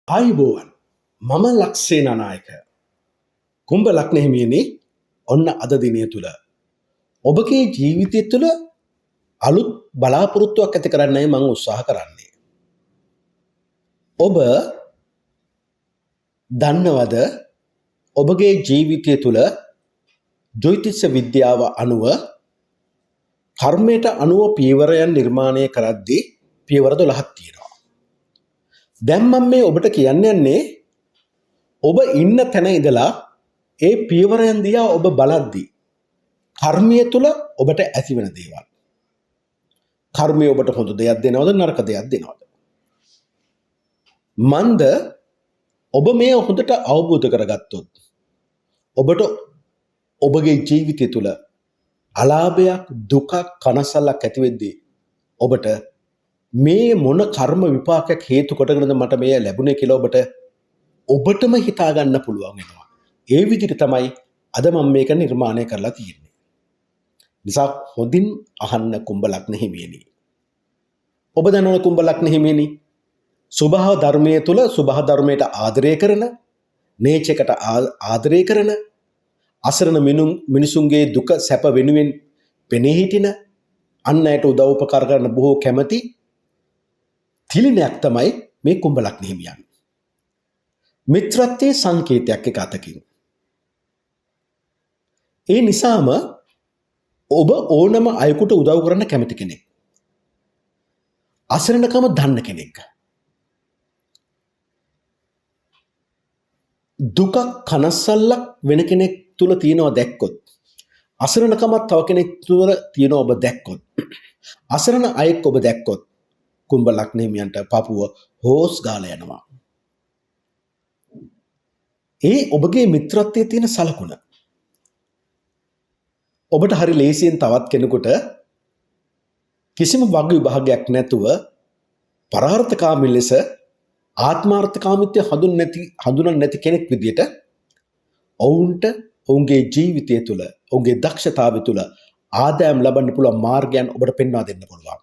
ආයුබෝවන් මම ලක්සේනානායක කුම්භ ලග්න හිමියනි ඔන්න අද දිනය තුල ඔබගේ ජීවිතය තුල අලුත් බලාපොරොත්තුවක් ඇති කරන්නයි මම උත්සාහ කරන්නේ. ඔබ දන්නවද ඔබගේ ජීවිතය තුල ජ්‍යොතිෂ විද්‍යාව අනුව කර්මයට අනුව පියවරයන් නිර්මාණය කරද්දී පියවර 12ක් තියෙනවා. දැන් මම මේ ඔබට කියන්න යන්නේ ඔබ ඉන්න තැන ඉඳලා ඒ පියවරයන් දිහා ඔබ බලද්දී කර්මය තුල ඔබට ඇති වෙන දේවල්. කර්මය ඔබට හොඳ දෙයක් දෙනවද නරක දෙයක් දෙනවද? මන්ද ඔබ මේ හොඳට අවබෝධ කරගත්තොත් ඔබට ඔබගේ ජීවිතය තුල අලාභයක් දුකක් කනස්සල්ලක් ඇති වෙද්දී ඔබට මේ මොන කර්ම විපාකයක් හේතු කොටගෙනද මට මේ ලැබුණේ කියලා ඔබටම හිතා ගන්න පුළුවන් වෙනවා. ඒ විදිහට තමයි අද මම මේක නිර්මාණය කරලා තියෙන්නේ. නිසා හොඳින් අහන්න කුම්භ ලග්න හිමියනි. ඔබ දන්නවද කුම්භ ලග්න හිමියනි? සුභාව ධර්මයේ තුල සුභාව ධර්මයට ආදරය කරන, නේචකට ආදරය කරන, අසරණ මිනිසුන්ගේ දුක සැප වෙනුවෙන් පෙනී හිටින, අන් අයට උදව් උපකාර කරන බොහෝ කැමැති තිලිනයක් තමයි මේ කුම්භ ලග්න හිමියන්. මිත්‍රත්වයේ සංකේතයක් එක අතකින්. ඒ නිසාම ඔබ ඕනම අයෙකුට උදව් කරන්න කැමති කෙනෙක්. අසරණකම දන්න කෙනෙක්. දුකක් කනස්සල්ලක් වෙන කෙනෙක් තුල තියෙනවා දැක්කොත්, අසරණකමක් තව කෙනෙක් තුල තියෙනවා ඔබ දැක්කොත්, අසරණ අයෙක් ඔබ දැක්කොත් කුම්භ ලග්න හිමියන්ට පපුව හෝස් ගාලා යනවා. ඒ ඔබගේ මිත්‍රත්වයේ තියෙන සලකුණ. ඔබට හරි ලේසියෙන් තවත් කෙනෙකුට කිසිම වග විභාගයක් නැතුව පරාර්ථකාමී ලෙස ආත්මාර්ථකාමීත්වය හඳුනන්නේ නැති කෙනෙක් විදියට ඔවුන්ට ඔවුන්ගේ ජීවිතය තුළ ඔවුන්ගේ දක්ෂතාවය තුළ ආදායම් ලබන්න පුළුවන් මාර්ගයන් ඔබට පෙන්වා දෙන්න පුළුවන්.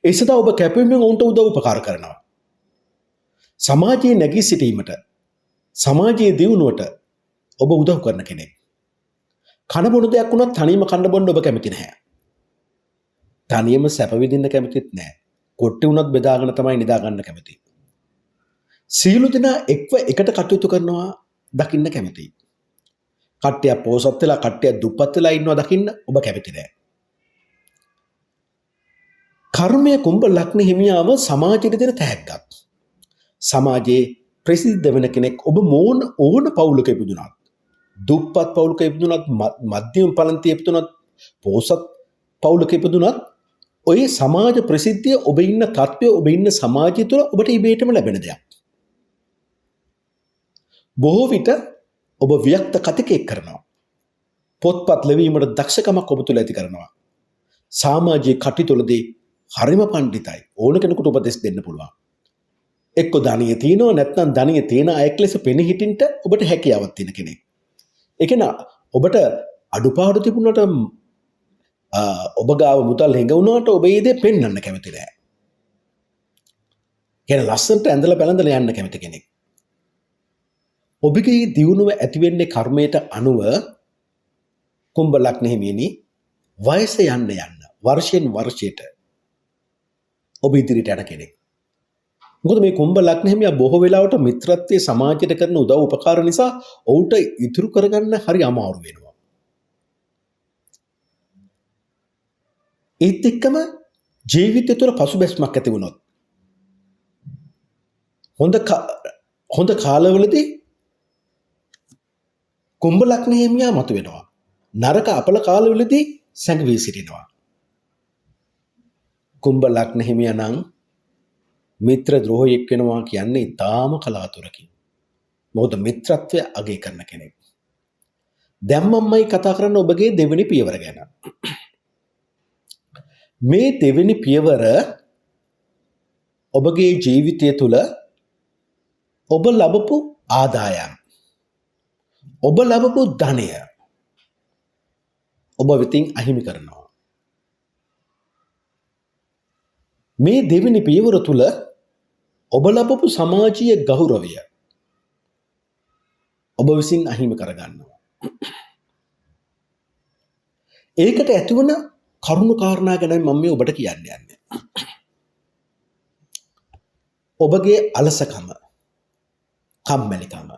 ඒ සඳහා ඔබ කැපවීමෙන් ඔවුන්ට උදව් උපකාර කරනවා. සමාජයේ නැගී සිටීමට, සමාජයේ දියුණුවට ඔබ උදව් කරන කෙනෙක්. කන බොන දෙයක් වුණත් තනියම කන්න බොන්න ඔබ කැමති නැහැ. තනියම සැප විඳින්න කැමතිත් නැහැ. කොට්ටි වුණත් බෙදාගෙන තමයි නිදා ගන්න කැමති. සීළු දෙනා එක්ව එකට කටයුතු කරනවා දකින්න කැමතියි. කට්ටිය පෝසත් වෙලා කට්ටිය දුප්පත් වෙලා ඉන්නවා දකින්න ඔබ කැමති නැහැ. කර්මය කුම්භ ලග්න හිමියාව සමාජයට දෙන තෑග්ගක්. සමාජයේ ප්‍රසිද්ධ වෙන කෙනෙක් ඔබ ඕන පවුලක ඉපදුනත්, දුප්පත් පවුලක ඉපදුනත්, මධ්‍යම පන්තියේ ඉපදුනත්, පෝසත් පවුලක ඉපදුනත් ඔය සමාජ ප්‍රසිද්ධිය ඔබ ඉන්න තත්ත්වය ඔබ ඉන්න සමාජය තුළ ඔබට ඉබේටම ලැබෙන දෙයක්. බොහෝ විට ඔබ ව්‍යක්ත කතිකයක් කරනවා. පොත්පත් ලිවීමට දක්ෂකමක් ඔබ තුළ ඇති කරනවා. සමාජයේ කටයුතුවලදී හරිම පඬිතයි. ඕන කෙනෙකුට උපදෙස් දෙන්න පුළුවන්. එක්ක ධනිය තියෙනවා නැත්නම් ධනිය තියෙන අයෙක් ලෙස පෙනී හිටින්න ඔබට හැකියාවක් තියෙන කෙනෙක්. ඒ කියන්නේ ඔබට අඩුපාඩු තිබුණාට ඔබ ගාව මුදල් හිඟ වුණාට ඔබ ඒ දේ පෙන්වන්න කැමති නැහැ. කියන්නේ ලස්සනට ඇඳලා බැලඳලා යන්න කැමති කෙනෙක්. ඔබගේ දියුණුව ඇති වෙන්නේ කර්මයට අනුව කුම්භ ලග්න හිමියනි වයස යන්න වර්ෂයෙන් වර්ෂයට ඔබ ඉදිරියට යන කෙනෙක්. මොකද මේ කුම්භ ලග්න හිමියා බොහෝ වෙලාවට මිත්‍රත්වයේ සමාජයට කරන උදව් උපකාර නිසා ඔහුට ඉතුරු කරගන්න හරි අමාරු වෙනවා. ඒත් එක්කම ජීවිතය තුළ පසුබැස්මක් ඇති වුණොත් හොඳ කාලවලදී කුම්භ ලග්න හිමියා මතුවෙනවා. නරක අපල කාලවලදී සැඟවී සිටිනවා. කුම්භ ලග්න හිමියා නම් මිත්‍ර ද්‍රෝහයෙක් වෙනවා කියන්නේ ඊටාම කලාතුරකින්. මොකද මිත්‍රත්වය අගය කරන කෙනෙක්. දැන් මමයි කතා කරන්නේ ඔබගේ දෙවෙනි පියවර ගැන. මේ දෙවෙනි පියවර ඔබගේ ජීවිතය තුළ ඔබ ලබපු ආදායම්, ඔබ ලබපු ධනය ඔබ වෙතින් අහිමි කරනවා. මේ දෙවෙනි පියවර තුළ ඔබ ලබපු සමාජීය ගෞරවය ඔබ විසින් අහිමි කරගන්නවා. ඒකට ඇතිවන කරුණු කාරණා ගැන මම මේ ඔබට කියන්න යන්නේ. ඔබගේ අලසකම, කම්මැලිකම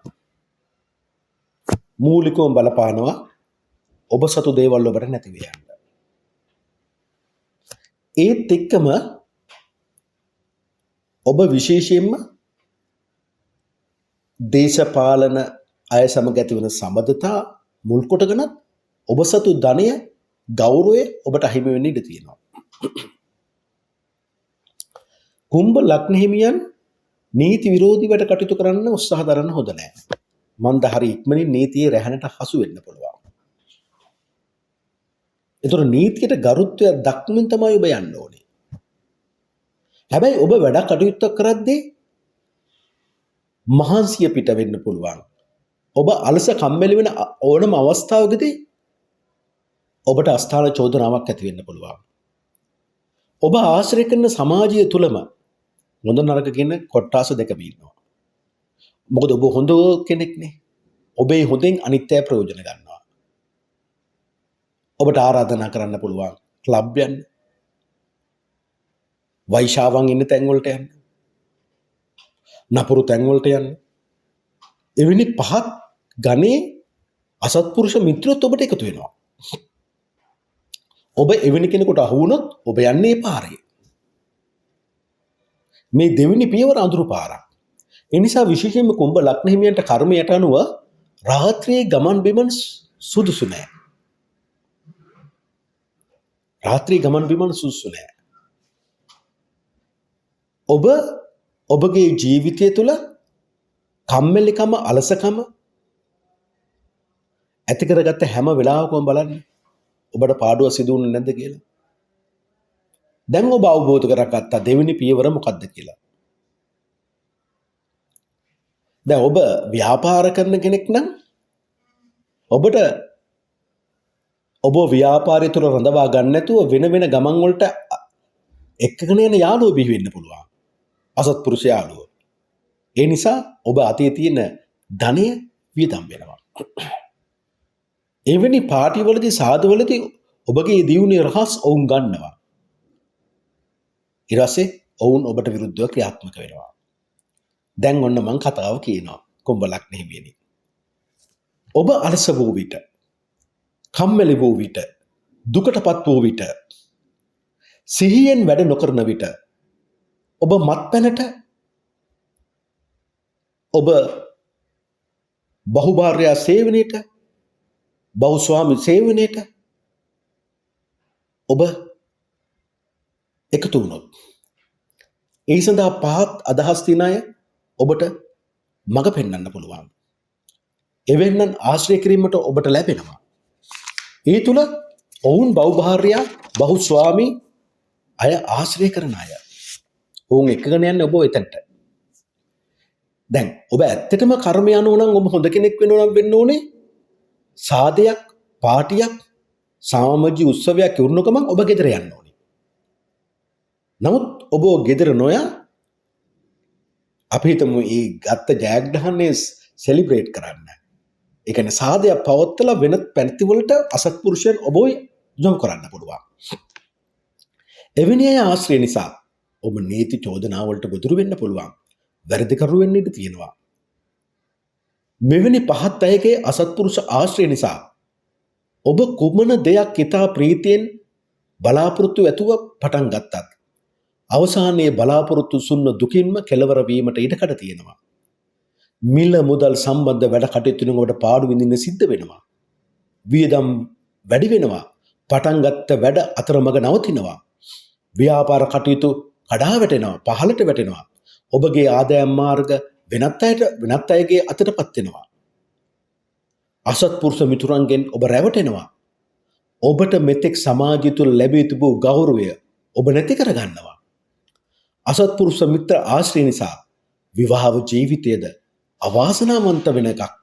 මූලිකවම බලපානවා ඔබ සතු දේවල් ඔබට නැති වෙ යන්න. ඒත් එක්කම ඔබ විශේෂයෙන්ම දේශපාලන අය සමග ඇතිවන සම්බන්ධතා මුල් කොටගෙන ඔබ සතු ධනය, ගෞරවය ඔබට අහිමි වෙන්න ඉඩ තියෙනවා. කුම්භ ලග්න හිමියන් නීති විරෝධී වැඩ කටයුතු කරන්න උත්සාහ දරන්න හොඳ නැහැ. මන්ද හරි ඉක්මනින් නීතියේ රැහැනට හසු වෙන්න පුළුවන්. ඒතර නීතියට ගරුත්වය දක්වමින් තමයි ඔබ යන්න ඕනේ. හැබැයි ඔබ වැඩ කටයුතු කරද්දී මහන්සිය පිට වෙන්න පුළුවන්. ඔබ අලස කම්මැලි වෙන ඕනම අවස්ථාවකදී ඔබට අස්ථාන චෝදනාවක් ඇති වෙන්න පුළුවන්. ඔබ ආශ්‍රය කරන සමාජය තුලම හොඳ නරක කියන කොට්ටාස දෙකම ඉන්නවා. මොකද ඔබ හොඳ කෙනෙක්නේ. ඔබේ හොඳෙන් අනිත් අය ප්‍රයෝජන ගන්නවා. ඔබට ආරාධනා කරන්න පුළුවන් ක්ලබ් යන්න, වෛශාවන් ඉන්න තැන් වලට යන්න, නපුරු තැන් වලට යන්න. එවැනි පහත් ගණේ අසත්පුරුෂ මිත්‍රයොත් ඔබට එකතු වෙනවා. ඔබ එවැනි කෙනෙකුට අහු වුණොත් ඔබ යන්නේ පාරේ. මේ දෙවෙනි පියවර අඳුරු පාරක්. ඒ නිසා විශේෂයෙන්ම කුම්භ ලග්න හිමියන්ට කර්මයට අනුව රාත්‍රියේ ගමන් බිමන් සුදුසු නෑ. රාත්‍රී ගමන් බිමන් සුදුසු නෑ. ඔබ ඔබගේ ජීවිතය තුළ කම්මැලිකම, අලසකම ඇති කරගත්ත හැම වෙලාවකම බලන්න ඔබට පාඩුව සිදු වුණේ නැද්ද කියලා. දැන් ඔබ අවබෝධ කරගත්තා දෙවෙනි පියවර මොකක්ද කියලා. දැන් ඔබ ව්‍යාපාර කරන කෙනෙක් නම් ඔබට ඔබ ව්‍යාපාරය තුළ රඳවා ගන්න නැතුව වෙන වෙන ගමන් වලට එක්කගෙන යන යාළුවෝ බිහි වෙන්න පුළුවන්. අසත්පුරුෂ යාළුවෝ. ඒ නිසා ඔබ අතේ තියෙන ධනය වියදම් වෙනවා. එවැනි පාටි වලදී සාදවලදී ඔබගේ දියුණුවේ රහස් ඔවුන් ගන්නවා. ඊට පස්සේ ඔවුන් ඔබට විරුද්ධව ක්‍රියාත්මක වෙනවා. දැන් ඔන්න මං කතාව කියනවා කුම්භ ලග්න හිමියනි. ඔබ අලස වූ විට, කම්මැලි වූ විට, දුකටපත් වූ විට, සිහියෙන් වැඩ නොකරන විට, ඔබ මත්පැනට, ඔබ බහුභාර්යා සේවනයේට, බහුස්වාමි සේවනයේට ඔබ එකතු වුණොත් ඒ සඳහා පහත් අදහස් තියන අය ඔබට මඟ පෙන්වන්න පුළුවන්. එවෙන්නන් ආශ්‍රය කිරීමට ඔබට ලැබෙනවා. ඒ තුල ඔවුන් බහුභාර්යා, බහුස්වාමි අය ආශ්‍රය කරන අය. ඔවුන් එක්කගෙන යන්නේ ඔබ එතනට. දැන් ඔබ ඇත්තටම කර්මය අනුව නම් ඔබ හොඳ කෙනෙක් වෙනවා නම් වෙන්න ඕනේ සාදයක්, පාටියක්, සාමාජික උත්සවයක් ඉවරන ගමන් ඔබ ගෙදර යන්න ඕනේ. නමුත් ඔබ ගෙදර නොයා අපි හිතමු මේ ගත්ත ජයග්‍රහණය සෙලිබ්‍රේට් කරන්න. ඒ කියන්නේ සාදයක් පවත්වලා වෙනත් පැති වලට අසත්පුරුෂයන් ඔබව යොමු කරන්න පුළුවන්. එවැනි අය ආශ්‍රය නිසා ඔබ නීති චෝදනා වලට ගොදුරු වෙන්න පුළුවන්. වැරදිකරු වෙන්න ඉඩ තියෙනවා. මෙවැනි පහත් අයගේ අසත්පුරුෂ ආශ්‍රය නිසා ඔබ කුමන දෙයක් ඉතා ප්‍රීතියෙන් බලාපොරොත්තු ඇතුව පටන් ගත්තත් අවසානයේ බලාපොරොත්තු සුන්න දුකින්ම කෙලවර වීමට ඉඩකඩ තියෙනවා. මිල මුදල් සම්බන්ධ වැඩ කටයුතු වලට පාඩු විඳින්න සිද්ධ වෙනවා. වියදම් වැඩි වෙනවා. පටන් ගත්ත වැඩ අතරමඟ නවතිනවා. ව්‍යාපාර කටයුතු කඩා වැටෙනවා, පහළට වැටෙනවා. ඔබගේ ආදායම් මාර්ග වෙනත් අයගේ අතටපත් වෙනවා. අසත්පුරුෂ මිතුරන්ගෙන් ඔබ රැවටෙනවා. ඔබට මෙතෙක් සමාජය තුළ ලැබී තිබූ ගෞරවය ඔබ නැති කරගන්නවා. අසත්පුරුෂ මිත්‍ර ආශ්‍රය නිසා විවාහ ජීවිතයේද අවාසනාවන්ත වෙන එකක්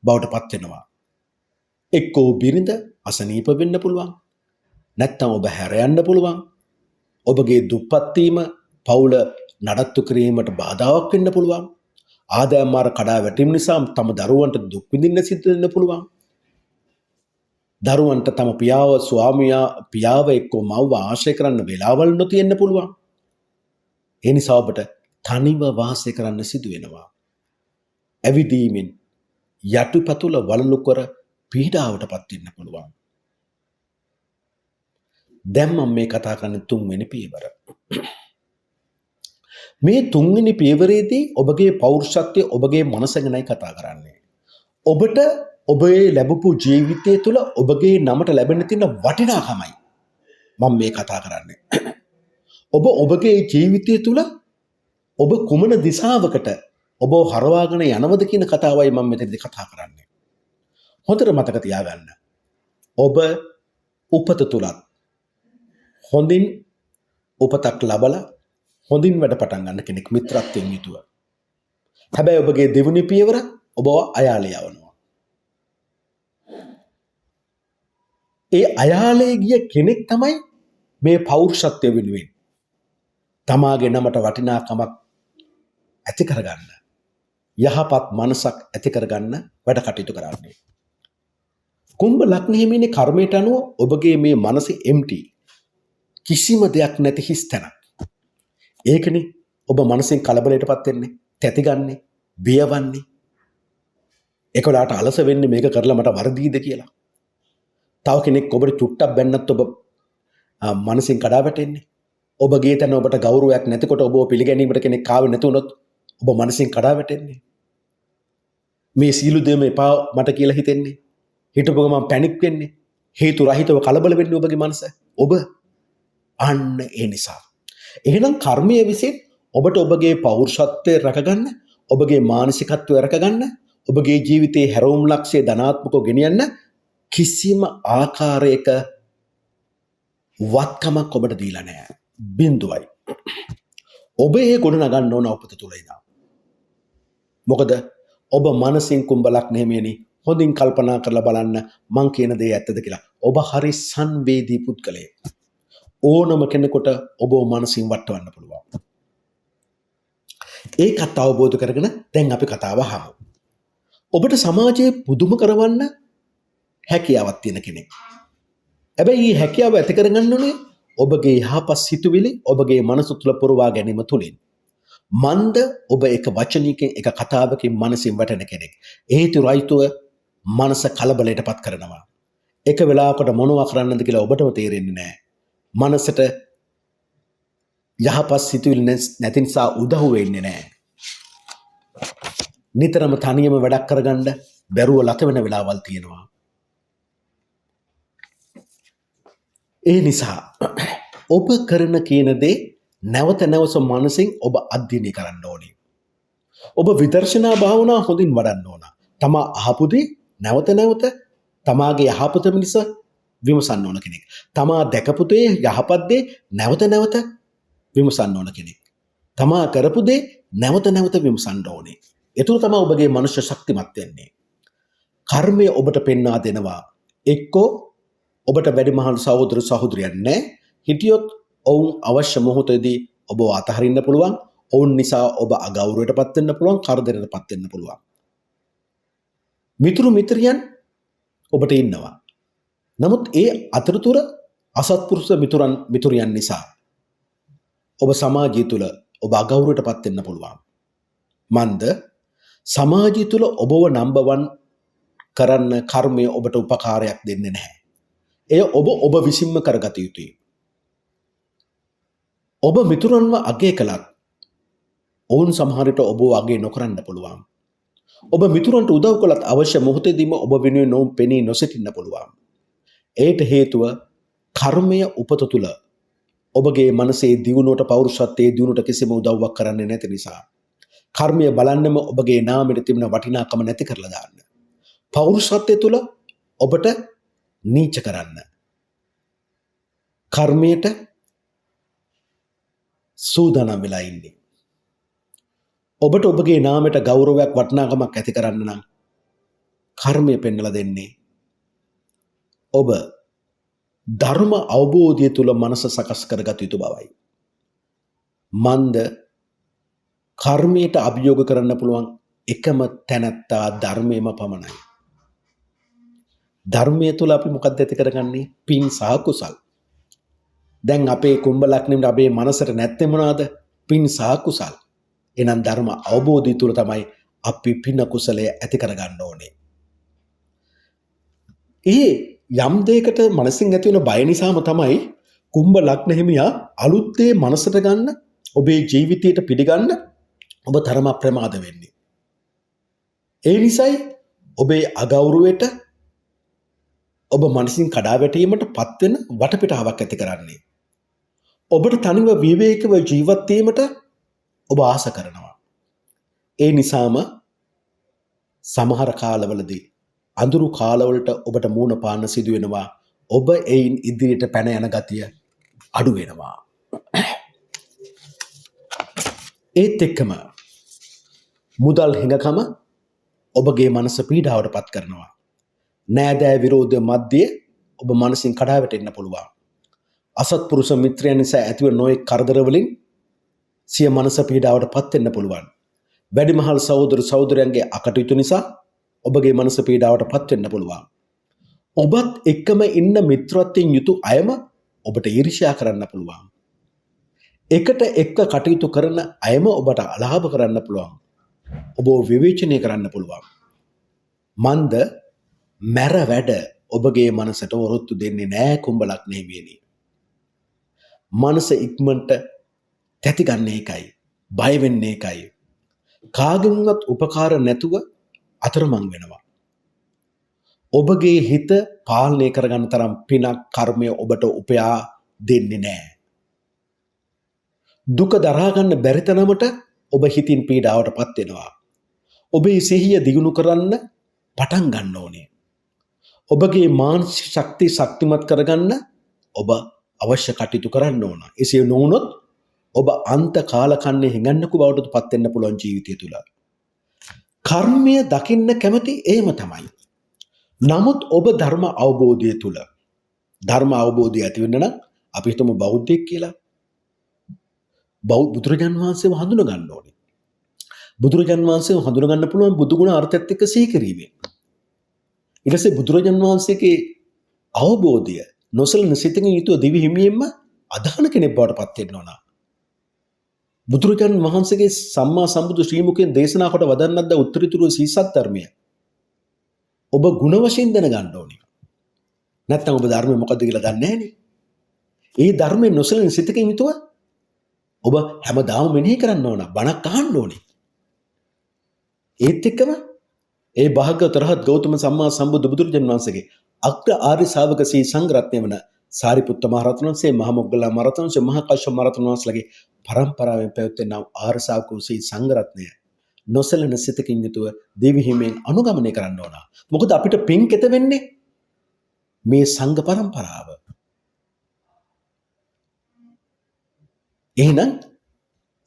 බවට පත් වෙනවා. එක්කෝ බිරිඳ අසනීප වෙන්න පුළුවන්. නැත්නම් ඔබ හැර යන්න පුළුවන්. ඔබගේ දුප්පත් වීම පවුල නඩත්තු කිරීමට බාධාවක් වෙන්න පුළුවන්. ආදායම් මාර්ග කඩා වැටීම නිසා තම දරුවන්ට දුක් විඳින්න සිද්ධ වෙන්න පුළුවන්. දරුවන්ට තම පියාව එක්ක මව්ව ආශ්‍රය කරන්න වෙලාවල් නොතියෙන්න පුළුවන්. ඒ නිසා ඔබට තනිව වාසය කරන්න සිදු වෙනවා. ඇවිදීමෙන් යටිපතුල වලලු කර පීඩාවටපත් වෙන්න පුළුවන්. දැන් මම මේ කතා කරන්නේ තුන්වෙනි පියවර. මේ තුන්වෙනි පියවරේදී ඔබගේ පෞරුෂත්වය ඔබගේ මනස ගැනයි කතා කරන්නේ. ඔබට ඔබේ ලැබපු ජීවිතය තුළ ඔබගේ නමට ලැබෙන තියෙන වටිනාකමයි මම මේ කතා කරන්නේ. ඔබගේ ජීවිතය තුළ ඔබ කුමන දිශාවකට ඔබ හරවාගෙන යනවද කියන කතාවයි මම මෙතනදී කතා කරන්නේ. හොඳට මතක තියාගන්න. ඔබ උපත තුලත් හොඳින් උපතක් ලබලා හොඳින් වැඩ පටන් ගන්න කෙනෙක් මිත්‍රත්වයෙන් යුතුව. හැබැයි ඔබගේ දෙවෙනි පියවර ඔබව අයාලේ යවනවා. ඒ අයාලේ ගිය කෙනෙක් තමයි මේ පෞරුෂත්වය වෙනුවෙන් තමාගේ නමට වටිනාකමක් ඇති කරගන්න, යහපත් මනසක් ඇති කරගන්න වැඩ කටයුතු කරන්නේ. කුම්භ ලග්න හිමිනේ කර්මයට අනුව ඔබගේ මේ මනස එම්ටි, කිසිම දෙයක් නැති හිස් තැනක්. ඒකනේ ඔබ මනසෙන් කලබලයටපත් වෙන්නේ, තැතිගන්නේ, බියවන්නේ. ඒකලාට අලස වෙන්නේ මේක කරලා මට වරදීද කියලා. තව කෙනෙක් ඔබට චුට්ටක් බැන්නත් ඔබ මනසින් කඩා වැටෙන්නේ. ඔබගේ තැන ඔබට ගෞරවයක් නැතිකොට ඔබ පිළිගැනීමට කෙනෙක් ආවෙ නැතුනොත් ඔබ මනසින් කඩා වැටෙන්නේ. මේ සීළු දෙම එපා මට කියලා හිතෙන්නේ. හිතපු ගමන් පැනික් වෙන්නේ. හේතු රහිතව කලබල වෙන්නේ ඔබගේ මනස. ඔබ අන්න ඒ නිසා. එහෙනම් කර්මය විසින් ඔබට ඔබගේ පෞරුෂත්වය රැකගන්න, ඔබගේ මානසිකත්වය රැකගන්න, ඔබගේ ජීවිතයේ හැරවුම් ලක්ෂ්‍ය ධනාත්මකව ගෙනියන්න කිසිම ආකාරයක වත්කමක් ඔබට දීලා නැහැ. බිඳුවයි. ඔබ ඒ ගොඩ නගන්න ඕන උපත තුල ඉඳන්. මොකද ඔබ මනසින් කුම්භ ලග්න හිමියනි හොඳින් කල්පනා කරලා බලන්න මං කියන දේ ඇත්තද කියලා. ඔබ හරි සංවේදී පුද්ගලයෙක්. ඕනම කෙනෙකුට ඔබ මනසින් වටවන්න පුළුවන්. ඒකත් අවබෝධ කරගෙන දැන් අපි කතාව අහමු. ඔබට සමාජයේ පුදුම කරවන්න හැකියාවක් තියෙන කෙනෙක්. හැබැයි මේ හැකියාව ඇති කරගන්න ඕනේ ඔබගේ යහපත් සිතුවිලි ඔබගේ මනස තුළ පුරවා ගැනීම තුලින්. මන්ද ඔබ එක වචනයකින් එක කතාවකින් මනසින් වැටෙන කෙනෙක්. හේතු රහිතව මනස කලබලයටපත් කරනවා. එක වෙලාවකට මොනවා කරන්නද කියලා ඔබටම තේරෙන්නේ නැහැ. මනසට යහපත් සිතුවිලි නැති නිසා උදව් වෙන්නේ නැහැ. නිතරම තනියම වැඩක් කරගන්න බැරුව ලත වෙන වෙලාවල් තියෙනවා. ඒ නිසා ඔබ කරන කියන දේ නැවත නැවත මනසින් ඔබ අධ්‍යයනය කරන්න ඕනේ. ඔබ විදර්ශනා භාවනා හොඳින් වඩන්න ඕන. තමා අහපු දේ නැවත නැවත තමාගේ යහපත මිනිස විමසන්න ඕන කෙනෙක්. තමා දැකපු දේ යහපත් දේ නැවත නැවත විමසන්න ඕන කෙනෙක්. තමා කරපු දේ නැවත නැවත විමසන්න ඕනේ. ඒතුළු තමයි ඔබගේ මනුෂ්‍ය ශක්තිමත් වෙන්නේ. කර්මය ඔබට පෙන්වා දෙනවා. එක්කෝ ඔබට වැඩිමහල් සහෝදර සහෝදරියන් නැහැ. හිටියොත් ඔවුන් අවශ්‍ය මොහොතේදී ඔබ අතහරින්න පුළුවන්. ඔවුන් නිසා ඔබ අගෞරවයටපත් වෙන්න පුළුවන්, කරදරයටපත් වෙන්න පුළුවන්. මිතුරු මිත්‍රයන් ඔබට ඉන්නවා. නමුත් ඒ අතරතුර අසත්පුරුෂ මිතුරියන් නිසා ඔබ සමාජය තුළ ඔබ අගෞරවයටපත් වෙන්න පුළුවන්. මන්ද සමාජය තුළ ඔබව නම්බර් 1 කරන්න කර්මය ඔබට උපකාරයක් දෙන්නේ නැහැ. එය ඔබ විසින්ම කරගත යුතුයි. ඔබ මිතුරන්ව අගය කළත් ඔවුන් සමහර විට ඔබව අගය නොකරන්න පුළුවන්. ඔබ මිතුරන්ට උදව් කළත් අවශ්‍ය මොහොතේදීම ඔබ වෙනුවෙන් ඔවුන් පෙනී නොසිටින්න පුළුවන්. ඒට හේතුව කර්මය උපත තුළ ඔබගේ මනසේ දියුණුවට පෞරුෂත්වයේ දියුණුවට කිසිම උදව්වක් කරන්නේ නැති නිසා. කර්මය බලන්නම ඔබගේ නාමයට තිබෙන වටිනාකම නැති කරලා දාන්න. පෞරුෂත්වයේ තුළ ඔබට නීච කරන්න. කර්මයට සූදානම් වෙලා ඉන්නේ. ඔබට ඔබගේ නාමයට ගෞරවයක් වටිනාකමක් ඇති කරන්න නම් කර්මය පෙන්වලා දෙන්නේ ඔබ ධර්ම අවබෝධය තුල මනස සකස් කරගත යුතු බවයි. මන්ද කර්මයට අභියෝග කරන්න පුළුවන් එකම තැනැත්තා ධර්මයේම පමණයි. ධර්මයේ තුල අපි මොකක්ද ඇති කරගන්නේ? පින් සහ කුසල්. දැන් අපේ කුම්භ ලග්නෙට අපේ මනසට නැත්තේ මොනවාද? පින් සහ කුසල්. එහෙනම් ධර්ම අවබෝධය තුල තමයි අපි පින කුසලය ඇති කරගන්න ඕනේ. ඒ යම් දෙයකට මනසින් ඇති වෙන බය නිසාම තමයි කුම්භ ලග්න හිමියා අලුත්තේ මනසට ගන්න ඔබේ ජීවිතයට පිළිගන්න ඔබ තරම ප්‍රමාද වෙන්නේ. ඒ නිසායි ඔබේ අගෞරවයට ඔබ මනසින් කඩා වැටීමට පත්වෙන වටපිටාවක් ඇති කරන්නේ. ඔබට තනිව විවේකව ජීවත් වීමට ඔබ ආස කරනවා. ඒ නිසාම සමහර කාලවලදී අඳුරු කාලවලට ඔබට මූණ පාන්න සිදු වෙනවා. ඔබ එයින් ඉදිරියට පැන යන ගතිය අඩු වෙනවා. ඒත් එක්කම මුදල් හිඟකම ඔබගේ මනස පීඩාවට පත් කරනවා. නෑදෑ විරෝධය මැද්දේ ඔබ මනසින් කඩා වැටෙන්න පුළුවන්. අසත්පුරුෂ මිත්‍රයන් නිසා ඇතිවන නොයෙක් කරදර වලින් සිය මනස පීඩාවට පත් වෙන්න පුළුවන්. වැඩිමහල් සහෝදර සහෝදරයන්ගේ අකටයුතු නිසා ඔබගේ මනස පීඩාවට පත් වෙන්න පුළුවන්. ඔබත් එක්කම ඉන්න මිත්‍රත්වයෙන් යුතු අයම ඔබට ඊර්ෂ්‍යා කරන්න පුළුවන්. එකට එක්ක කටයුතු කරන අයම ඔබට අලාභ කරන්න පුළුවන්. ඔබ විවේචනය කරන්න පුළුවන්. මන්ද මැර වැඩ ඔබගේ මනසට වරොත්තු දෙන්නේ නෑ කුම්භ ලග්න හිමියනි. මනස ඉක්මනට තැති ගන්න එකයි, බය වෙන්නේ එකයි. කාගෙන්වත් උපකාර නැතුව අතරමං වෙනවා. ඔබගේ හිත පාලනය කරගන්න තරම් පිනක් කර්මය ඔබට උපයා දෙන්නේ නෑ. දුක දරා ගන්න බැරි තරමට ඔබ හිතින් පීඩාවට පත් වෙනවා. ඔබේ සිහිය දියුණු කරන්න පටන් ගන්න ඕනේ. ඔබගේ මානසික ශක්තිය ශක්තිමත් කරගන්න ඔබ අවශ්‍ය කටයුතු කරන්න ඕන. එසේ නොවුනොත් ඔබ අන්ත කාලකන්ණේ හිඟන්නකු බවට පත් වෙන්න පුළුවන් ජීවිතය තුළ. කර්මය දකින්න කැමති ඒම තමයි. නමුත් ඔබ ධර්ම අවබෝධය තුළ ධර්ම අවබෝධය ඇති වෙන්න නම් අපි හිතමු බෞද්ධයෙක් කියලා. බුදුරජාන් වහන්සේව හඳුන ගන්න ඕනේ. බුදුරජාන් වහන්සේව හඳුන ගන්න පුළුවන් බුදු ගුණ අර්ථයත් එක්ක සිහි කිරීමෙන්. ඊට පස්සේ බුදුරජාන් වහන්සේගේ අවබෝධය නොසලන සිතකින් යුතුව දිවි හිමියෙන්ම අදහන කෙනෙක් බවට පත් වෙන්න ඕන. බුදුරජාන් වහන්සේගේ සම්මා සම්බුදු ශ්‍රී මුඛයෙන් දේශනා කොට වදන්නද්ද උත්තරීතර සීසත් ධර්මය. ඔබ ගුණ වශයෙන් දැනගන්න ඕනේ. නැත්නම් ඔබ ධර්මය මොකද්ද කියලා දන්නේ නැහනේ. ඒ ධර්මයේ නොසලන සිතකින් යුතුව ඔබ හැමදාම මෙනෙහි කරන්න ඕන. බණක් අහන්න ඕනේ. ඒත් එක්කම ඒ භාග්‍යවතුන් රහත් ගෞතම සම්මා සම්බුදු බුදුරජාණන් වහන්සේගේ අග්‍ර ආර්ය ශාවක සී සංඝරත්නය වන සාරිපුත්ත මහ රහතන් වහන්සේ, මහ මොග්ගල්ලාන මහ රහතන් වහන්සේ, මහා කාශ්‍යප මහ රහතන් වහන්සේලාගේ පරම්පරාවෙන් පැවැත්වෙනා ආර්ය ශාවක සී සංඝරත්නය නොසලන සිතකින් යුතුව දෙවි හිමියෙන් අනුගමනය කරන්න ඕන. මොකද අපිට පින් කෙත වෙන්නේ මේ සංඝ පරම්පරාව. එහෙනම්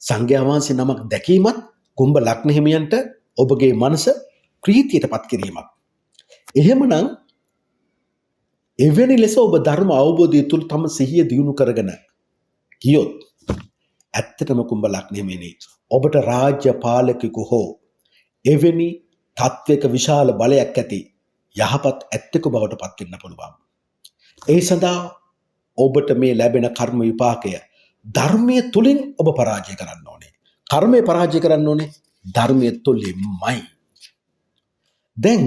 සංඝයා වහන්සේ නමක් දැකීමත් කුම්භ ලග්න හිමියන්ට ඔබගේ මනස ප්‍රීතියටපත් කිරීමක්. එහෙමනම් එවැනි ලෙස ඔබ ධර්ම අවබෝධය තුළ තම සිහිය දියුණු කරගෙන ගියොත් ඇත්තටම කුම්භ ලග්න හිමියනි ඔබට රාජ්‍ය පාලකෙකු හෝ එවැනි තත්වයක විශාල බලයක් ඇති යහපත් ඇත්තෙකු බවට පත් වෙන්න පුළුවන්. ඒ සඳහා ඔබට මේ ලැබෙන කර්ම විපාකය ධර්මයේ තුලින් ඔබ පරාජය කරන්න ඕනේ. කර්මය පරාජය කරන්න ඕනේ ධර්මයේ තුලින්මයි. දැන්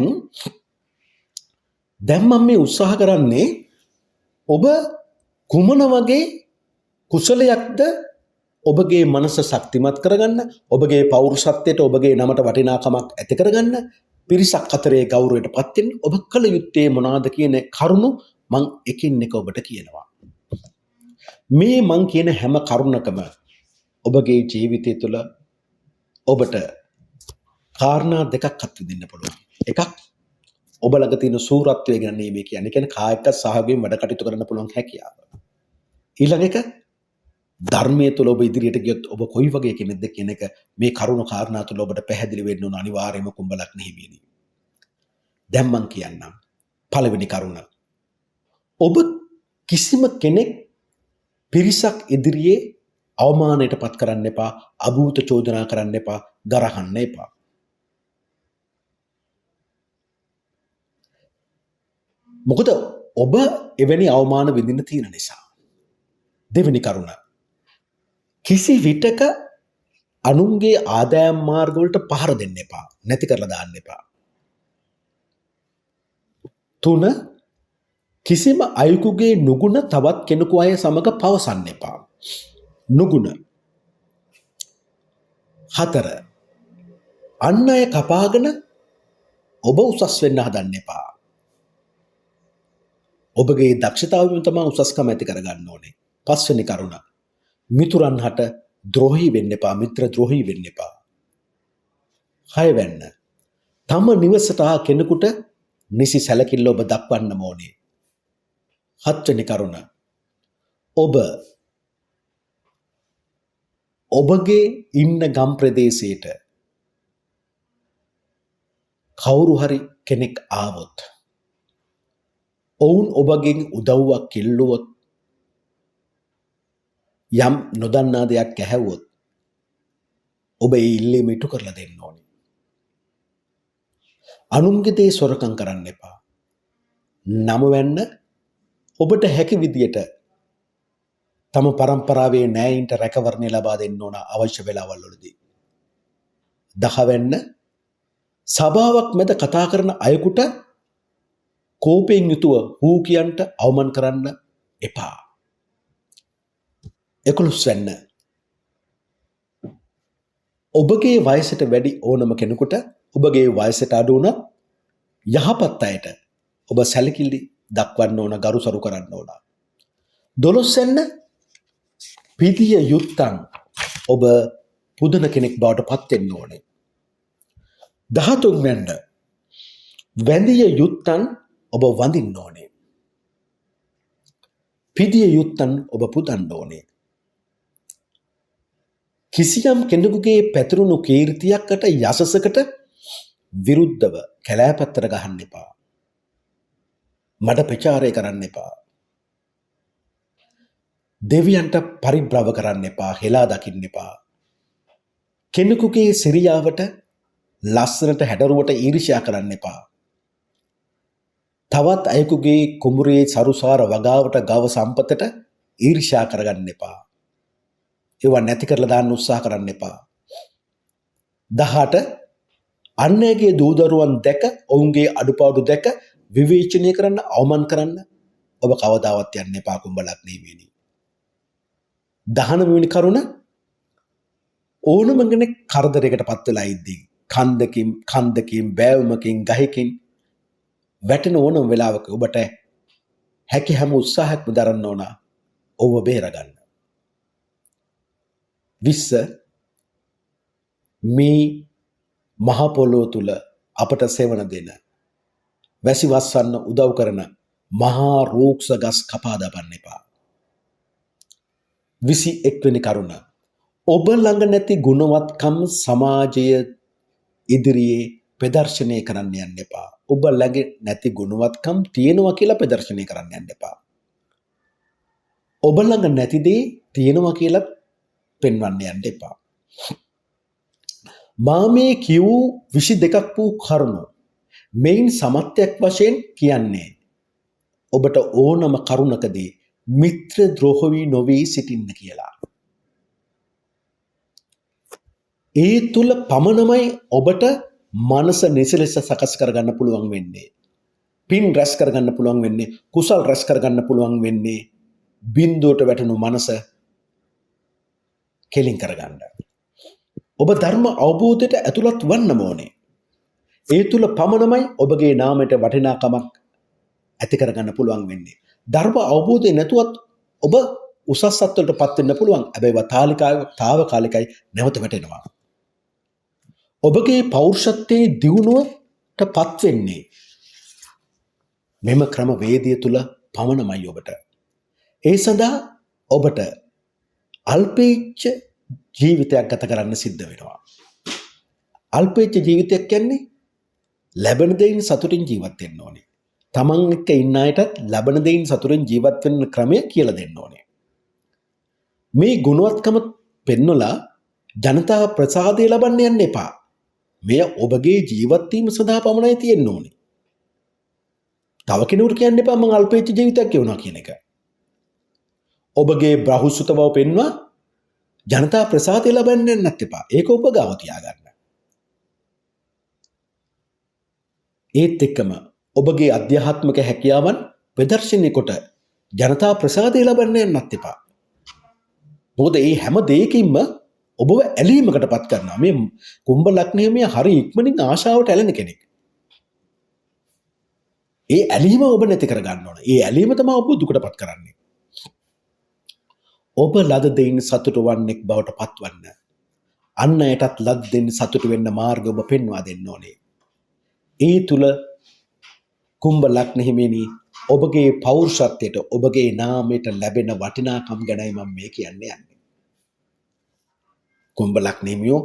මම මේ උත්සාහ කරන්නේ ඔබ කුමන වගේ කුසලයක්ද ඔබගේ මනස ශක්තිමත් කරගන්න, ඔබගේ පෞරුෂත්වයට ඔබගේ නමට වටිනාකමක් ඇති කරගන්න, පිරිසක් අතරේ ගෞරවයටපත් වෙන්න ඔබ කළ යුත්තේ මොනවාද කියන කරුණු මම එකින් එක ඔබට කියනවා. මේ මං කියන හැම කරුණකම ඔබගේ ජීවිතය තුළ ඔබට කාරණා දෙකක් අත්විඳින්න පුළුවන්. එකක් ඔබ ළඟ තියෙන සූරත්වය ගැන මේ කියන්නේ කායික සහගයෙන් වැඩ කටයුතු කරන්න පුළුවන් හැකියාව. ඊළඟ එක ධර්මයේ තුල ඔබ ඉදිරියට ගියොත් ඔබ කොයි වගේ කෙනෙක්ද කියන එක මේ කරුණ කාරණා තුල ඔබට පැහැදිලි වෙන්න ඕන අනිවාර්යයෙන්ම කුම්භ ලග්න හිමියනි. දැන් මං කියන්නම් පළවෙනි කරුණ. ඔබ කිසිම කෙනෙක් පිරිසක් ඉදිරියේ අවමානයට පත් කරන්න එපා, අභූත චෝදනා කරන්න එපා, ගරහන්න එපා. මොකද ඔබ එවැනි අවමාන විඳින්න තියෙන නිසා. දෙවෙනි කරුණ. කිසි විටක අනුන්ගේ ආදායම් මාර්ගවලට පහර දෙන්න එපා. නැති කරලා දාන්න එපා. 3. කිසිම අයෙකුගේ නුගුණ තවත් කෙනෙකු අය සමග පවසන්න එපා. නුගුණ. 4. අන් අය කපාගෙන ඔබ උසස් වෙන්න හදන්න එපා. ඔබගේ දක්ෂතාවයෙන් තමයි උසස්කම ඇති කරගන්න ඕනේ. 5 වෙනි කරුණ. මිතුරන් හට ද්‍රෝහී වෙන්න එපා, මිත්‍ර ද්‍රෝහී වෙන්න එපා. 6 වෙන්න. තම නිවසට ආ කෙනෙකුට නිසි සැලකිල්ල ඔබ දක්වන්න ඕනේ. 7 වෙනි කරුණ. ඔබගේ ඉන්න ගම් ප්‍රදේශයට කවුරු හරි කෙනෙක් ආවොත්, ඔවුන් ඔබගෙන් උදව්වක් ඉල්ලුවොත්, යම් නොදන්නා දෙයක් ඇහැව්වොත්, ඔබ ඒ ඉල්ලීම ඉටු කරලා දෙන්න ඕනේ. අනුන්ගේ දේ සොරකම් කරන්න එපා. 9 වෙන්න. ඔබට හැකි විදියට තම පරම්පරාවේ නෑයින්ට රැකවරණය ලබා දෙන්න ඕන අවශ්‍ය වෙලාවල් වලදී. 10 වෙන්න. සභාවක් මැද කතා කරන අයෙකුට කෝපයෙන් යුතුව හූ කියන්ට අවමන් කරන්න එපා. 11 වෙන්න. ඔබගේ වයසට වැඩි ඕනම කෙනෙකුට ඔබගේ වයසට අඩු වුණත් යහපත් අයට ඔබ සැලකිලි දක්වන්න ඕන, ගරුසරු කරන්න ඕන. 12 වෙන්න. පිදිය යුත්තන් ඔබ පුදන කෙනෙක් බවට පත් වෙන්න ඕනේ. 13 වෙන්න. වැඳිය යුත්තන් ඔබ වඳින්න ඕනේ. පිදිය යුත්තන් ඔබ පුදන්න ඕනේ. කිසියම් කෙනෙකුගේ පැතිරුණු කීර්තියකට, යසසකට විරුද්ධව කැලෑපත්තර ගහන්න එපා. මඩ ප්‍රචාරය කරන්න එපා. දෙවියන්ට පරිබ්‍රව කරන්න එපා, හෙලා දකින්න එපා. කෙනෙකුගේ සිරියාවට, ලස්සනට, හැඩරුවට ඊර්ෂ්‍යා කරන්න එපා. තවත් අයෙකුගේ කුඹුරේ සරුසාර වගාවට, ගව සම්පතට ඊර්ෂ්‍යා කරගන්න එපා. ඒවා නැති කරලා දාන්න උත්සාහ කරන්න එපා. 18. අන් අයගේ දූ දරුවන් දැක, ඔවුන්ගේ අඩුපාඩු දැක විවේචනය කරන්න, අවමන් කරන්න ඔබ කවදාවත් යන්න එපා කුඹලක් නෙවෙයි. 19 වෙනි කරුණ. ඕනම කෙනෙක් කරදරයකට පත් වෙලා ඉද්දී කන්දකින් බෑවුමකින් ගහකින් වැටෙන ඕනම වෙලාවක ඔබට හැකි හැම උත්සාහයක්ම දරන්න ඕන ඔබ බේරගන්න. 20. මේ මහ පොළොව තුල අපට සෙවණ දෙන, වැසි වස්සන්න උදව් කරන මහා රූක්ෂ ගස් කපා දබන්න එපා. 21 වෙනි කරුණ. ඔබ ළඟ නැති ගුණවත්කම් සමාජය ඉදිරියේ ප්‍රදර්ශනය කරන්න යන්න එපා. ඔබ ළඟ නැති ගුණවත්කම් තියෙනවා කියලා ප්‍රදර්ශනය කරන්න යන්න එපා. ඔබ ළඟ නැති දේ තියෙනවා කියලා පෙන්වන්න යන්න එපා. මා මේ කියූ 22ක් වූ කරුණු මෙයින් සමත්යක් වශයෙන් කියන්නේ ඔබට ඕනම කරුණකදී මිත්‍ර ද්‍රෝහී නොවී සිටින්න කියලා. ඒ තුල පමණමයි ඔබට මනස නිසලෙස සකස් කරගන්න පුළුවන් වෙන්නේ. පින් රැස් කරගන්න පුළුවන් වෙන්නේ, කුසල් රැස් කරගන්න පුළුවන් වෙන්නේ, බිඳුවට වැටෙනු මනස කෙලින් කරගන්න. ඔබ ධර්ම අවබෝධයට ඇතුළත් වන්නම ඕනේ. ඒ තුල පමණමයි ඔබගේ නාමයට වටිනාකමක් ඇති කරගන්න පුළුවන් වෙන්නේ. ධර්ම අවබෝධය නැතුවත් ඔබ උසස් සත්වලට පත් වෙන්න පුළුවන්. හැබැයි තාවකාලිකයි, නැවත වැටෙනවා. ඔබගේ පෞරුෂත්වයේ දියුණුවට පත් වෙන්නේ මෙම ක්‍රම වේදිය තුල පමණමයි ඔබට. ඒ සඳහා ඔබට අල්පේච්ඡ ජීවිතයක් ගත කරන්න සිද්ධ වෙනවා. අල්පේච්ඡ ජීවිතයක් කියන්නේ ලැබෙන දෙයින් සතුටින් ජීවත් වෙන්න ඕනේ. තමන් එක්ක ඉන්න අයටත් ලැබෙන දෙයින් සතුටින් ජීවත් වෙන්න ක්‍රමය කියලා දෙන්න ඕනේ. මේ ගුණවත්කම පෙන්වලා ජනතා ප්‍රසාදය ලබන්න යන්න එපා. මෙය ඔබගේ ජීවත් වීම සඳහා පමණයි තියෙන්න ඕනේ. තව කෙනෙකුට කියන්න එපා මම අල්පේච්ච ජීවිතයක් ගෙවුණා කියන එක. ඔබගේ බ්‍රහුසුත බව පෙන්වා ජනතා ප්‍රසාදය ලබන්න යන්නත් එපා. ඒක ඔබ ගාව තියාගන්න. ඒත් එක්කම ඔබගේ අධ්‍යාත්මික හැකියාවන් ප්‍රදර්ශනය කොට ජනතා ප්‍රසාදය ලබන්න යන්නත් එපා. මොකද මේ හැම දෙයකින්ම ඔබව ඇලීමකට පත් කරනවා. මේ කුම්භ ලග්නයේ මේ හරි ඉක්මනින් ආශාවට ඇලෙන කෙනෙක්. ඒ ඇලීම ඔබ නැති කර ගන්න ඕන. ඒ ඇලීම තමයි ඔබ දුකට පත් කරන්නේ. ඔබ ලද දෙයින් සතුට වන්නෙක් බවට පත්වන්න. අන් අයටත් ලද දෙයින් සතුට වෙන්න මාර්ග ඔබ පෙන්වා දෙන්න ඕනේ. ඒ තුල කුම්භ ලග්න හිමියනි ඔබගේ පෞරුෂත්වයට ඔබගේ නාමයට ලැබෙන වටිනාකම් ගැනයි මම මේ කියන්නේ. කුම්භ ලග්න හිමියෝ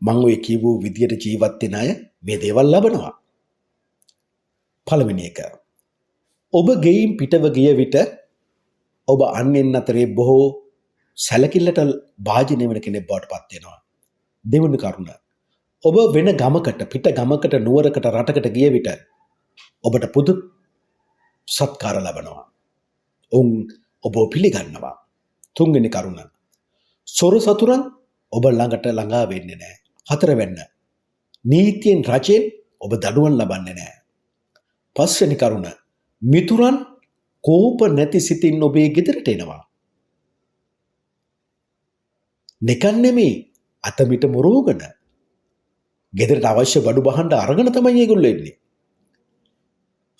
මම ඔය කියවූ විදියට ජීවත් වෙන අය මේ දේවල් ලබනවා. පළවෙනි එක. ඔබ ගෙයින් පිටව ගිය විට ඔබ අන්‍යයන් අතරේ බොහෝ සැලකිල්ලට භාජනය වෙන කෙනෙක් බවට පත් වෙනවා. දෙවෙනි කරුණ. ඔබ වෙන ගමකට පිට ගමකට නුවරකට රටකට ගිය විට ඔබට පුදු සත්කාර ලබනවා. ඔබ පිළිගන්නවා. තුන්වෙනි කරුණ. සොරු සතුරන් ඔබ ළඟට ළඟා වෙන්නේ නැහැ. හතරවෙන්න. නීතියෙන් රජයෙන් ඔබ දඩුවම් ලබන්නේ නැහැ. පස්වෙනි කරුණ. මිතුරන් කෝප නැති සිතින් ඔබේ ගෙදරට එනවා. නිකන් නෙමෙයි අතමිට මොරෝගන. ගෙදරට අවශ්‍ය බඩු බහඬ අරගෙන තමයි ඒගොල්ලෝ එන්නේ.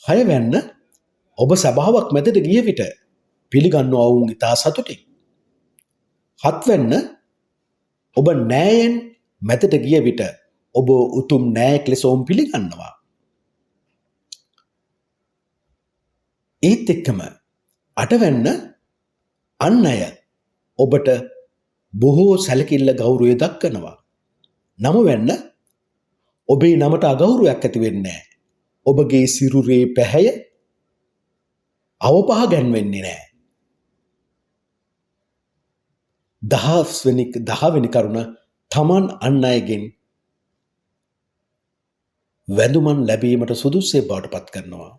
හයවැන්න ඔබ සභාවක් මැදට ගිය විට පිළිගන්නවා වුන් ඉතා සතුටින්. හත්වැන්න ඔබ නෑයෙන් මැදට ගිය විට ඔබ උතුම් නෑයෙක් ලෙස ඔවුන් පිළිගන්නවා. ඒත් එක්කම අටවැන්න අන් අය ඔබට බොහෝ සැලකිල්ල ගෞරවය දක්වනවා. නවවැන්න ඔබේ නමට අගෞරවයක් ඇති වෙන්නේ නැහැ. ඔබගේ සිරුරේ පැහැය අවපහ ගැන්වෙන්නේ නැහැ. දහවෙනි කරුණ තමන් අන් අයගෙන් වැඳුමන් ලැබීමට සුදුස්සේ බවට පත් කරනවා.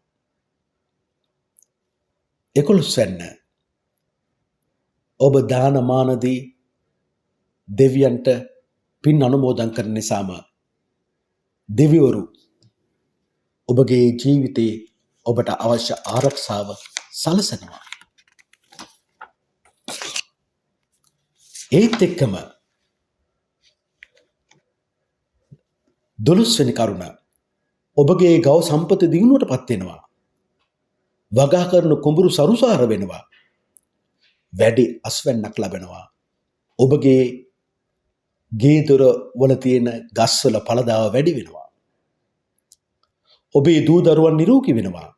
11 වෙන්න ඔබ දානමානදී දෙවියන්ට පින් අනුමෝදන් කරන නිසාම දෙවිවරු ඔබගේ ජීවිතේ ඔබට අවශ්‍ය ආරක්ෂාව සලසනවා. ඒත් එක්කම 12 වෙනි කරුණ ඔබගේ ගව සම්පත දිනුවට පත් වෙනවා. වගා කරන කුඹුරු සරුසාර වෙනවා. වැඩි අස්වැන්නක් ලැබෙනවා. ඔබගේ ගේ දොර වල තියෙන ගස්වල පළදාව වැඩි වෙනවා. ඔබේ දූ දරුවන් නිරෝගී වෙනවා.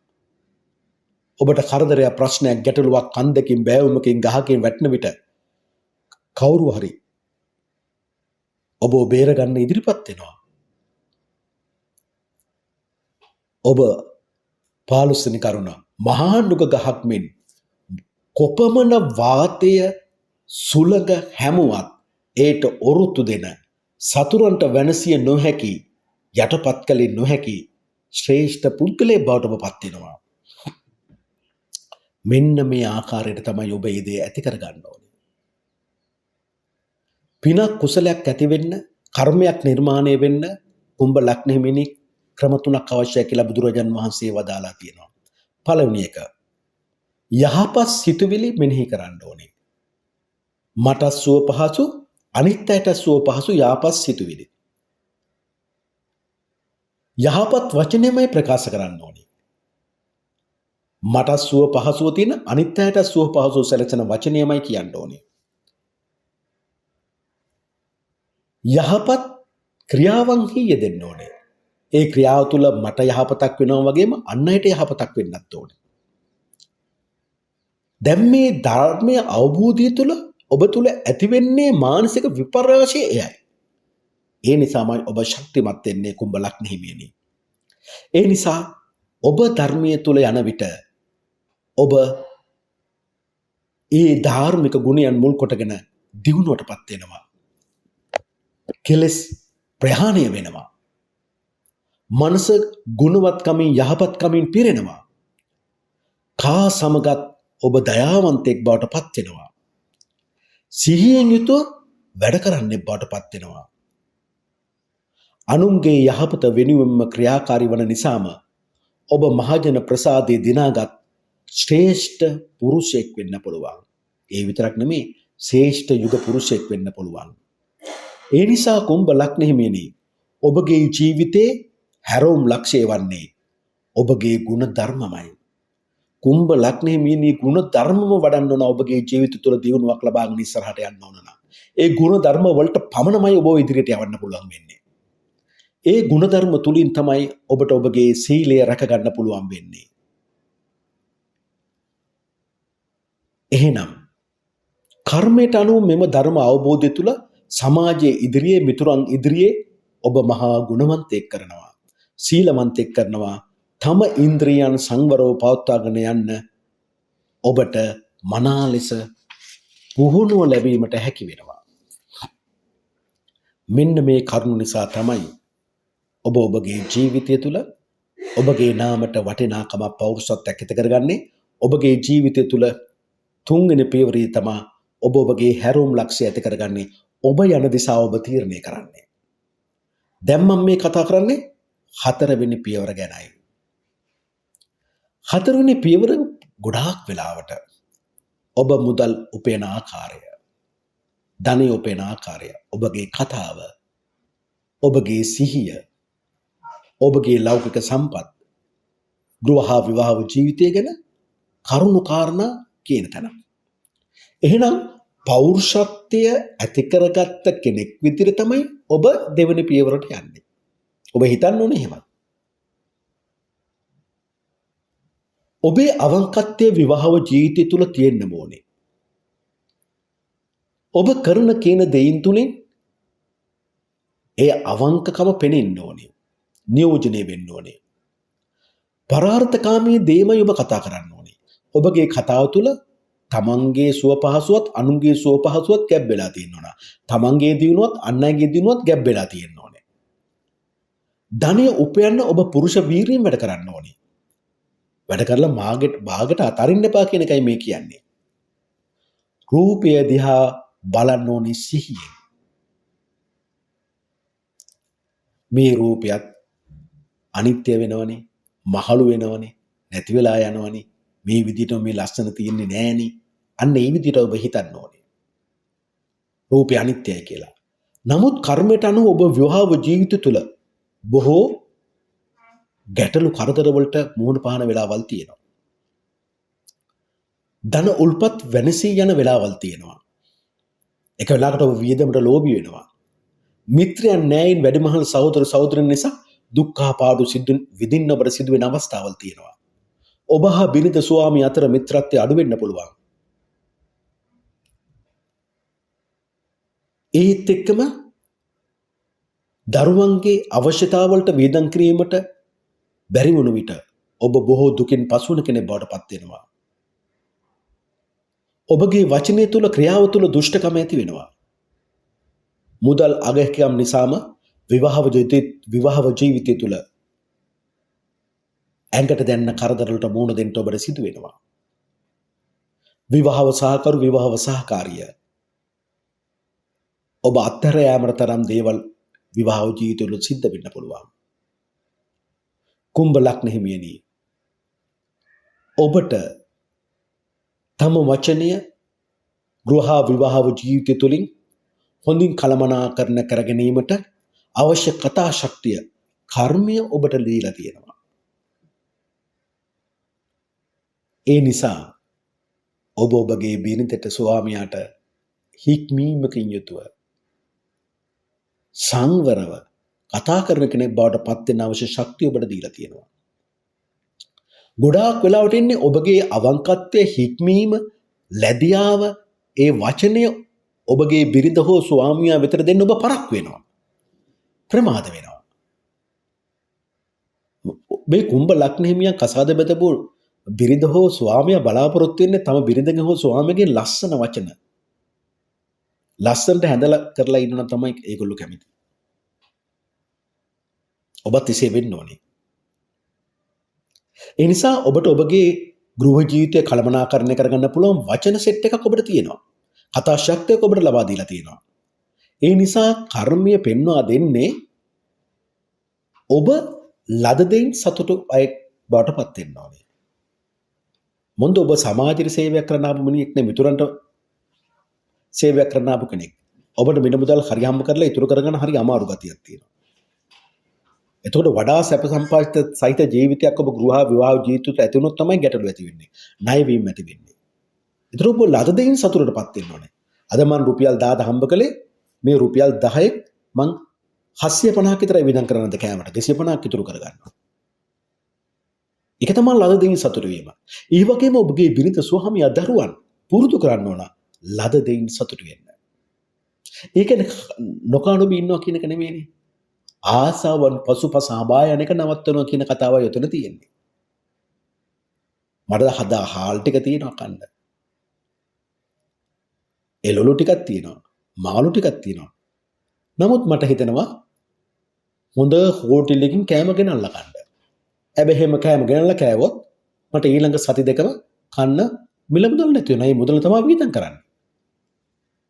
ඔබට කරදරයක් ප්‍රශ්නයක් ගැටලුවක් කන්දකින් බෑවුමකින් ගහකින් වැටෙන විට කවුරු හරි ඔබ බේරගන්න ඉදිරිපත් වෙනවා. ඔබ 15 වෙනි කරුණ මහා නුග ගහක් මෙන් කොපමණ වාතය සුළඟ හැමුවත් ඒට ඔරුතු දෙන සතුරන්ට වෙනසිය නොහැකි යටපත් කළ නොහැකි ශ්‍රේෂ්ඨ පුද්ගලයෙක් බවට ඔබ පත් වෙනවා. මෙන්න මේ ආකාරයට තමයි ඔබ මේ දේ ඇති කර ගන්න ඕනේ. පිනක් කුසලයක් ඇති වෙන්න කර්මයක් නිර්මාණය වෙන්න කුම්භ ලග්න හිමිනි ක්‍රම තුනක් අවශ්‍යයි කියලා බුදුරජාන් වහන්සේ වදාලා තියෙනවා. පළවෙනි එක යහපත් සිතුවිලි මෙනෙහි කරන්න ඕනේ. මට සුව පහසු අනිත් අයට සුව පහසු යහපත් සිතුවිලි. යහපත් වචනයමයි ප්‍රකාශ කරන්න ඕනේ. මට සුව පහසුව තියෙන අනිත් අයට සුව පහසුව සැලසෙන වචනයමයි කියන්න ඕනේ. යහපත් ක්‍රියාවන්හි යෙදෙන්න ඕනේ. ඒ ක්‍රියාව තුළ මට යහපතක් වෙනවා වගේම අන් අයට යහපතක් වෙන්නත් ඕනේ. දැන් මේ ධර්මයේ අවබෝධය තුළ ඔබ තුළ ඇතිවෙන්නේ මානසික විපර්යාසය එයයි. ඒ නිසාමයි ඔබ ශක්තිමත් වෙන්නේ කුම්භ ලග්න හිමියනි. ඒ නිසා ඔබ ධර්මයේ තුළ යන විට ඔබ ඒ ධාර්මික ගුණයන් මුල් කොටගෙන දියුණුවටපත් වෙනවා. කෙලෙස් ප්‍රහාණය වෙනවා. මනස ගුණවත්කමින් යහපත්කමින් පිරෙනවා. කා සමගත් ඔබ දයාවන්තයෙක් බවට පත් වෙනවා. සිහියෙන් යුතුව වැඩ කරන්නෙක් බවට පත් වෙනවා. අනුන්ගේ යහපත වෙනුවෙන්ම ක්‍රියාකාරී වන නිසාම ඔබ මහජන ප්‍රසාදයේ දිනාගත් ශ්‍රේෂ්ඨ පුරුෂයෙක් වෙන්න පුළුවන්. ඒ විතරක් නෙමෙයි ශ්‍රේෂ්ඨ යුග පුරුෂයෙක් වෙන්න පුළුවන්. ඒ නිසා කුම්භ ලග්න හිමියනි, ඔබගේ ජීවිතේ හැරවුම් ලක්ෂය වන්නේ ඔබගේ ගුණ ධර්මමයි. කුම්භ ලග්න හිමියනි, ගුණ ධර්මම වඩන්න ඕන. ඔබගේ ජීවිත තුළ දියුණුවක් ලබාගෙන ඉස්සරහට යන්න ඕන නම් ඒ ගුණ ධර්ම වලට පමණමයි ඔබ ඉදිරියට යවන්න පුළුවන් වෙන්නේ. ඒ ගුණ ධර්ම තුලින් තමයි ඔබට ඔබගේ සීලය රැක ගන්න පුළුවන් වෙන්නේ. එහෙනම් කර්මයට අනුව මෙම ධර්ම අවබෝධය තුළ සමාජයේ ඉදිරියේ, මිතුරන් ඉදිරියේ ඔබ මහා ගුණවන්තයෙක් කරනවා, සීලවන්තයෙක් කරනවා. තම ඉන්ද්‍රියන් සංවරව පවත්වාගෙන යන්න ඔබට මනා ලෙස පුහුණුව ලැබීමට හැකි වෙනවා. මෙන්න මේ කරුණු නිසා තමයි ඔබ ඔබගේ ජීවිතය තුළ ඔබගේ නාමට වටිනාකම පෞරුෂත්වයක් ඇති කරගන්නේ. ඔබගේ ජීවිතය තුළ තුන්වෙනි පියවරේ තමයි ඔබ ඔබගේ හැරවුම් ලක්ෂ්‍ය ඇති කරගන්නේ. ඔබ යන දිශාව ඔබ තීරණය කරන්නේ. දැන් මම මේ කතා කරන්නේ හතරවෙනි පියවර ගැනයි. හතරවෙනි පියවර ගොඩාක් වෙලාවට ඔබ මුදල් උපයන ආකාරය, ධනය උපයන ආකාරය, ඔබගේ කතාව, ඔබගේ සිහිය, ඔබගේ ලෞකික සම්පත්, ගෘහ විවාහ ජීවිතය ගැන කරුණු කාරණා කියන තැන. එහෙනම් පෞරුෂත්වය ඇති කරගත්ත කෙනෙක් විදිහට තමයි ඔබ දෙවෙනි පියවරට යන්නේ. ඔබ හිතන්න ඕනේ එහෙමයි. ඔබේ අවංකත්වයේ විවාහ ජීවිතය තුළ තියෙන්න ඕනේ. ඔබ කරන කියන දෙයින් තුලින් ඒ අවංකකම පෙනෙන්න ඕනේ. නියෝජනය වෙන්න ඕනේ. පරාර්ථකාමී දේමයි ඔබ කතා කරන්න ඕනේ. ඔබගේ කතාව තුළ තමන්ගේ සුව පහසුවත් අනුන්ගේ සුව පහසුවත් ගැබ් වෙලා තියෙන්න ඕන. තමන්ගේ දිනුවත් අන් අයගේ දිනුවත් ගැබ් වෙලා තියෙන්න ඕනේ. ධනය උපයන්න ඔබ පුරුෂ වීරියෙන් වැඩ කරන්න ඕනේ. වැඩ කරලා මාගෙට අතරින්න එපා කියන එකයි මේ කියන්නේ. රූපය දිහා බලන්න ඕනේ සිහියෙන්. මේ රූපයත් අනිත්‍ය වෙනවනේ, මහලු වෙනවනේ, නැති වෙලා යනවනේ. මේ විදිහට මේ ලස්සන තියෙන්නේ නෑනේ. අන්න ඒ විදිහට ඔබ හිතන්න ඕනේ. රූපය අනිත්‍යයි කියලා. නමුත් කර්මයට අනුව ඔබ විවාහ ජීවිත තුළ බොහෝ ගැටලු කරදර වලට මුහුණ පාන වෙලාවල් තියෙනවා. ධන උල්පත් වෙනසී යන වෙලාවල් තියෙනවා. එක වෙලාවකට ඔබ වියදමට ලෝභී වෙනවා. මිත්‍රයන් නෑයින් වැඩිමහල් සහෝදර සහෝදරයන් නිසා දුක්ඛ පාඩු සිද්ධ විඳින්න ඔබට සිදු වෙන අවස්ථාවල් තියෙනවා. ඔබ හා බිරිඳ ස්වාමී අතර මිත්‍රත්වය අඩු වෙන්න පුළුවන්. ඒත් එක්කම දරුවන්ගේ අවශ්‍යතාවලට වේදම් කිරීමට බැරි වුණු විට ඔබ බොහෝ දුකින් පසුවන කෙනෙක් බවට පත් වෙනවා. ඔබගේ වචනය තුළ ක්‍රියාව තුළ දුෂ්ටකම ඇති වෙනවා. මුදල් අගහිකම් නිසාම විවාහ ජීවිතය තුළ ඇඟට දැන්න කරදරවලට මුහුණ දෙන්න ඔබට සිදු වෙනවා. විවාහ සහකාරිය ඔබ අත්හැර යාමට තරම් දේවල් විවාහ ජීවිතය තුළ සිද්ධ වෙන්න පුළුවන්. කුම්භ ලග්න හිමියනි, ඔබට තම වචනය ගෘහ විවාහ ජීවිතය තුළින් හොඳින් කළමනාකරණය කර ගැනීමට අවශ්‍ය කතා ශක්තිය කර්මය ඔබට දීලා තියෙනවා. ඒ නිසා ඔබ ඔබගේ බිරිඳට ස්වාමියාට හික්මීමකින් යුතුව සංවරව කතා කරන කෙනෙක් බවට පත් වෙන්න අවශ්‍ය ශක්තිය ඔබට දීලා තියෙනවා. ගොඩාක් වෙලාවට ඉන්නේ ඔබගේ අවංකත්වයේ හික්මීම, ලැබියාව, ඒ වචනය ඔබගේ බිරිඳ හෝ ස්වාමියා වෙතට දෙන්න ඔබ පරක් වෙනවා. ප්‍රමාද වෙනවා. මේ කුම්භ ලග්න හිමියන් කසාද බැඳපු බිරිඳ හෝ ස්වාමියා බලාපොරොත්තු වෙන්නේ තම බිරිඳගෙන් හෝ ස්වාමියාගෙන් ලස්සන වචන. ලස්සනට හැඳලා කරලා ඉන්නව තමයි ඒගොල්ලෝ කැමති. ඔබත් එසේ වෙන්න ඕනේ. ඒ නිසා ඔබට ඔබගේ ගෘහ ජීවිතය කළමනාකරණය කරගන්න පුළුවන් වචන සෙට් එකක් ඔබට තියෙනවා. කතා ශක්තියක් ඔබට ලබා දීලා තියෙනවා. ඒ නිසා කර්මය පෙන්වා දෙන්නේ ඔබ ලද දෙයින් සතුටු අය බවට පත් වෙන්න ඕනේ. මොන්ද ඔබ සමාජයේ සේවයක් කරන්න ආපු මිනිහෙක් නෙමෙයි මිතුරන්ට සේවයක් කරන්න ආපු කෙනෙක්. ඔබට මිල මුදල් හරි හම්බ කරලා ඉතුරු කරගන්න හරි අමාරු ගතියක් තියෙනවා. එතකොට වඩා සැප සම්පාදිත සහිත ජීවිතයක් ඔබ ගෘහ විවාහ ජීවිතයට ඇති වුණොත් තමයි ගැටලු ඇති වෙන්නේ. ණය වීම ඇති වෙන්නේ. ඒතර ඔබ ලද දෙයින් සතුටටපත් වෙන්න ඕනේ. අද මම රුපියල් 1000 හම්බ කළේ මේ රුපියල් 10 මං 750ක් විතර වියදම් කරනද කෑමට 250ක් ඉතුරු කරගන්නවා. ඒක තමයි ලද දෙයින් සතුට වීම. ඒ වගේම ඔබගේ බිරිඳ ස්වාමියා දරුවන් පුරුදු කරන්න ඕන ලද දෙයින් සතුට වෙන්න. ඒක නොකානොබ ඉන්නවා කියන එක නෙමෙයිනේ. ආසාවන් පසුපස අපාය අනේක නවත්තනවා කියන කතාවයි උතන තියෙන්නේ. මට හදා හාල් ටික තියෙනවා කන්න. එළවලු ටිකක් තියෙනවා. මාළු ටිකක් තියෙනවා. නමුත් මට හිතෙනවා හොඳ හෝටල් එකකින් කෑම ගෙනල්ලා කන්න. හැබැයි එහෙම කෑම ගෙනල්ලා කෑවොත් මට ඊළඟ සති දෙකම කන්න මිල මුදල් නැති වෙනවා. ඒ මුදල තමයි වියදම් කරන්නේ.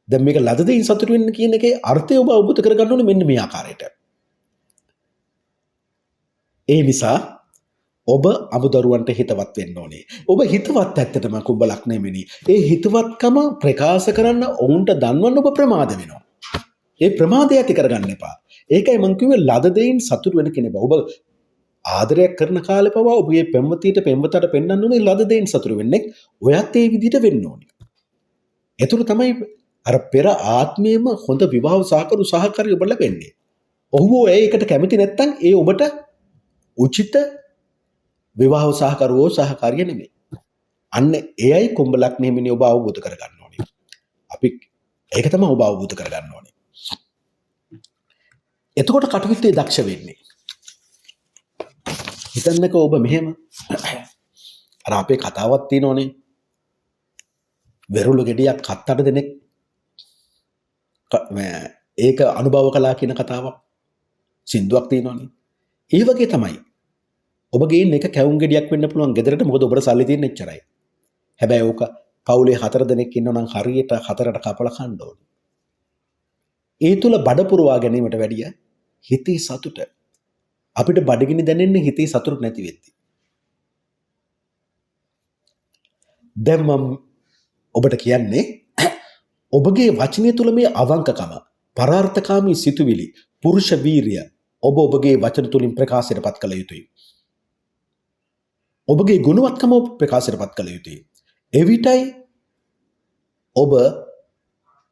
දැන් මේක ලද දෙයින් සතුටු වෙන්න කියන එකේ අර්ථය ඔබ අවබෝධ කරගන්න ඕනේ මෙන්න මේ ආකාරයට. ඒ නිසා ඔබ අමුදරුවන්ට හිතවත් වෙන්න ඕනේ. ඔබ හිතවත් ඇත්තටම කුඹලක් නෙමෙයි. ඒ හිතවත්කම ප්‍රකාශ කරන්න ඔවුන්ට දන්වන්න ඔබ ප්‍රමාද වෙනවා. ඒ ප්‍රමාදය ඇති කරගන්න එපා. ඒකයි මම කිව්වේ ලද දෙයින් සතුටු වෙන කෙනෙක්. ඔබ ආදරයක් කරන කාලේ පවා ඔබගේ පෙම්වතියට පෙම්වතට පෙන්වන්න ඕනේ ලද දෙයින් සතුටු වෙන්නේ. ඔයත් ඒ විදිහට වෙන්න ඕනේ. ඒතර තමයි අර පෙර ආත්මයේම හොඳ විවාහ සහකාරී ඔබ ලැබෙන්නේ. ඔහු ඒකට කැමති නැත්නම් ඒ ඔබට උචිත විවාහ සහකාරිය නෙමෙයි. අන්න එයයි කුඹලක් නෙමෙයි ඔබ අවබෝධ කරගන්න ඕනේ. අපි ඒක තමයි ඔබ අවබෝධ කරගන්න ඕනේ. එතකොට කටුවිත්තේ දක්ෂ වෙන්නේ. හිතන්නකෝ ඔබ මෙහෙම අර අපේ කතාවක් තියෙනෝනේ. වෙරුළු ගෙඩියක් 7-8 දෙනෙක් ඒක අනුභව කළා කියන කතාවක් සින්දුවක් තියෙනෝනේ. ඒ වගේ තමයි. ඔබගේ එක කැවුම් ගෙඩියක් වෙන්න පුළුවන් ගෙදරට මොකද ඔබට සල්ලි තියෙන එච්චරයි. හැබැයි ඕක පවුලේ 4 දෙනෙක් ඉන්නවා නම් හරියට 4ට කපලා කන්න ඕනේ. ඒ තුල බඩ පුරවා ගැනීමට වැඩිය හිතේ සතුට. අපිට බඩගිනි දැනෙන්නේ හිතේ සතුට නැති වෙද්දී. දැන් මම ඔබට කියන්නේ ඔබගේ වචනය තුල මේ අවංකකම, පරාර්ථකාමී සිතුවිලි, පුරුෂ වීරිය ඔබගේ වචන තුලින් ප්‍රකාශයටපත් කළ යුතුයි. ඔබගේ ගුණවත්කම ප්‍රකාශයටපත් කළ යුතුයි. එවිටයි ඔබ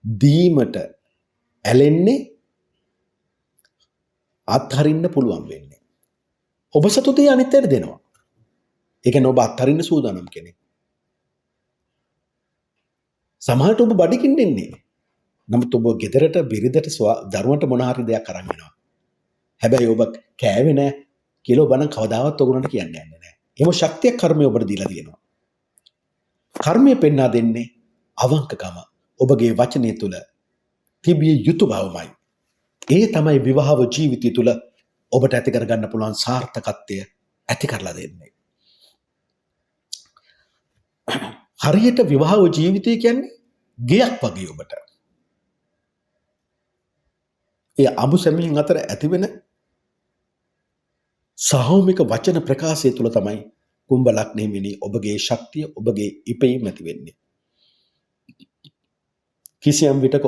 දීමට ඇලෙන්නේ අත්හරින්න පුළුවන් වෙන්නේ. ඔබ සතුටේ අනිත් අයට දෙනවා. ඒ කියන්නේ ඔබ අත්හරින්න සූදානම් කෙනෙක්. සමහරට ඔබ බඩගින්න ඉන්නේ. නමුත් ඔබ ගෙදරට බිරිඳට දරුවන්ට මොන හරි දෙයක් අරන් එනවා. හැබැයි ඔබ කෑවේ නැහැ කියලා ඔබ නම් කවදාවත් ඔයගොල්ලන්ට කියන්නේ නැහැ. එහෙම ශක්තියක් කර්මය ඔබට දීලා තියෙනවා. කර්මය පෙන්වා දෙන්නේ අවංකකම ඔබගේ වචනය තුල තිබිය යුතු බවමයි. ඒ තමයි විවාහ ජීවිතය තුල ඔබට ඇති කරගන්න පුළුවන් සාර්ථකත්වය ඇති කරලා දෙන්නේ. හරියට විවාහ ජීවිතය කියන්නේ ගෙයක් වගේ ඔබට. ඒ අඹ සැමියන් අතර ඇතිවෙන සාහෝමික වචන ප්‍රකාශය තුල තමයි කුඹලක් නෙමෙයි ඔබගේ ශක්තිය ඔබගේ ඉපීම ඇති වෙන්නේ. කිසියම් විටක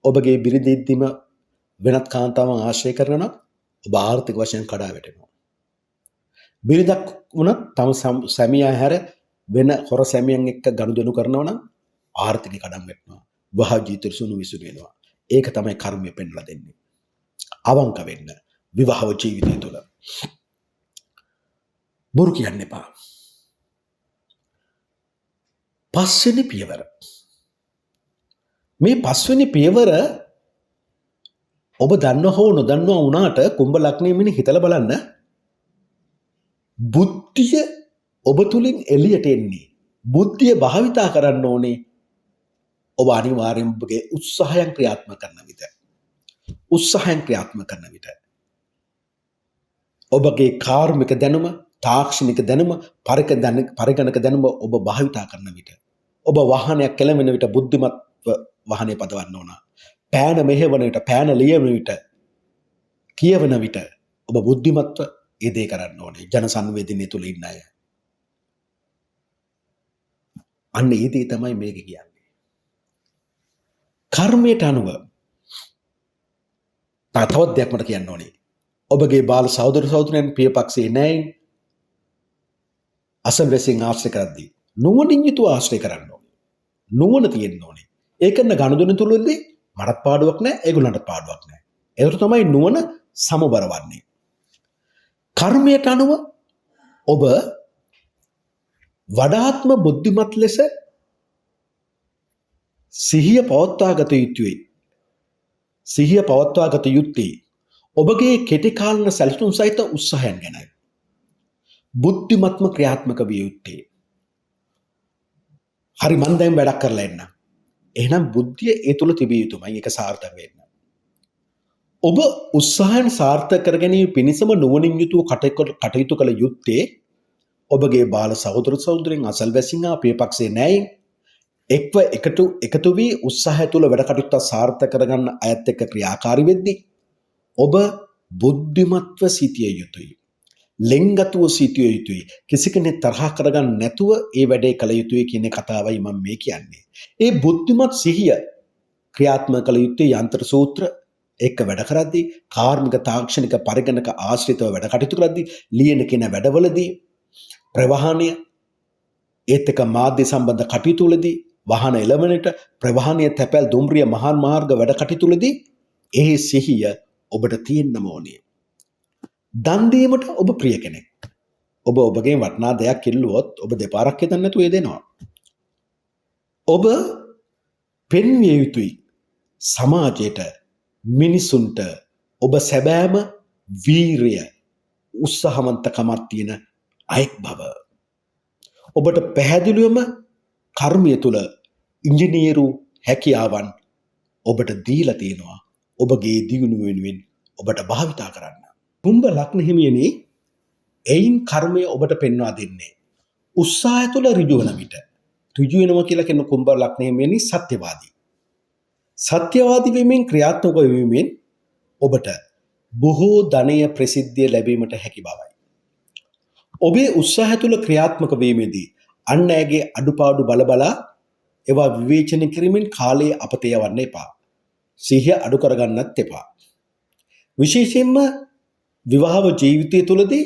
ඔබගේ බිරිඳින්දිම වෙනත් කාන්තාවන් ආශ්‍රය කරනවා නම් ඔබ ආර්ථික වශයෙන් කඩා වැටෙනවා. බිරිඳක් වුණත් තම සැමියා හැර වෙන හොර සැමියන් එක්ක ගනුදෙනු කරනවා නම් ආර්ථික කඩම් වැටෙනවා. විවාහ ජීවිතය සුණු විසුණු වෙනවා. ඒක තමයි කර්මය පෙන්වලා දෙන්නේ. අවංක වෙන්න විවාහ ජීවිතය තුළ. බොරු කියන්න එපා. පස්වෙනි පියවර. මේ පස්වෙනි පියවර ඔබ දන්නව හෝ නොදන්නව වුණාට කුම්භ ලග්නයේ මිනිහ හිතලා බලන්න. බුද්ධිය ඔබ තුලින් එළියට එන්නේ බුද්ධිය භාවිතා කරන්න ඕනේ ඔබ අනිවාර්යෙන් ඔබගේ උත්සාහයන් ක්‍රියාත්මක කරන විට. උත්සාහයන් ක්‍රියාත්මක කරන විට ඔබගේ කාර්මික දැනුම, තාක්ෂණික දැනුම, පරිගණක දැනුම ඔබ භාවිතා කරන විට ඔබ වාහනයක් කෙලවෙන විට බුද්ධිමත්ව වාහනය පදවන්න ඕන. පෑන මෙහෙවන විට, පෑන ලියවන විට, කියවන විට ඔබ බුද්ධිමත්ව ඒ දේ කරන්න ඕනේ. ජන සංවේදනය තුල ඉන්න අය. අන්න ඒ දේ තමයි මේක කියන්නේ. කර්මයට අනුව තවත් දෙයක් මට කියන්න ඕනේ. ඔබගේ බාල සහෝදර සහෝදරයන් පියපක්ෂයේ නැයින් අසල්වැසියන් ආශ්‍රය කරද්දී නුවණින් යුතුව ආශ්‍රය කරන්න ඕනේ. නුවණ තියෙන්න ඕනේ. ඒ කරන ගනුදෙනු තුලදී මටත් පාඩුවක් නැහැ, ඒගොල්ලන්ට පාඩුවක් නැහැ. ඒකට තමයි නුවණ සමබර වන්නේ. කර්මයට අනුව ඔබ වඩාත්ම බුද්ධිමත් ලෙස සිහිය පවත්වාගත යුතුයි. සිහිය පවත්වාගත යුත්තේ ඔබගේ කෙටි කාලීන සැලසුම් සහිත උත්සාහයන් ගැනයි. බුද්ධිමත්ම ක්‍රියාත්මක විය යුත්තේ. හරි මන් දැන් වැඩක් කරලා එන්න. එහෙනම් බුද්ධිය ඒ තුල තිබිය යුතුමයි. ඒක සාර්ථක වෙන්න. ඔබ උත්සාහයන් සාර්ථක කර ගැනීම පිණිසම නුවණින් යුතුව කටයුතු කළ යුත්තේ ඔබගේ බාල සහෝදර සහෝදරයන් අසල්වැසියන් පියපක්ෂයේ නැයින් එක්ව එකතු වී උත්සාහය තුළ වැඩ කටයුත්ත සාර්ථක කරගන්න අයත් එක්ක ක්‍රියාකාරී වෙද්දී ඔබ බුද්ධිමත්ව සිටිය යුතුයි. ලෙන්ගතුව සිටිය යුතුයි. කිසි කෙනෙක් තරහ කරගන්න නැතුව ඒ වැඩේ කළ යුතුයි කියන කතාවයි මම මේ කියන්නේ. ඒ බුද්ධිමත් සිහිය ක්‍රියාත්මක කළ යුත්තේ යන්ත්‍ර සූත්‍ර එක්ක වැඩ කරද්දී, කාර්මික තාක්ෂණික පරිගණක ආශ්‍රිතව වැඩ කටයුතු කරද්දී, ලියන කියන වැඩවලදී, ප්‍රවාහනය ඒත් එක්ක මාධ්‍ය සම්බන්ධ කටයුතු වලදී, වාහන එළවනට ප්‍රවාහනය තැපැල් දුම්රිය මහා මාර්ග වැඩ කටයුතු වලදී ඒ සිහිය ඔබට තියෙන්නම ඕනේ. දන් දීමට ඔබ ප්‍රිය කෙනෙක්. ඔබ ඔබගේ වටිනා දෙයක් ඉල්ලුවොත් ඔබ දෙපාරක් හිතන්නේ නැතුව ඒ දෙනවා. ඔබ පෙන්විය යුතුයි සමාජයට, මිනිසුන්ට ඔබ සැබෑම වීරිය, උත්සාහවන්තකමක් තියෙන අයෙක් බව. ඔබට පැහැදිලිවම කර්මය තුල ඉංජිනේරු හැකියාවන් ඔබට දීලා තියෙනවා. ඔබගේ දියුණුව වෙනුවෙන් ඔබට භාවිතා කරන්න. කුම්භ ලග්න හිමියනි, එයින් කර්මය ඔබට පෙන්වා දෙන්නේ උත්සාහය තුළ ඍජු වන විට. ඍජු වෙනවා කියලා කියන කුම්භ ලග්න හිමියනි සත්‍යවාදී. සත්‍යවාදී වීමෙන්, ක්‍රියාත්මක වීමෙන් ඔබට බොහෝ ධනය ප්‍රසිද්ධිය ලැබීමට හැකි බවයි. ඔබේ උත්සාහය තුළ ක්‍රියාත්මක වීමේදී අන් අයගේ අඩුපාඩු බලබලා ඒවා විවේචනය කිරීමෙන් කාලයේ අපතේ යවන්න එපා. සිහිය අඩු කරගන්නත් එපා. විශේෂයෙන්ම විවාහ ජීවිතය තුළදී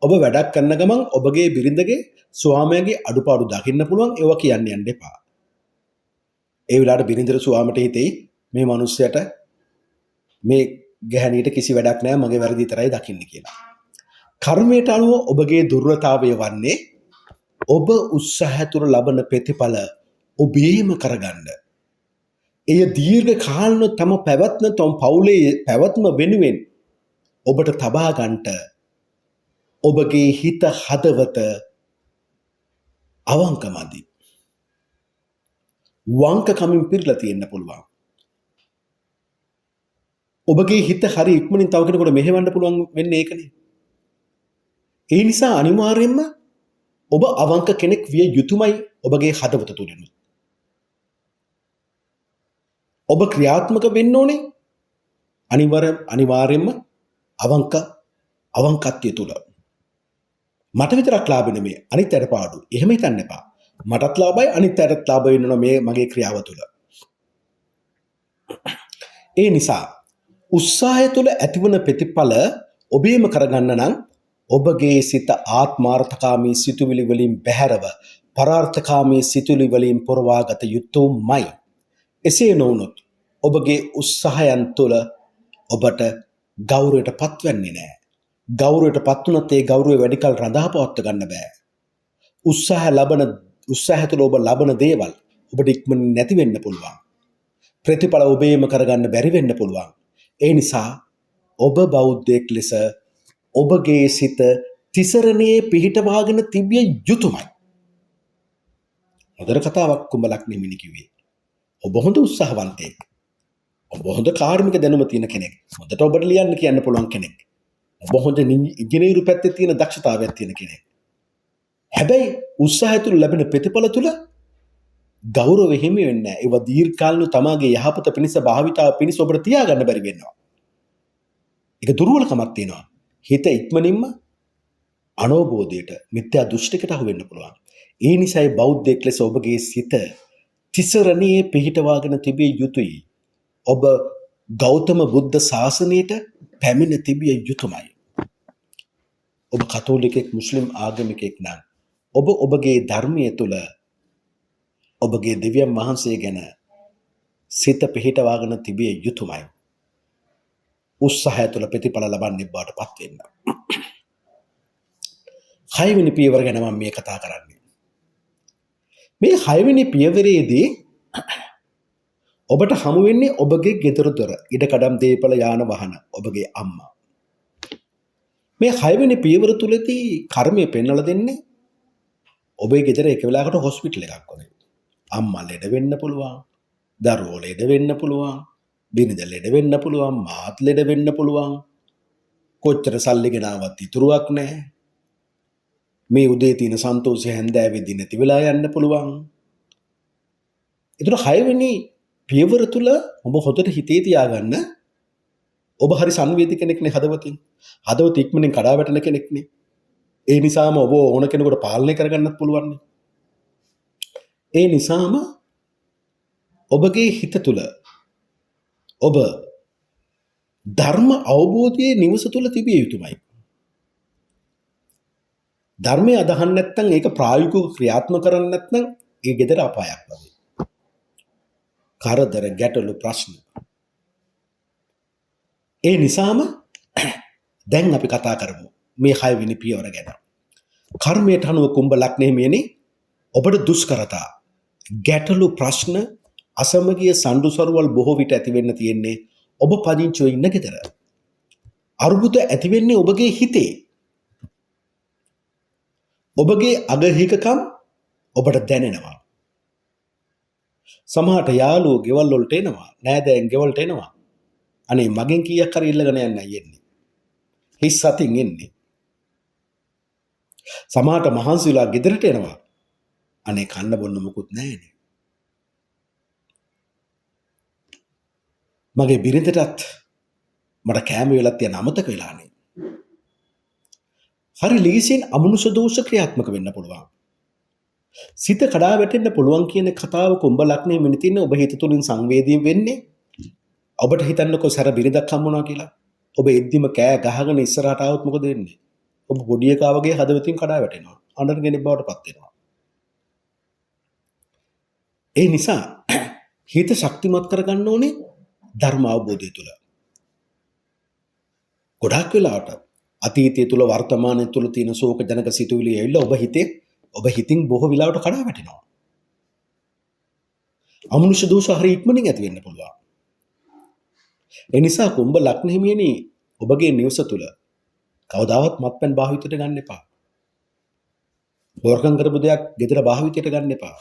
ඔබ වැඩක් කරන ගමන් ඔබගේ බිරිඳගේ ස්වාමියාගේ අඩුපාඩු දකින්න පුළුවන්. ඒවා කියන්න යන්න එපා. ඒ වෙලාවට බිරිඳට ස්වාමිට හිතෙයි මේ මිනිස්සයාට, මේ ගැහණියට කිසි වැඩක් නැහැ, මගේ වැරදි විතරයි දකින්න කියලා. කර්මයට අනුව ඔබගේ දුර්වලතාවය වන්නේ ඔබ උත්සාහය තුළ ලබන ප්‍රතිඵල ඔබේම කරගන්න. එය දීර්ඝ කාලන තම පැවැත්ම, තම පවුලේ පැවැත්ම වෙනුවෙන් ඔබට තබා ගන්නට ඔබගේ හිත, හදවත අවංකමදි. වංකකමින් පිරලා තියෙන්න පුළුවන්. ඔබගේ හිත හරි ඉක්මනින් තව කෙනෙකුට මෙහෙවන්න පුළුවන් වෙන්නේ ඒකනේ. ඒ නිසා අනිවාර්යයෙන්ම ඔබ අවංක කෙනෙක් විය යුතුමයි ඔබගේ හදවත තුළින්. ඔබ ක්‍රියාත්මක වෙන්න ඕනේ අනිවාර්යයෙන්ම අවංකත්වය තුළ. මට විතරක් ලාභ නෙමෙයි, අනිත් අයට පාඩු. එහෙම හිතන්න එපා. මටත් ලාභයි, අනිත් අයටත් ලාභ වෙනවා මේ මගේ ක්‍රියාව තුළ. ඒ නිසා උත්සාහය තුළ ඇතිවන ප්‍රතිඵල ඔබේම කරගන්න නම් ඔබගේ සිත ආත්මාර්ථකාමී සිතුවිලි වලින් බැහැරව පරාර්ථකාමී සිතුවිලි වලින් පුරවාගත යුතුමයි. එසේ නොවුනොත් ඔබගේ උත්සාහයන් තුළ ඔබට ගෞරවයට පත්වෙන්නේ නැහැ. ගෞරවයට පත් වුණත් ඒ ගෞරවය වැඩි කල රඳා පවත්වා ගන්න බෑ. උත්සාහය තුළ ඔබ ලබන දේවල් ඔබට ඉක්මනින් නැති වෙන්න පුළුවන්. ප්‍රතිඵල ඔබේම කරගන්න බැරි වෙන්න පුළුවන්. ඒ නිසා ඔබ බෞද්ධයෙක් ලෙස ඔබගේ සිත තිසරණයේ පිහිටවාගෙන තිබිය යුතුමයි. හොඳට කතාවක් කුඹ ලග්නේ මිනි කිව්වේ. ඔබ හොඳ උත්සාහවන්තයෙක්. ඔබ හොඳ කාර්මික දැනුම තියෙන කෙනෙක්. හොඳට ඔබට ලියන්න කියන්න පුළුවන් කෙනෙක්. ඔබ හොඳ ඉංජිනේරු පැත්තේ තියෙන දක්ෂතාවයක් තියෙන කෙනෙක්. හැබැයි උත්සාහය තුළ ලැබෙන ප්‍රතිඵල තුළ ගෞරව හිමි වෙන්නේ නැහැ. ඒවා දීර්ඝකාලීනව තමාගේ යහපත පිණිස භාවිතාව පිණිස ඔබට තියාගන්න බැරි වෙනවා. ඒක දුර්වලකමක් තියෙනවා. හිත ඉක්මනින්ම අනෝබෝධයට මිත්‍යා දෘෂ්ටිකට අහු වෙන්න පුළුවන්. ඒ නිසායි බෞද්ධයෙක් ලෙස ඔබගේ සිත තිසරණයේ පිහිටවාගෙන තිබිය යුතුයි. ඔබ ගෞතම බුද්ධ ශාසනයට පැමිණ තිබිය යුතුමයි. ඔබ කතෝලිකෙක් මුස්ලිම් ආගමිකයෙක් නම් ඔබ ඔබගේ ධර්මයේ තුල ඔබගේ දෙවියන් වහන්සේ ගැන සිත පිහිටවාගෙන තිබිය යුතුමයි. උත්සාහය තුළ ප්‍රතිඵල ලබන්නේ බවට පත් වෙන්න. 6 වෙනි පියවර ගැන මම මේ කතා කරන්නේ. මේ 6 වෙනි පියවරේදී ඔබට හමු වෙන්නේ ඔබගේ ගෙදර දොර, ඉඩකඩම් දේපල යාන වාහන, ඔබගේ අම්මා. මේ 6 වෙනි පියවර තුලදී කර්මය පෙන්වලා දෙන්නේ ඔබේ ගෙදර එක වෙලාවකට හොස්පිටල් එකක් වගේ. අම්මා ලෙඩ වෙන්න පුළුවන්, දරුවෝ ලෙඩ වෙන්න පුළුවන්, බිරිඳ ලෙඩ වෙන්න පුළුවන්, මාත් ලෙඩ වෙන්න පුළුවන්. කොච්චර සල්ලි ගෙනාවත් ඉතුරුවක් නැහැ. මේ උදේ තියෙන සන්තෝෂය හැන්දෑවේදී නැති වෙලා යන්න පුළුවන්. ඒතර 6 වෙනි පියවර තුල ඔබ හොඳට හිතේ තියාගන්න ඔබ හරි සංවේදී කෙනෙක්නේ හදවතින්. හදවත ඉක්මනින් කඩා වැටෙන කෙනෙක්නේ. ඒ නිසාම ඔබ ඕන කෙනෙකුට පාලනය කරගන්නත් පුළුවන්. ඒ නිසාම ඔබගේ හිත තුල ඔබ ධර්ම අවබෝධයේ නිවස තුල තිබිය යුතුමයි. ධර්මය අදහන්න නැත්නම් ඒක ප්‍රායෝගිකව ක්‍රියාත්මක කරන්නේ නැත්නම් ඒ ගෙදර අපායක් වගේ. කරදර ගැටලු ප්‍රශ්න. ඒ නිසාම දැන් අපි කතා කරමු මේ 6 වෙනි පියවර ගැන. කර්මයට අනුව කුම්භ ලග්නේ මේනේ ඔබට දුෂ්කරතා, ගැටලු ප්‍රශ්න, අසමගිය සම්ඩුසරුවල් බොහෝ විට ඇති වෙන්න තියෙන්නේ ඔබ පදිංචිව ඉන්න ගෙදර. අරුබුද ඇති වෙන්නේ ඔබගේ හිතේ. ඔබගේ අගහිකකම් ඔබට දැනෙනවා. සමහරට යාළුවෝ ගෙවල් වලට එනවා, නෑදෑයන් ගෙවල්ට එනවා. අනේ මගෙන් කීයක් හරි ඉල්ලගෙන යන්නයි එන්නේ. හිස් සතින් එන්නේ. සමහරට මහන්සිලා ගෙදරට එනවා. අනේ කන්න බොන්න මොකුත් නැහැනේ. මගේ බිරිඳටත් මට කෑම වෙලත් යන අමතක වෙලානේ. හරි ලීසියෙන් අමනුෂ්‍ය දෝෂ ක්‍රියාත්මක වෙන්න පුළුවන්. සිත කඩා වැටෙන්න පුළුවන් කියන කතාව කුම්භ ලග්නේ මෙන්න තියෙන ඔබ හිත තුලින් සංවේදී වෙන්නේ. ඔබට හිතන්නකෝ සැර බිරිඳක් හම්බුණා කියලා. ඔබ එද්දිම කෑ ගහගෙන ඉස්සරහට ආවොත් මොකද වෙන්නේ? ඔබ පොඩි එකා වගේ හදවතින් කඩා වැටෙනවා. අඬන කෙනෙක් බවට පත් වෙනවා. ඒ නිසා හිත ශක්තිමත් කරගන්න ඕනේ ධර්ම අවබෝධය තුළ. ගොඩාක් වෙලාවට අතීතය තුළ වර්තමානය තුළ තියෙන ශෝක ජනක සිතුවිලි ඇවිල්ලා ඔබ හිතින් බොහෝ වෙලාවට කඩා වැටෙනවා. අමනුෂ්‍ය දෝෂ හරි ඉක්මනින් ඇති වෙන්න පුළුවන්. ඒ නිසා කුම්භ ලග්න හිමියනි ඔබගේ නිවස තුළ කවදාවත් මත්පැන් භාවිතයට ගන්න එපා. බොරකම් කරපු දෙයක් ගෙදර භාවිතයට ගන්න එපා.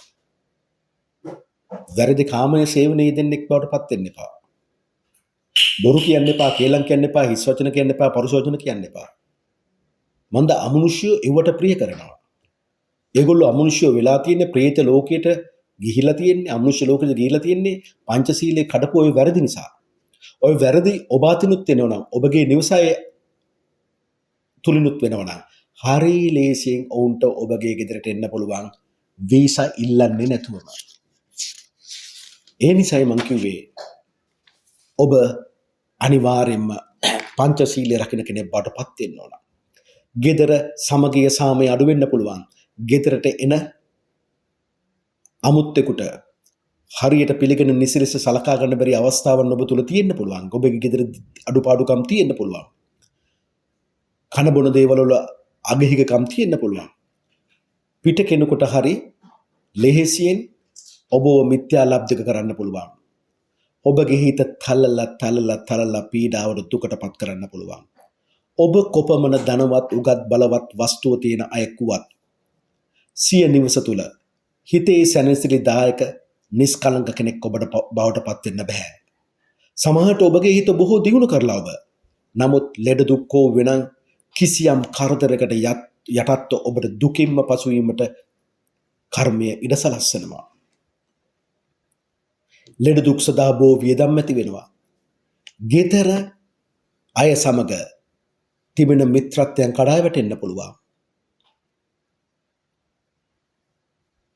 වැරදි කාමයේ සේවනයේ දෙන්නෙක් බවට පත් වෙන්න එපා. බොරු කියන්න එපා, කේලම් කියන්න එපා, හිස් වචන කියන්න එපා, පරුෂ වචන කියන්න එපා. මන්ද අමනුෂ්‍යය ඒවට ප්‍රිය කරනවා. ඒගොල්ලෝ අමනුෂ්‍යය වෙලා තියෙන්නේ പ്രേත ලෝකයට ගිහිලා තියෙන්නේ, අමනුෂ්‍ය ලෝකෙට ගිහිලා තියෙන්නේ පංචශීලයේ කඩපු ඔය වැරදි නිසා. ඔය වැරදි ඔබ අතිනුත් වෙනවා නම්, ඔබගේ නිවසයේ තුලිනුත් වෙනවා නම්, හරි ලේසියෙන් ඔවුන්ට ඔබගේ ගෙදරට එන්න පුළුවන් වීසා ඉල්ලන්නේ නැතුවම. ඒ නිසායි මම කිව්වේ ඔබ අනිවාර්යෙන්ම පංචශීලයේ රකින්න කෙනෙක් බවට පත් වෙන්න ඕන. ගෙදර සමගිය සාමය අඩු වෙන්න පුළුවන්. ගෙදරට එන අමුත්තෙකුට හරියට පිළිගෙන නිසිලෙස සලකා ගන්න බැරි අවස්ථාවන් ඔබ තුල තියෙන්න පුළුවන්. ඔබගේ ගෙදර අඩුපාඩුකම් තියෙන්න පුළුවන්. කන බොන දේවල් වල අගහිගකම් තියෙන්න පුළුවන්. පිට කෙනෙකුට හරි ලෙහෙසියෙන් ඔබව මිත්‍යා ලබ්ධක කරන්න පුළුවන්. ඔබගේ හිත තලලා පීඩාවට දුකටපත් කරන්න පුළුවන්. ඔබ කොපමණ ධනවත් උගත් බලවත් වස්තුව තියෙන අයෙක් වුවත් සිය නිවස තුළ හිතේ සැනසිලිදායක නිස්කලංක කෙනෙක් ඔබට බවට පත් වෙන්න බෑ. සමහරට ඔබගේ හිත බොහෝ දියුණු කරලා ඔබ නමුත් ලෙඩ දුක් හෝ වෙනං කිසියම් කරදරයකට යටත්ව ඔබට දුකින්ම පසුවීමට කර්මය ඉඩ සලස්සනවා. ලෙඩ දුක් සදා බෝ වියදම් ඇති වෙනවා. ගෙදර අය සමග තිබෙන මිත්‍රත්වයන් කඩා වැටෙන්න පුළුවන්.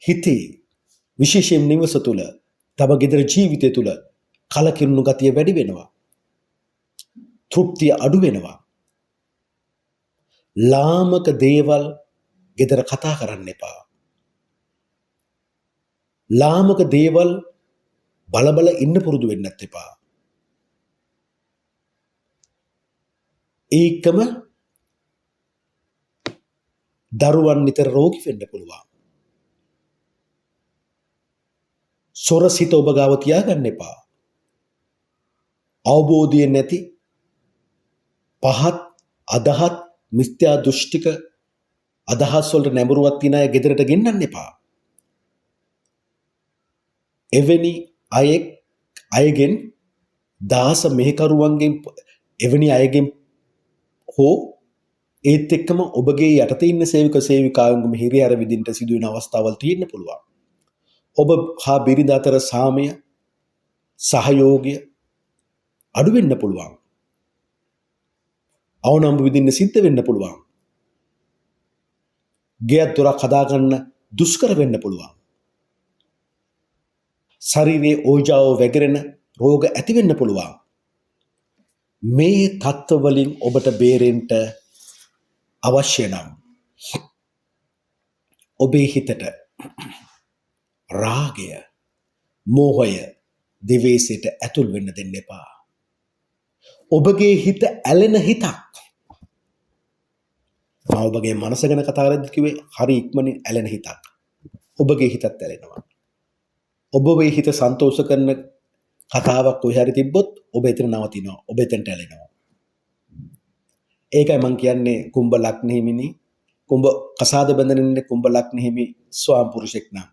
හිතේ විශේෂයෙන් නිවස තුළ තම ගෙදර ජීවිතය තුළ කලකිරුණු ගතිය වැඩි වෙනවා. තෘප්තිය අඩු වෙනවා. ලාමක දේවල් ගෙදර කතා කරන්න එපා. ලාමක දේවල් බලබල ඉන්න පුරුදු වෙන්නත් එපා. ඒකම දරුවන් නිතර රෝගී වෙන්න පුළුවන්. සොරසිත ඔබ ගාව තියාගන්න එපා. අවබෝධය නැති පහත් අදහත් මිත්‍යා දෘෂ්ටික අදහස් වලට නැඹුරුවක් තියෙන අය ගෙදරට ගෙන්නන්න එපා. එවැනි අයගෙන් දාස මෙහෙකරුවන්ගෙන් එවැනි අයගෙන් හෝ ඒත් එක්කම ඔබගේ යටතේ ඉන්න සේවක සේවිකාවන්ගේම හිරිහැර විදිහට සිදුවෙන අවස්ථාවල් තියෙන්න පුළුවන්. ඔබ හා බිරිඳ අතර සාමය සහයෝගය අඩු වෙන්න පුළුවන්. අවනම්බු විදින්න සිද්ධ වෙන්න පුළුවන්. ගෙයක් දොරක් හදාගන්න දුෂ්කර වෙන්න පුළුවන්. ශරීරයේ ඕජාව වැగిරෙන රෝග ඇති වෙන්න පුළුවන්. මේ තත්ත්ව වලින් ඔබට බේරෙන්න අවශ්‍ය නම් ඔබේ හිතට රාගය, මෝහය, දිවේශයට ඇතුල් වෙන්න දෙන්න එපා. ඔබගේ හිත ඇලෙන හිතක්. මම ඔබගේ මනස ගැන කතා කරද්දී කිව්වේ හරි ඉක්මනින් ඇලෙන හිතක්. ඔබගේ හිතත් ඇලෙනවා. ඔබගේ හිත සන්තෝෂ කරන කතාවක් කොහේ හරි තිබ්බොත් ඔබ එතන නවතිනවා. ඔබ එතනට ඇලෙනවා. ඒකයි මම කියන්නේ කුම්භ ලග්නෙහිමිනි කුම්භ කසාද බඳින ඉන්නේ කුම්භ ලග්නෙහිමි ස්වාම පුරුෂෙක් නම්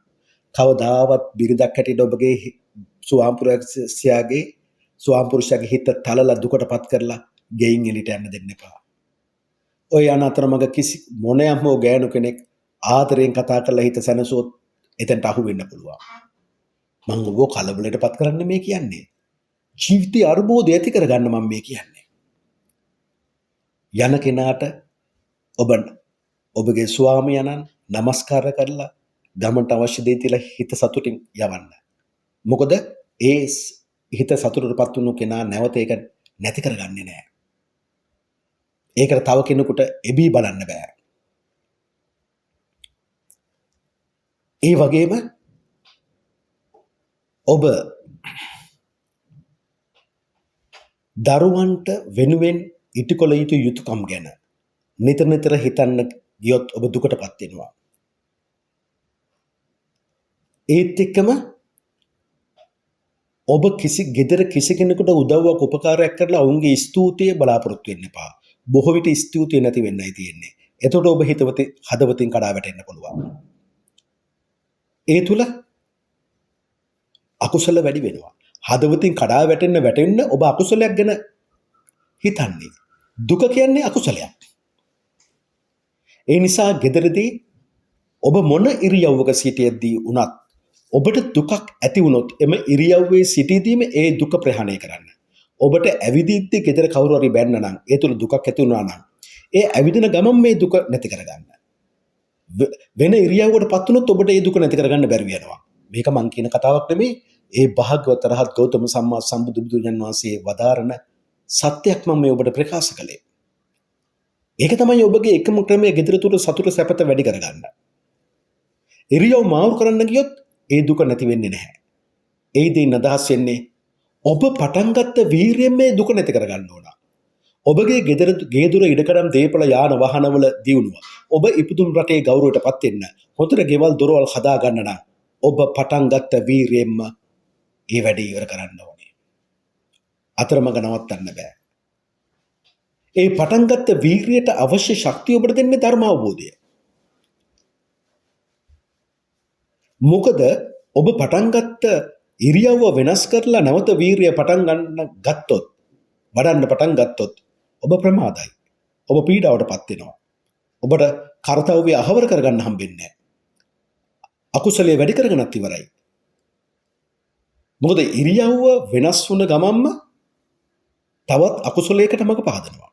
කවදාවත් බිරිඳක් හැටියට ඔබගේ ස්වාම පුරුෂයාගේ හිත තලලා දුකටපත් කරලා ගෙයින් එළිට යන්න දෙන්න එපා. ඔය යන අතරමඟ කිසි මොනෑම හෝ ගෑනු කෙනෙක් ආදරයෙන් කතා කරලා හිත සැනසුවොත් එතනට අහු වෙන්න පුළුවන්. මම ඔබ කලබලයටපත් කරන්න මේ කියන්නේ. ජීවිතයේ අර්බෝධය ඇති කරගන්න මම මේ කියන්නේ. යන කෙනාට ඔබගේ ස්වාමියාණන් নমස්කාර කරලා ගමන්ට අවශ්‍ය දේ තියලා හිත සතුටින් යවන්න. මොකද ඒ හිත සතුටටපත් වුණු කෙනා නැවත ඒක නැති කරගන්නේ නැහැ. ඒකට තව කෙනෙකුට එබී බලන්න බෑ. ඒ වගේම ඔබ දරුවන්ට වෙනුවෙන් ඉටුකළ යුතු යුතුයකම් ගැන නිතර හිතන්න ගියොත් ඔබ දුකටපත් වෙනවා. ඒත් එක්කම ඔබ ගෙදර කිසි කෙනෙකුට උදව්වක් උපකාරයක් කරලා ඔවුන්ගේ ස්තුතිය බලාපොරොත්තු වෙන්න එපා. බොහෝ විට ස්තුතිය නැති වෙන්නයි තියෙන්නේ. එතකොට ඔබ හදවතින් කඩා වැටෙන්න පුළුවන්. ඒ තුල අකුසල වැඩි වෙනවා. හදවතින් කඩා වැටෙන්න ඔබ අකුසලයක් ගැන හිතන්නේ. දුක කියන්නේ අකුසලයක්. ඒ නිසා ගෙදරදී ඔබ මොන ඉරියව්වක සිටියදී වුණත් ඔබට දුකක් ඇති වුණොත් එම ඉරියව්වේ සිටීදීම ඒ දුක ප්‍රහාණය කරන්න. ඔබට ඇවිදිද්දී ගෙදර කවුරු හරි බැන්න නම් ඒ තුල දුකක් ඇති වුණා නම් ඒ ඇවිදින ගමන් මේ දුක නැති කරගන්න. වෙන ඉරියව්වකටපත් වුණොත් ඔබට ඒ දුක නැති කරගන්න බැරි වෙනවා. මේක මං කියන කතාවක් නෙමෙයි. ඒ භාග්‍යවත් රහත් ගෞතම සම්මා සම්බුදුන් වහන්සේ වදාරන සත්‍යයක් මම මේ ඔබට ප්‍රකාශ කළේ. ඒක තමයි ඔබගේ එකම ක්‍රමය ගෙදර තුල සතුට සැපත වැඩි කරගන්න. ඉරියව් මාරු කරන්න ගියොත් ඒ දුක නැති වෙන්නේ නැහැ. ඒ දෙයින් අදහස් වෙන්නේ ඔබ පටන් ගත්ත වීරියෙන් මේ දුක නැති කරගන්න ඕන. ඔබගේ ගේ දොර ඉඩකඩම් දීපල යාන වාහනවල දියුණුව. ඔබ ඉපදුණු රටේ ගෞරවයටපත් වෙන්න. හොඳට ගෙවල් දොරවල් හදා ගන්න නම් ඔබ පටන් ගත්ත වීරියෙන්ම ඒ වැඩේ ඉවර කරන්න ඕනේ. අතරමඟ නවත්තන්න බෑ. ඒ පටන් ගත්ත වීරියට අවශ්‍ය ශක්තිය ඔබට දෙන්නේ ධර්ම අවබෝධය. මොකද ඔබ පටන් ගත්ත ඉරියව්ව වෙනස් කරලා නැවත වීරිය පටන් ගන්න ගත්තොත්, වඩන්න පටන් ගත්තොත් ඔබ ප්‍රමාදයි. ඔබ පීඩාවටපත් වෙනවා. ඔබට කාර්යය අහවර කරගන්න හම්බෙන්නේ නැහැ. අකුසලයේ වැඩි කරගෙනත් ඉවරයි. මොකද ඉරියව්ව වෙනස් වුණ ගමන්ම තවත් අකුසලයකට මඟ පහදනවා.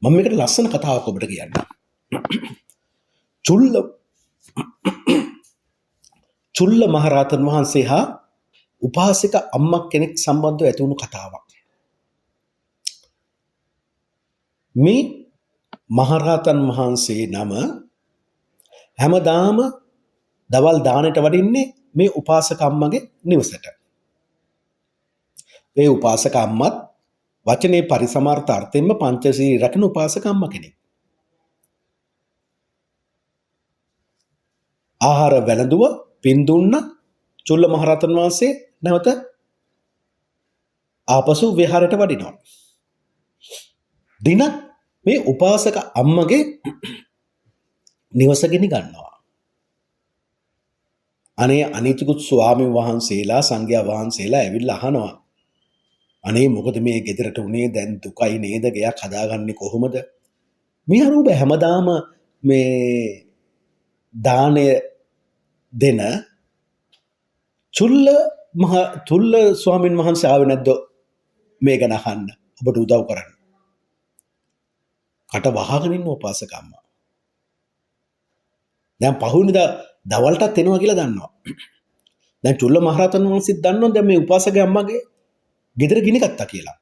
මම මේකට ලස්සන කතාවක් ඔබට කියන්නම්. චුල්ල මහරහතන් වහන්සේ හා උපාසික අම්මා කෙනෙක් සම්බන්ධව ඇති වුණු කතාවක්. මේ මහරහතන් වහන්සේ නම හැමදාම දවල් දානට වඩින්නේ මේ උපාසක අම්මගේ නිවසට. මේ උපාසක අම්මත් වචනේ පරිසමාර්ථ අර්ථයෙන්ම පංචශීලී රකින්න උපාසක අම්මා කෙනෙක්. ආහාර වැළඳුව පින් දුන්න චුල්ල මහරහතන් වහන්සේ නැවත ආපසු විහාරයට වඩිනවා. දින මේ උපාසක අම්මගේ නිවස ගෙනි ගන්නවා. අනේ අනිතිකුත් ස්වාමීන් වහන්සේලා සංඝයා වහන්සේලා ඇවිල්ලා අහනවා. අනේ මොකද මේ ගෙදරට උනේ, දැන් දුකයි නේද, ගයක් හදාගන්නේ කොහොමද? මේ අර ඔබ හැමදාම මේ දාණය දෙන චුල්ල ස්වාමීන් වහන්සේ ආවේ නැද්ද මේ ගැන අහන්න, ඔබට උදව් කරන්න? කට වහගෙන ඉන්න උපාසක අම්මා. දැන් පහුවෙනිදා දවල්ටත් එනවා කියලා දන්නවා. දැන් චුල්ල මහරහතන් වහන්සේත් දන්නවා දැන් මේ උපාසක අම්මගේ ගෙදර ගිනි ගත්තා කියලා.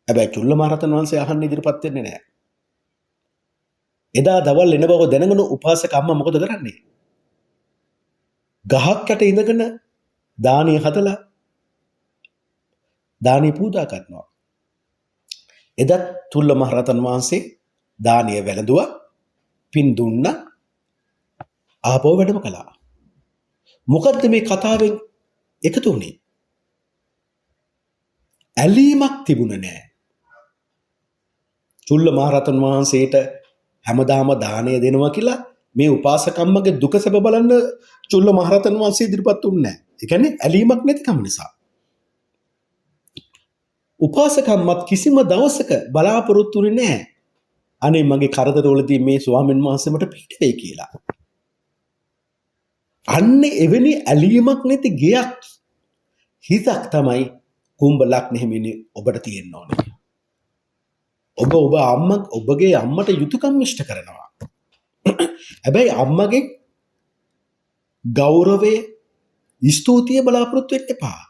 හැබැයි චුල්ල මහරහතන් වහන්සේ අහන්න ඉදිරිපත් වෙන්නේ නැහැ. එදා දවල් එන බව දැනගෙන උපාසක අම්මා මොකද කරන්නේ? ගහක් යට ඉඳගෙන දානිය හදලා දානිය පූජා කරනවා. එදත් චුල්ල මහරහතන් වහන්සේ දානිය වැළඳුවා, පින් දුන්නා, ආපහු වැඩම කළා. මොකද්ද මේ කතාවෙන් එකතු වුනේ? ඇලීමක් තිබුණේ නැහැ. චුල්ල මහරහතන් වහන්සේට හැමදාම දානය දෙනවා කියලා මේ උපාසකම්මගේ දුක සැප බලන්න චුල්ල මහරහතන් වහන්සේ ඉදිරිපත් වුණේ නැහැ. ඒ කියන්නේ ඇලීමක් නැතිකම නිසා. උපාසකම්මත් කිසිම දවසක බලාපොරොත්තු වෙන්නේ නැහැ. අනේ මගේ කරදරවලදී මේ ස්වාමීන් වහන්සේ මට පිට වෙයි කියලා. අන්නේ එවැනි ඇලීමක් නැති ගයක් හිතක් තමයි කුම්භ ලග්න හිමිනේ ඔබට තියෙන්න ඕනේ. ඔබගේ අම්මට යුතුයකම් ඉෂ්ට කරනවා. හැබැයි අම්මගේ ගෞරවය, ස්තුතිය බලාපොරොත්තු වෙන්න එපා.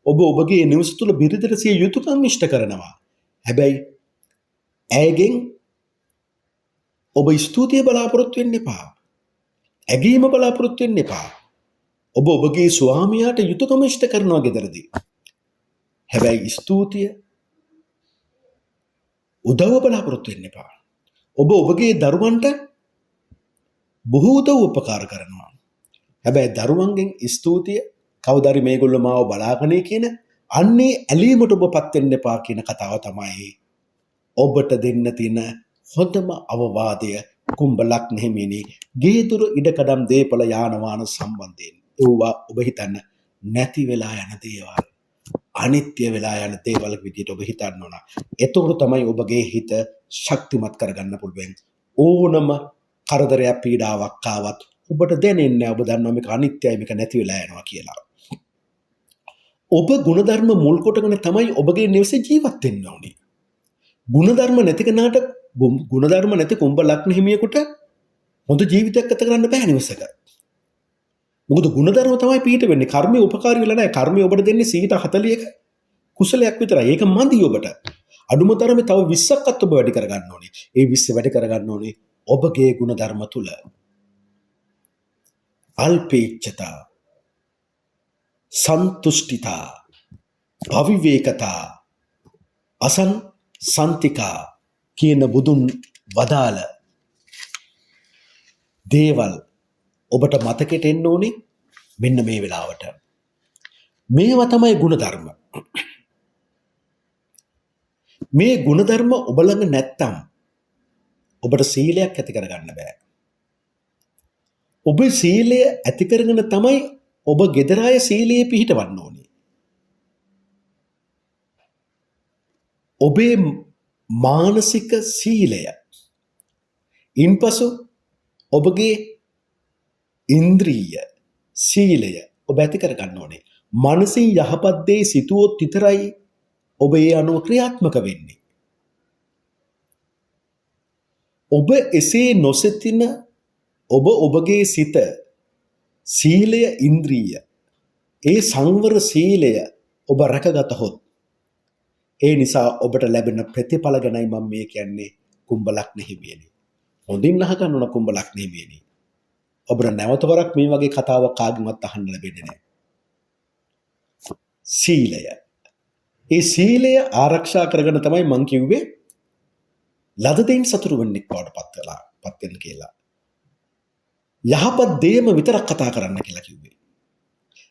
ඔබගේ නිවස තුල බිරිඳට සිය යුතුයකම් ඉෂ්ට කරනවා. හැබැයි ඇයගෙන් ඔබ ස්තුතිය බලාපොරොත්තු වෙන්න එපා. ඇගීම බලාපොරොත්තු වෙන්න එපා. ඔබගේ ස්වාමියාට යුතුයකම ඉෂ්ට කරනවා ගෙදරදී. හැබැයි ස්තුතිය, උදව්ව බලාපොරොත්තු වෙන්න එපා. ඔබගේ දරුවන්ට බොහෝ උදව් උපකාර කරනවා. හැබැයි දරුවන්ගෙන් ස්තුතිය, කවදාරි මේගොල්ලෝ මාව බලාගන්නේ කියන අන්නේ ඇලීමට ඔබපත් වෙන්න එපා කියන කතාව තමයි ඔබට දෙන්න තියෙන හොඳම අවවාදය. කුම්භ ලග්න හිමිනේ ගේදුරු ඉඩකඩම් දීපල යාන වාහන සම්බන්ධයෙන් ඒවා ඔබ හිතන්න නැති වෙලා යන දේවල්, අනිත්‍ය වෙලා යන දේවල් විදිහට ඔබ හිතන්න ඕන. එතකොට තමයි ඔබගේ හිත ශක්තිමත් කරගන්න පුළුවන්. ඕනම කරදරයක්, පීඩාවක් ආවත් ඔබට දැනෙන්නේ ඔබ දන්නවා මේක අනිත්‍යයි, මේක නැති වෙලා යනවා කියලා. ඔබ ಗುಣධර්ම මුල් කොටගෙන තමයි ඔබගේ නිවසේ ජීවත් වෙන්න ඕනේ. ಗುಣධර්ම නැති කෙනාට, ಗುಣධර්ම නැති කුම්භ ලග්න හිමියෙකුට හොඳ ජීවිතයක් ගත කරන්න බෑ නිවසක. මොකද ಗುಣධර්ම තමයි පීඩ වෙන්නේ. කර්මය උපකාරී වෙලා නැහැ. කර්මය ඔබට දෙන්නේ 40%ක කුසලයක් විතරයි. ඒක මදි ඔබට. අඩුම තරමේ තව 20ක්වත් ඔබ වැඩි කරගන්න ඕනේ. ඒ 20 වැඩි කරගන්න ඕනේ ඔබගේ ಗುಣධර්ම තුල. අල්පේච්ඡතා, සන්තුෂ්ඨිතා, අවිවේකතා, අසන්තිකා කියන බුදුන් වදාළ දේවල් ඔබට මතකෙට එන්න ඕනේ මෙන්න මේ වෙලාවට. මේවා තමයි ಗುಣධර්ම. මේ ගුණධර්ම ඔබ ළඟ නැත්තම් ඔබට සීලයක් ඇති කරගන්න බෑ. ඔබ සීලය ඇති කරගෙන තමයි ඔබ ගෙදර අය සීලයේ පිහිටවන්න ඕනේ. ඔබේ මානසික සීලය ඉන්පසු ඔබගේ ඉන්ද්‍රිය සීලය ඔබ ඇති කරගන්න ඕනේ. මනසින් යහපත් දේ සිතුවොත් විතරයි ඔබ ඒ අනුව ක්‍රියාත්මක වෙන්නේ. ඔබ එසේ නොසිතින ඔබ ඔබගේ සිත සීලය ඉන්ද්‍රිය ඒ සංවර සීලය ඔබ රැකගතහොත් ඒ නිසා ඔබට ලැබෙන ප්‍රතිඵල ගැනයි මම මේ කියන්නේ කුම්භ ලග්න හිමියනි. හොඳින් අහගන්න ඕන කුම්භ ලග්න හිමියනි. ඔබට නැවත වරක් මේ වගේ කතාවක් කාගෙන්වත් අහන්න ලැබෙන්නේ නැහැ. සීලය. ඒ සීලය ආරක්ෂා කරගෙන තමයි මං කිව්වේ ලද දෙයින් සතුටු වෙන්නෙක් බවට පත් වෙන්න කියලා. යහපත් දේම විතරක් කතා කරන්න කියලා කිව්වේ.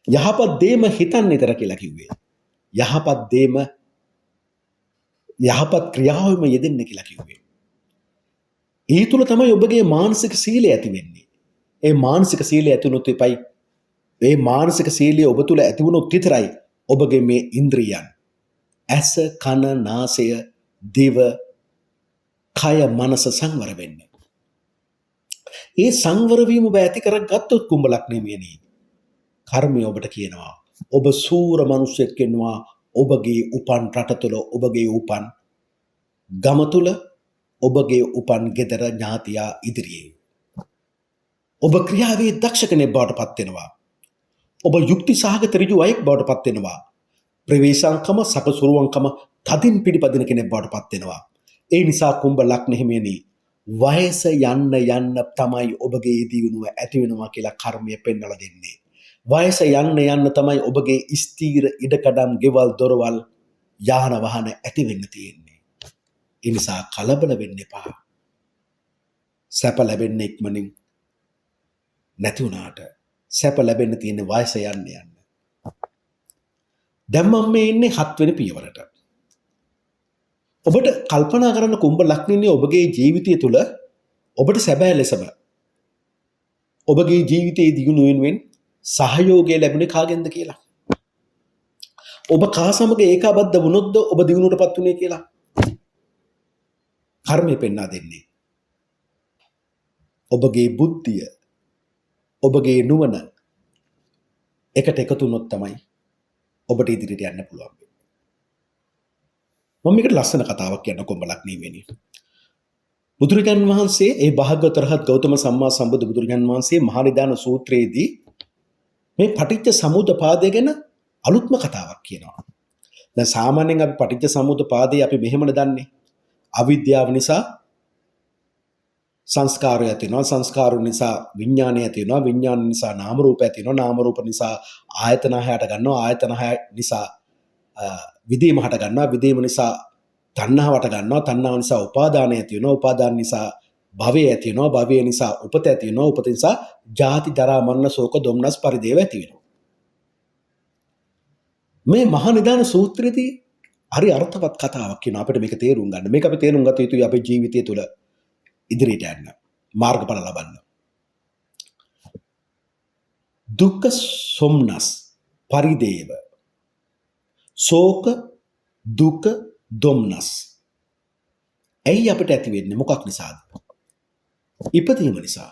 යහපත් දේම හිතන්න විතර කියලා කිව්වේ. යහපත් දේම යහපත් ක්‍රියාවෙම යෙදෙන්න කියලා කිව්වේ. ඒ තුල තමයි ඔබගේ මානසික සීලය ඇති වෙන්නේ. ඒ මානසික සීලය ඇති වුණොත් එපයි. ඒ මානසික සීලය ඔබ තුල ඇති වුණොත් විතරයි ඔබගේ මේ ඉන්ද්‍රියයන් ඇස, කන, නාසය, දිව, කය, මනස සංවර වෙන්නේ. ඒ සංවර වීම ඔබ ඇති කරගත්තොත් කුම්භ ලග්නෙමියනි කර්මය ඔබට කියනවා ඔබ සූර මිනිසෙක් වෙනවා ඔබගේ උපන් රට තුළ ඔබගේ උපන් ගම තුළ ඔබගේ උපන් ගෙදර ඥාතියා ඉදිරියේ ඔබ ක්‍රියාවේ දක්ෂ කෙනෙක් බවට පත් වෙනවා. ඔබ යුක්ති සහගත ඍජු අයෙක් බවට පත් වෙනවා. ප්‍රවේශංකම සකසුරුවන්කම තදින් පිළිපදින කෙනෙක් බවට පත් වෙනවා. ඒ නිසා කුම්භ ලග්න හිමියනි වයස යන්න යන්න තමයි ඔබගේ දියුණුව ඇති වෙනවා කියලා කර්මය පෙන්වලා දෙන්නේ. වයස යන්න යන්න තමයි ඔබගේ ස්ථීර ඉඩකඩම් ගෙවල් දොරවල් යාන වාහන ඇති වෙන්න තියෙන්නේ. ඒ නිසා කලබල වෙන්න එපා. සැප ලැබෙන්නේ ඉක්මනින් නැති වුණාට සැප ලැබෙන්න තියෙන වයස යන්න යන්න. දැන් මම මේ ඉන්නේ 7 වෙනි පියවරට. ඔබට කල්පනා කරන්න කුම්භ ලග්නින්නේ ඔබගේ ජීවිතය තුළ ඔබට සැබෑ ලෙසම ඔබගේ ජීවිතයේ දියුණුව වෙනුවෙන් සහයෝගය ලැබුණේ කාගෙන්ද කියලා. ඔබ කා සමග ඒකාබද්ධ වුණොත්ද ඔබ දියුණුවටපත් වුණේ කියලා. කර්මය පෙන්වා දෙන්නේ. ඔබගේ බුද්ධිය ඔබගේ නුවණ එකට එකතු වුණොත් තමයි ඔබට ඉදිරියට යන්න පුළුවන්. මම මේකට ලස්සන කතාවක් කියන්න කුම්භ ලග්නෙමියනි. බුදුරජාණන් වහන්සේ ඒ භාග්‍යවතුන් රහත් ගෞතම සම්මා සම්බුදු බුදුරජාණන් වහන්සේ මහා නිදාන සූත්‍රයේදී මේ පටිච්ච සමුප්පාදය ගැන අලුත්ම කතාවක් කියනවා. දැන් සාමාන්‍යයෙන් අපි පටිච්ච සමුප්පාදය අපි මෙහෙමද දන්නේ. අවිද්‍යාව නිසා සංස්කාරය ඇති වෙනවා, සංස්කාර නිසා විඥානය ඇති වෙනවා, විඥාන නිසා නාම රූප ඇති වෙනවා, නාම රූප නිසා ආයතන හයට ගන්නවා, ආයතන හය නිසා විදීම හට ගන්නවා, විදීම නිසා තණ්හාව හට ගන්නවා, තණ්හාව නිසා උපාදානය ඇති වෙනවා, උපාදාන නිසා භවය ඇති වෙනවා, භවය නිසා උපත ඇති වෙනවා, උපත නිසා ජාති ජරා මරණ ශෝක දොම්නස් පරිදේව ඇති වෙනවා. මේ මහා නිදාන සූත්‍රයේදී හරි අර්ථවත් කතාවක් කියනවා අපිට මේක තේරුම් ගන්න. මේක අපි තේරුම් ගත යුතුයි අපේ ජීවිතය තුළ ඉදිරියට යන්න, මාර්ගඵල ලබන්න. දුක්ඛ සොම්නස් පරිදේව ශෝක දුක දොම්නස් ඇයි අපිට ඇති වෙන්නේ? මොකක් නිසාද? ඉපදීම නිසා.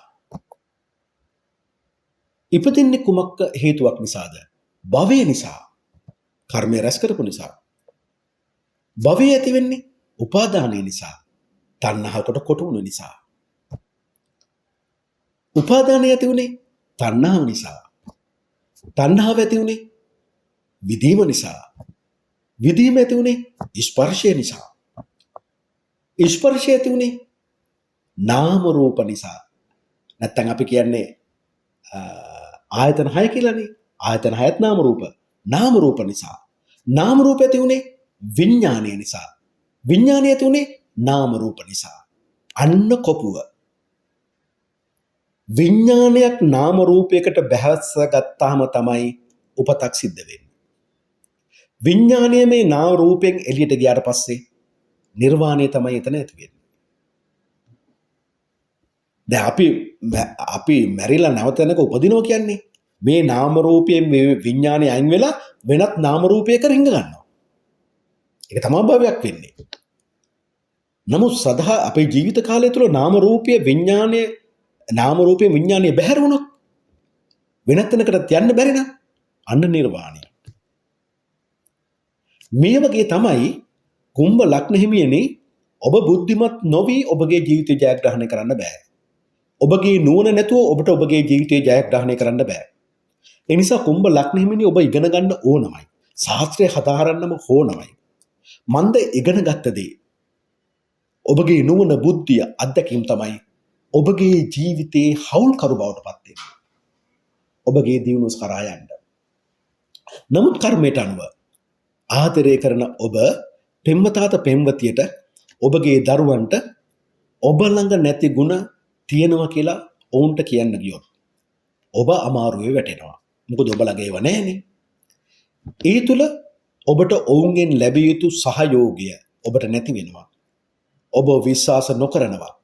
ඉපදින්නේ කුමක් හේතුවක් නිසාද? භවය නිසා. කර්මය රැස් කරපු නිසා. භවය ඇති වෙන්නේ උපාදානය නිසා. තණ්හාවකට කොටු වුණු නිසා. උපාදානය ඇති වුණේ තණ්හාව නිසා. තණ්හාව ඇති වුණේ විදීම නිසා. විදීම ඇති වුණේ ස්පර්ශය නිසා. ස්පර්ශය ඇති වුණේ නාම රූප නිසා. නැත්තම් අපි කියන්නේ ආයතන 6 කියලානේ. ආයතන 6ත් නාම රූප. නාම රූප නිසා. නාම රූප ඇති වුණේ විඥානය නිසා. විඥානය ඇති වුණේ නාම රූප නිසා. අන්න කොපුව. විඥානයක් නාම රූපයකට බැහැස්ස ගත්තාම තමයි උපතක් සිද්ධ වෙන්නේ. විඥානය මේ නාම රූපයෙන් එළියට ගියාට පස්සේ නිර්වාණය තමයි එතන ඇති වෙන්නේ. දැන් අපි මැරිලා නැවතනක උපදිනවා කියන්නේ මේ නාම රූපයෙන් විඥානය අයින් වෙලා වෙනත් නාම රූපයක රිංග ගන්නවා. ඒක තමයි භවයක් වෙන්නේ. නමුත් සදා අපේ ජීවිත කාලය තුළ නාම රූපයේ විඥානය බැහැර වුණොත් වෙනත් තැනකට යන්න බැරි නම් අන්න නිර්වාණය. මේ වගේ තමයි කුම්භ ලග්න හිමියනි ඔබ බුද්ධිමත් නොවි ඔබගේ ජීවිතය ජයග්‍රහණය කරන්න බෑ. ඔබගේ නුවණ නැතුව ඔබට ඔබගේ ජීවිතය ජයග්‍රහණය කරන්න බෑ. ඒ නිසා කුම්භ ලග්න හිමියනි ඔබ ඉගෙන ගන්න ඕනමයි. ශාස්ත්‍රය හදාරන්නම ඕනමයි. මන්ද ඉගෙන ගත්ත දේ ඔබගේ නුවණ බුද්ධිය අත්දැකීම් තමයි ඔබගේ ජීවිතයේ හවුල්කරු බවට පත් වෙන්නේ. ඔබගේ දියුණුව කරා යන්න. නමුත් කර්මයට අනුව ආදරය කරන ඔබ පෙම්වතාට පෙම්වතියට ඔබගේ දරුවන්ට ඔබ ළඟ නැති ಗುಣ තියෙනවා කියලා ඔවුන්ට කියන්න ගියොත් ඔබ අමාරුවේ වැටෙනවා. මොකද ඔබ ළඟ ඒව නැහැනේ. ඒ තුල ඔබට ඔවුන්ගෙන් ලැබිය යුතු සහයෝගය ඔබට නැති වෙනවා. ඔබ විශ්වාස නොකරනවා.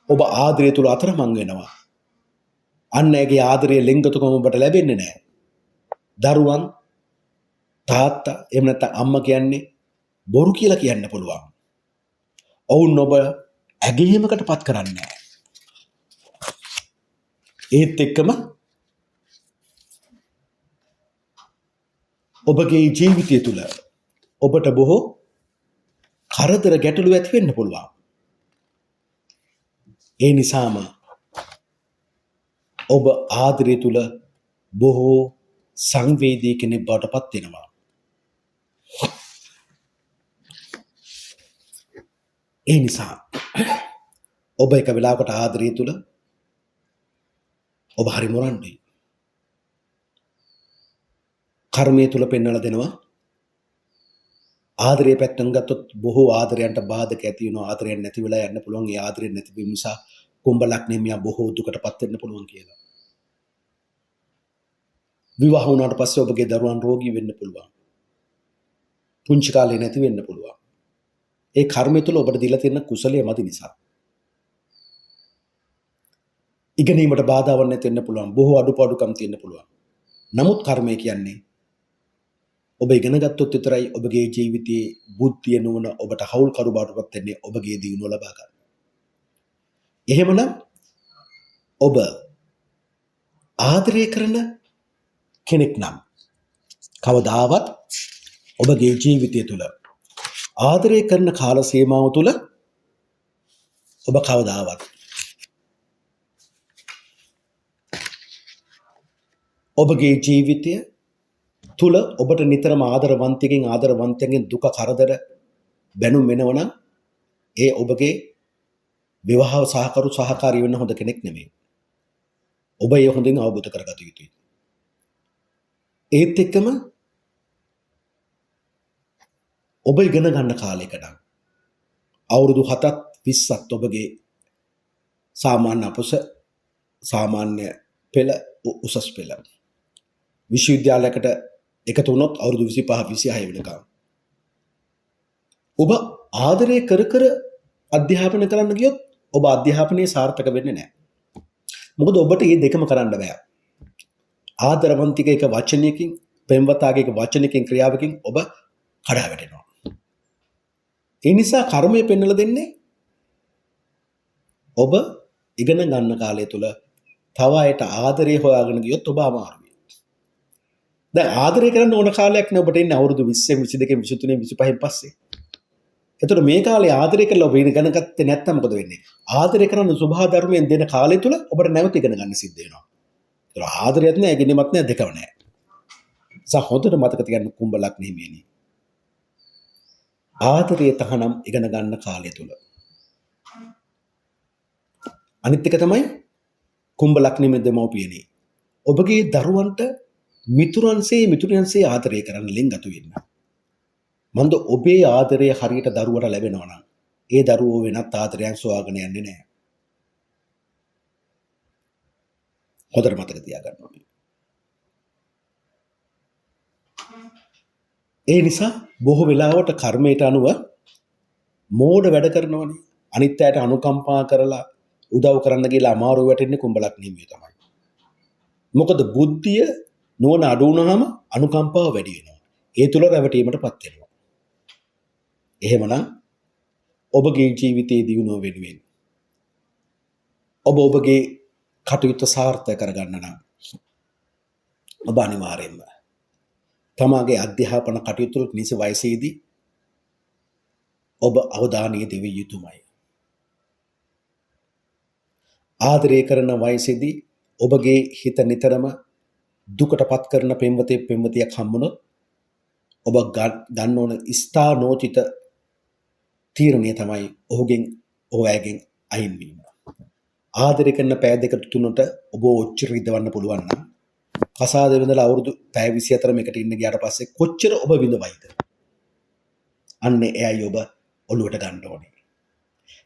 ඔබ ආදරය තුල අතරමං වෙනවා. අන්න ඒගේ ආදරයේ ලිංගතුකම ඔබට ලැබෙන්නේ නැහැ. දරුවන් තාත්තා එහෙම නැත්නම් අම්මා කියන්නේ බොරු කියලා කියන්න පුළුවන්. ඔවුන් ඔබ ඇගීමකට පත් කරන්නේ නැහැ. ඒත් එක්කම ඔබගේ ජීවිතය තුළ ඔබට බොහෝ කරදර ගැටලු ඇති වෙන්න පුළුවන්. ඒ නිසාම ඔබ ආදරය තුළ බොහෝ සංවේදී කෙනෙක් බවට පත් වෙනවා. ඒ නිසා ඔබ එක වෙලාවකට ආදරය තුළ ඔබ හරි මොරන්ඩුයි. කර්මය තුළ පෙන්වලා දෙනවා ආදරය පැත්තෙන් ගත්තොත් බොහෝ ආදරයන්ට බාධක ඇති වෙනවා. ආදරයක් නැති වෙලා යන්න පුළුවන්. ඒ ආදරය නැති වීම නිසා කුම්භ ලග්නේ මියා බොහෝ දුකටපත් වෙන්න පුළුවන් කියලා. විවාහ වුණාට පස්සේ ඔබගේ දරුවන් රෝගී වෙන්න පුළුවන්. පුංචි කාලේ නැති වෙන්න පුළුවන්. ඒ කර්මය තුළ ඔබට දීලා තියෙන කුසලයේ මදි නිසා. ඉගෙනීමට බාධාවක් නැති වෙන්න පුළුවන්. බොහෝ අඩුපාඩුකම් තියෙන්න පුළුවන්. නමුත් කර්මය කියන්නේ ඔබ ඉගෙන ගත්තොත් විතරයි ඔබගේ ජීවිතයේ බුද්ධිය නුවණ ඔබට හවුල්කරු බවටපත් වෙන්නේ ඔබගේ දියුණුව ලබා ගන්න. එහෙමනම් ඔබ ආදරය කරන කෙනෙක් නම් කවදාවත් ඔබගේ ජීවිතය තුළ ආදරය කරන කාල සීමාව තුළ ඔබ කවදාවත් ඔබගේ ජීවිතය තුළ ඔබට නිතරම ආදරවන්තයෙන් දුක කරදර බැනුම් වෙනවනම් ඒ ඔබගේ විවාහ සහකාරී වෙන්න හොඳ කෙනෙක් නෙමෙයි. ඔබ ඒ හොඳින් අවබෝධ කරගත යුතුයි. ඒත් එක්කම ඔබ ඉගෙන ගන්න කාලයක නම් අවුරුදු 7ත් 20ත් ඔබගේ සාමාන්‍ය පෙළ උසස් පෙළ විශ්වවිද්‍යාලයකට එකතු වුණොත් අවුරුදු 25 26 වෙනකම් ඔබ ආදරය කර අධ්‍යාපනය කරන්න ගියොත් ඔබ අධ්‍යාපනයේ සාර්ථක වෙන්නේ නැහැ. මොකද ඔබට මේ දෙකම කරන්න බෑ. ආදරවන්තික එක වචනයකින් පෙම්වතාගේ එක වචනයකින් ක්‍රියාවකින් ඔබ කඩා වැටෙනවා. ඒ නිසා කර්මය පෙන්වලා දෙන්නේ ඔබ ඉගෙන ගන්න කාලය තුල තව අයට ආදරය හොයාගෙන ගියොත් ඔබ අමාරුයි. දැන් ආදරය කරන්න ඕන කාලයක් නේ ඔබට ඉන්නේ අවුරුදු 20 22 23 25 පස්සේ. එතකොට මේ කාලේ ආදරය කරලා ඔබ ඉගෙන ගත්තේ නැත්නම් මොකද වෙන්නේ? ආදරය කරන සුභා ධර්මයෙන් දෙන කාලය තුල ඔබට නැවත ඉගෙන ගන්න සිද්ධ වෙනවා. ඒතර ආදරයක් නෑ, ඉගෙනීමක් නෑ, දෙකම නෑ. හොඳට මතක තියාගන්න කුම්භ ලග්න හිමියනි. ආදරය තහනම් ඉගෙන ගන්න කාලය තුල. අනිත් එක තමයි කුම්භ ලග්න හිමියනි දෙමව්පියනි. ඔබගේ දරුවන්ට මිතුරන්සේ ආදරය කරන්න ලෙන්ගතු වෙන්න. මන්ද ඔබේ ආදරය හරියට දරුවට ලැබෙනවා නම් ඒ දරුවෝ වෙනත් ආදරයක් සොයාගෙන යන්නේ නැහැ. හොඳට මතක තියාගන්න ඕනේ. ඒ නිසා බොහෝ වෙලාවට කර්මයට අනුව මෝඩ වැඩ කරනවනේ. අනිත් අයට අනුකම්පා කරලා උදව් කරන්න ගිහලා අමාරු වැටෙන්නේ කුඹලක් නිමිය තමයි. මොකද බුද්ධිය නුවණ අඩු වුණාම අනුකම්පාව වැඩි වෙනවා. ඒ තුල රැවටීමටපත් වෙනවා. එහෙමනම් ඔබගේ ජීවිතයේ දියුණුව වෙනුවෙන් ඔබගේ කටයුතු සාර්ථක කරගන්න නම් ඔබ අනිවාර්යයෙන්ම තමාගේ අධ්‍යාපන කටයුතු වල නිසි වයසේදී ඔබ අවධානය දෙවිය යුතුමයි. ආදරය කරන වයසේදී ඔබගේ හිත නිතරම දුකටපත් කරන පෙම්වතියක් හම්බුනොත් ඔබ ගන්න ඕන ස්ථානෝචිත තීරණය තමයි ඔහුගෙන් අයින් වීම. ආදරය කරන පැය දෙක තුනට ඔබ ඔච්චර ඉදවන්න පුළුවන් නම් කසාද විඳලා අවුරුදු පැය 24ම එකට ඉන්න ගියාට පස්සේ කොච්චර ඔබ විඳවයිද? අන්න එයයි ඔබ ඔළුවට ගන්න ඕනේ.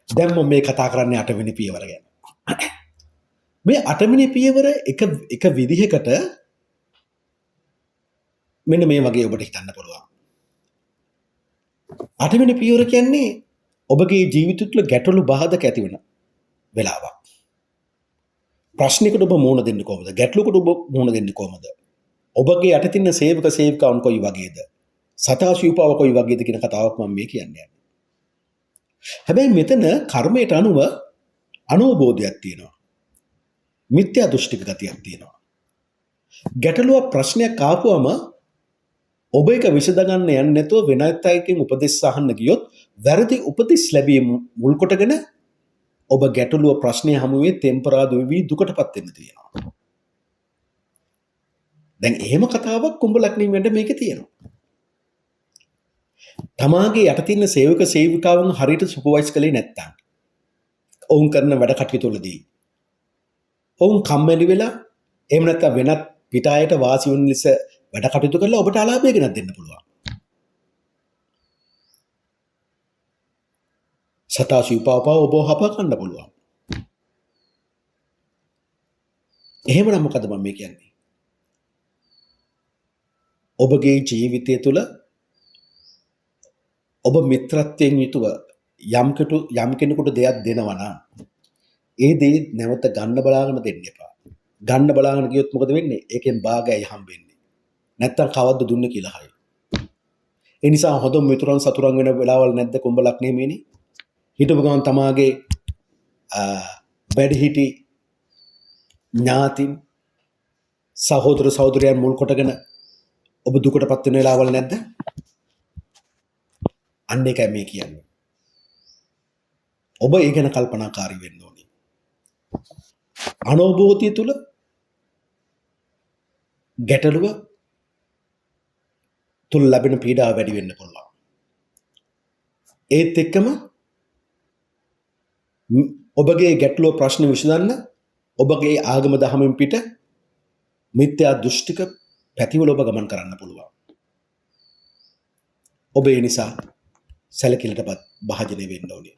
දැන් මම මේ කතා කරන්නේ 8 වෙනි පියවර ගැන. මේ 8 වෙනි පියවර එක විදිහකට මෙන්න මේ වගේ ඔබට හිතන්න පුළුවන්. 8 වෙනි පියවර කියන්නේ ඔබගේ ජීවිතය තුළ ගැටලු බාධක ඇති වෙන වෙලාවක්. ප්‍රශ්නයකට ඔබ මුහුණ දෙන්නේ කොහොමද? ගැටලුවකට ඔබ මුහුණ දෙන්නේ කොහොමද? ඔබගේ යටතේ තියෙන සේවක සේවිකාවන් කොයි වගේද? සතා ශිල්පාව කොයි වගේද කියන කතාවක් මම මේ කියන්නේ. හැබැයි මෙතන කර්මයට අනුව අනෝබෝධයක් තියෙනවා. මිත්‍යා දෘෂ්ටික ගතියක් තියෙනවා. ගැටලුව ප්‍රශ්නයක් ආපුවම ඔබ එක විසඳගන්න යන්නේ නැතුව වෙනත් අයකින් උපදෙස් අහන්න ගියොත් වැරදි උපදෙස් ලැබීම මුල් කොටගෙන ඔබ ගැටලුව ප්‍රශ්නය හමුවේ ටෙම්පරාදු වෙවි දුකටපත් වෙන්න තියෙනවා. දැන් එහෙම කතාවක් කුඹලක් නිවෙන්න මේකේ තියෙනවා. තමාගේ යට තියෙන සේවක සේවිකාවන් හරියට සුපර්වයිස් කළේ නැත්නම් ඔවුන් කරන වැඩ කටයුතු වලදී ඔවුන් කම්මැලි වෙලා එහෙම නැත්නම් වෙනත් පිටායට වාසි වුන ලෙස වැඩ කටයුතු කරලා ඔබට අලාභය ගෙනත් දෙන්න පුළුවන්. සතා ශිල්පාව ඔබ හපා ගන්න පුළුවන්. එහෙමනම් මොකද මම මේ කියන්නේ? ඔබගේ ජීවිතය තුළ ඔබ මිත්‍රත්වයෙන් යුතුව යම් කෙනෙකුට දෙයක් දෙනවා නම් ඒ දේ නැවත ගන්න බලාගෙන දෙන්න එපා. ගන්න බලාගෙන ගියොත් මොකද වෙන්නේ? ඒකෙන් භාගයයි හම්බෙන්නේ. නැත්තම් කවද්ද දුන්නේ කියලා හරි. ඒ නිසා හොඳ මිතුරන් සතුරන් වෙන වෙලාවල් නැද්ද කුඹලක් නෙමෙයිනේ. හිතපු ගමන් තමාගේ වැඩිහිටි ඥාතින් සහෝදර සහෝදරයන් මුල් කොටගෙන ඔබ දුකටපත් වෙන වෙලාවල් නැද්ද? අන්න ඒකයි මේ කියන්නේ. ඔබ ඒ ගැන කල්පනාකාරී වෙන්න ඕනේ. අනෝබෝධිය තුල ගැටලුව තුල ලැබෙන පීඩාව වැඩි වෙන්න පුළුවන්. ඒත් එක්කම ඔබගේ ගැටලුව ප්‍රශ්න විසඳන්න ඔබගේ ආගම දහමෙන් පිට මිත්‍යා දෘෂ්ටික පැතිවල ඔබ ගමන් කරන්න පුළුවන්. ඔබ ඒ නිසා සැලකිලිටපත් භාජනය වෙන්න ඕනේ.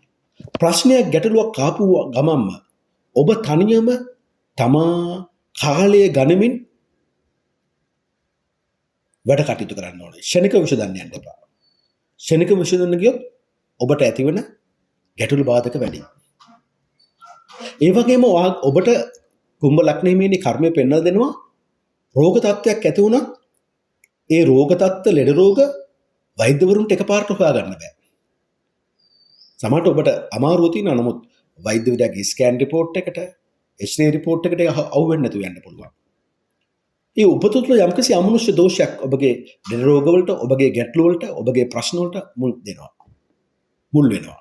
ප්‍රශ්නයක් ගැටලුවක් ආපු ගමන්ම ඔබ තනියම තමා කාලය ගනිමින් වැඩ කටයුතු කරන්න ඕනේ. ෂණික විසඳන්න යන්න එපා. ෂණික විසඳන්න ගියොත් ඔබට ඇතිවන ගැටලු බාධක වැඩි. ඒ වගේම ඔබට කුම්භ ලග්නයේ කර්මය පෙන්වලා දෙනවා රෝග තත්ත්වයක් ඇති වුණා ඒ රෝග තත්ත්ව ලෙඩ රෝග වෛද්‍යවරුන්ට එකපාරට හොයාගන්න බෑ. සමහරට ඔබට අමාරුව තියෙනවා. නමුත් වෛද්‍යවරයාගේ ස්කෑන් රිපෝට් එකට එක්ස්රේ රිපෝට් එකට අවු වෙන්නේ නැතුව යන්න පුළුවන්. ඒ උපතුල යම්කිසි අමනුෂ්‍ය දෝෂයක් ඔබගේ ලෙඩ රෝග වලට ඔබගේ ගැටලු වලට ඔබගේ ප්‍රශ්න වලට මුල් වෙනවා.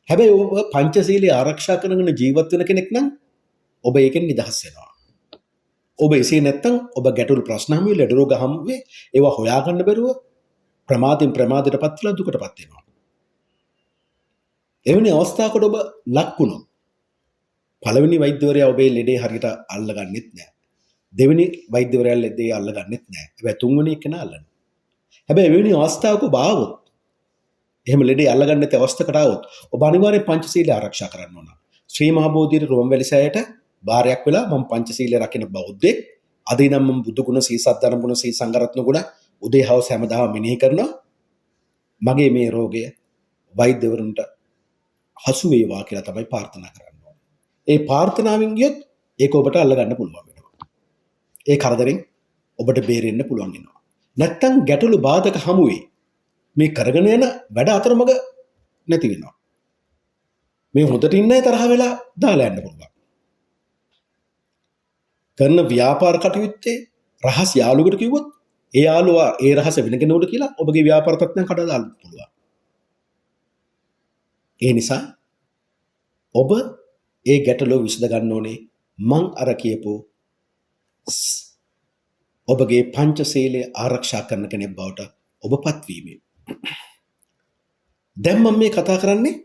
හැබැයි ඔබ පංචශීලයේ ආරක්ෂා කරගෙන ජීවත් වෙන කෙනෙක් නම් ඔබ ඒකෙන් නිදහස් වෙනවා. ඔබ එසේ නැත්නම් ඔබ ගැටලු ප්‍රශ්න හමුවේ ලෙඩ රෝග හමුවේ ඒවා හොයාගන්න බැරුව ප්‍රමාදයටපත් වෙලා දුකටපත් වෙනවා. එවැනි අවස්ථාවකට ඔබ ලක් වුණොත් පළවෙනි වෛද්‍යවරයා ඔබේ ලෙඩේ හරියට අල්ලගන්නෙත් නැහැ. දෙවෙනි වෛද්‍යවරයා ලෙඩේ අල්ලගන්නෙත් නැහැ. හැබැයි තුන්වෙනි එකනා අල්ලනවා. හැබැයි එවැනි අවස්ථාවක බාවොත් එහෙම ලෙඩේ අල්ලගන්න නැති අවස්ථාවකට ආවොත් ඔබ අනිවාර්යෙන් පංචශීලය ආරක්ෂා කරන්න ඕන. ශ්‍රී මහා බෝධියට රෝම්වැලිසෑයට බාරයක් වෙලා මම පංචශීලය රකින්න බෞද්ධෙක්. අද ඉඳන් මම බුදු ගුණ සී සද්ධර්ම ගුණ සී සංඝරත්න ගුණ උදේ හවස හැමදාම මෙනෙහි කරනවා. මගේ මේ රෝගය වෛද්‍යවරුන්ට හසු වේවා කියලා තමයි ප්‍රාර්ථනා කරන්න ඕනේ. ඒ ප්‍රාර්ථනාවෙන් ගියොත් ඒක ඔබට අල්ලගන්න පුළුවන් වෙනවා. ඒ කරදරෙන් ඔබට බේරෙන්න පුළුවන් වෙනවා. නැත්තම් ගැටලු බාධක හමුවේ මේ කරගෙන යන වැඩ අතරමඟ නැති වෙනවා. මේ හොඳට ඉන්න අය තරහ වෙලා දාලා යන්න පුළුවන්. කරන ව්‍යාපාර කටයුත්තේ රහස් යාළුවෙකුට කිව්වොත් ඒ යාළුවා ඒ රහස වෙන කෙනෙකුට කියලා ඔබගේ ව්‍යාපාර තත්ත්වයන් කඩා දාන්න පුළුවන්. ඒ නිසා ඔබ ඒ ගැටලුව විසඳ ගන්න ඕනේ මං අර කියපු ඔබගේ පංචශීලය ආරක්ෂා කරන කෙනෙක් බවට ඔබ පත්වීමෙන්. දැන් මම මේ කතා කරන්නේ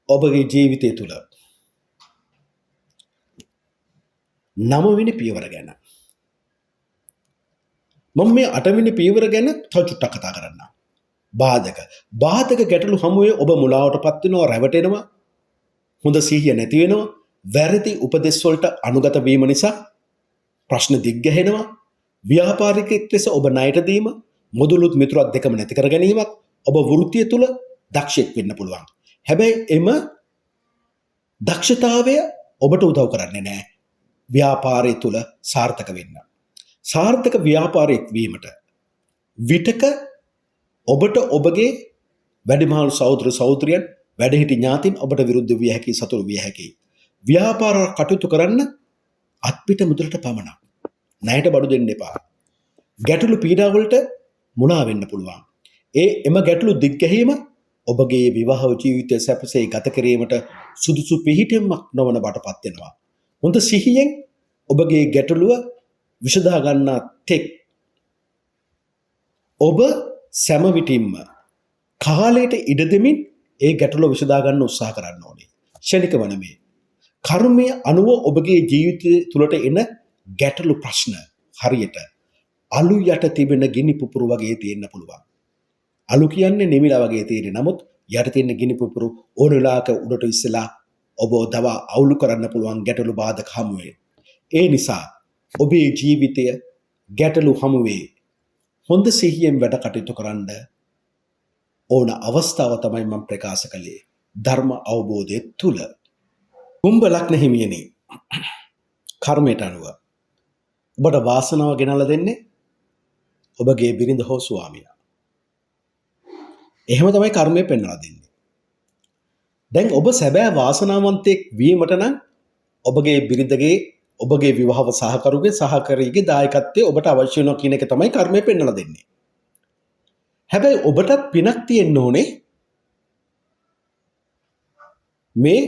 ඔබගේ ජීවිතය තුළ 9 වෙනි පියවර ගැන. මම මේ 8 වෙනි පියවර ගැන තව චුට්ටක් කතා කරන්නම්. බාධක ගැටලු හමුවේ ඔබ මුලාවටපත් වෙනවා, රැවටෙනවා, හොඳ සිහිය නැති වෙනවා, වැරදි උපදෙස් වලට අනුගත වීම නිසා ප්‍රශ්න දිග්ගැහෙනවා, ව්‍යාපාරිකයෙක් ලෙස ඔබ ණයට දීම, මුදලුත් මිතුරත් දෙකම නැති කර ගැනීමක් ඔබ වෘත්තිය තුල දක්ෂයෙක් වෙන්න පුළුවන්. හැබැයි එම දක්ෂතාවය ඔබට උදව් කරන්නේ නැහැ ව්‍යාපාරය තුල සාර්ථක වෙන්න. සාර්ථක ව්‍යාපාරයක් වීමට විටක ඔබට ඔබගේ වැඩිමහල් සහෝදර සහෝදරියන් වැඩිහිටි ඥාතීන් ඔබට විරුද්ධ විය හැකි, සතුරු විය හැකි. ව්‍යාපාර කටයුතු කරන්න අත්පිට මුදලට පමණක්. ණයට බඩු දෙන්න එපා. ගැටලු පීඩා වලට මුලා වෙන්න පුළුවන්. එම ගැටලු දිග්ගැහිම ඔබගේ විවාහ ජීවිතය සැපසේ ගත කිරීමට සුදුසු පිහිටීමක් නොවන බටපත් වෙනවා. හොඳ සිහියෙන් ඔබගේ ගැටලුව විසඳා ගන්නා තෙක් ඔබ සෑම විටින්ම කාලයට ඉඩ දෙමින් ඒ ගැටලුව විසඳා ගන්න උත්සාහ කරන්න ඕනේ. ක්ෂණිකව නෙමෙයි. කර්මය අනුව ඔබගේ ජීවිතය තුළට එන ගැටලු ප්‍රශ්න හරියට අලු යට තිබෙන ගිනි පුපුරු වගේ තියෙන්න පුළුවන්. අලු කියන්නේ නිමිලා වගේ තියෙන. නමුත් යට තියෙන ගිනි පුපුරු ඕන වෙලාවක උඩට ඉස්සලා ඔබ දව අවුලු කරන්න පුළුවන් ගැටලු බාධක හමුවේ. ඒ නිසා ඔබේ ජීවිතය ගැටලු හමුවේ හොඳ සිහියෙන් වැඩ කටයුතු කරන්න ඕන අවස්ථාව තමයි මම ප්‍රකාශ කළේ ධර්ම අවබෝධය තුල. කුම්භ ලග්න හිමියනි, කර්මයට අනුව ඔබට වාසනාව ගෙනල්ලා දෙන්නේ ඔබගේ බිරිඳ හෝ ස්වාමියා. එහෙම තමයි කර්මය පෙන්වලා දෙන්නේ. දැන් ඔබ සැබෑ වාසනාවන්තයෙක් වීමට නම් ඔබගේ බිරිඳගේ, ඔබගේ විවාහ සහකරුගේ, සහකාරියගේ දායකත්වය ඔබට අවශ්‍ය වෙනවා කියන එක තමයි කර්මය පෙන්වලා දෙන්නේ. හැබැයි ඔබටත් පිනක් තියෙන්න ඕනේ මේ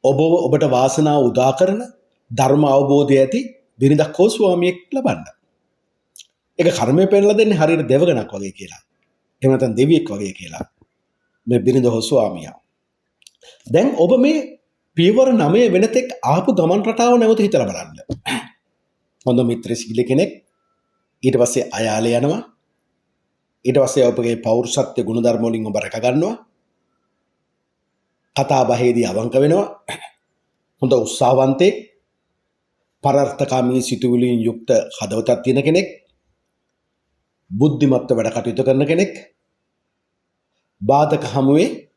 ඔබට වාසනාව උදා කරන ධර්ම අවබෝධය ඇති බිරිඳක් හෝ ස්වාමියෙක් ලබන්න. ඒක කර්මය පෙන්වලා දෙන්නේ හරියට දෙවගණක් වගේ කියලා. එහෙම නැත්නම් දෙවියෙක් වගේ කියලා. මේ බිරිඳ හෝ ස්වාමියා. දැන් ඔබ මේ පියවර 9 වෙනතෙක් ආපු ගමන් රටාව නැවත හිතලා බලන්න. හොඳ මිත්‍ර සීල කෙනෙක්, ඊට පස්සේ අයාලේ යනවා. ඊට පස්සේ ඔබගේ පෞරුෂත්ව ගුණධර්ම වලින් ඔබ රැක ගන්නවා. කතා බහේදී අවංක වෙනවා. හොඳ උත්සාහවන්තයෙක්, පරාර්ථකාමී සිතුවිලින් යුක්ත හදවතක් තියෙන කෙනෙක්, බුද්ධිමත්ව වැඩ කටයුතු කරන කෙනෙක්, බාධක හමුවේ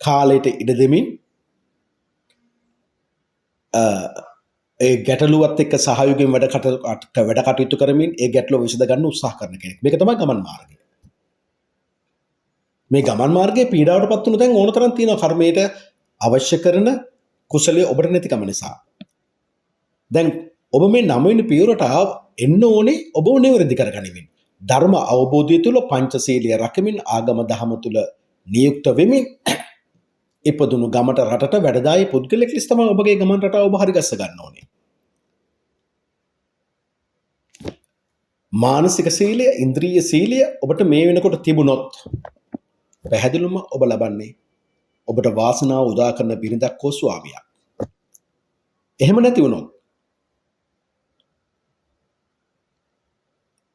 කාලයට ඉඩ දෙමින් ඒ ගැටලුවත් එක්ක සහයෝගයෙන් වැඩ කටයුතු කරමින් ඒ ගැටලුව විසඳ ගන්න උත්සාහ කරන කෙනෙක්. මේක තමයි ගමන් මාර්ගය. මේ ගමන් මාර්ගයේ පීඩාවටපත් වුණු දැන් ඕන තරම් තියෙනවා කර්මයට අවශ්‍ය කරන කුසලයේ ඔබට නැතිකම නිසා. දැන් ඔබ මේ 9 වෙනි පියවරට එන්න ඕනේ ඔබ නිවැරදි කරගනිමින්. ධර්ම අවබෝධය තුළ පංචශීලය රැකමින් ආගම දහම තුළ නියුක්ත වෙමින් ඉපදුණු ගමට රටට වැඩදායි පුද්ගලෙක් ලෙස තමයි ඔබගේ ගමන් රටාව ඔබ හරිගස්ස ගන්න ඕනේ. මානසික සීලය, ඉන්ද්‍රිය සීලය ඔබට මේ වෙනකොට තිබුණොත් පැහැදිලිවම ඔබ ලබන්නේ ඔබට වාසනාව උදා කරන බිරිඳක් හෝ ස්වාමියක්. එහෙම නැති වුණොත්